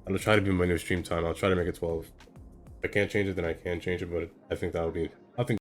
I'll try to be my new stream time. I'll try to make it 12. If I can't change it, then I can change it, but I think that'll be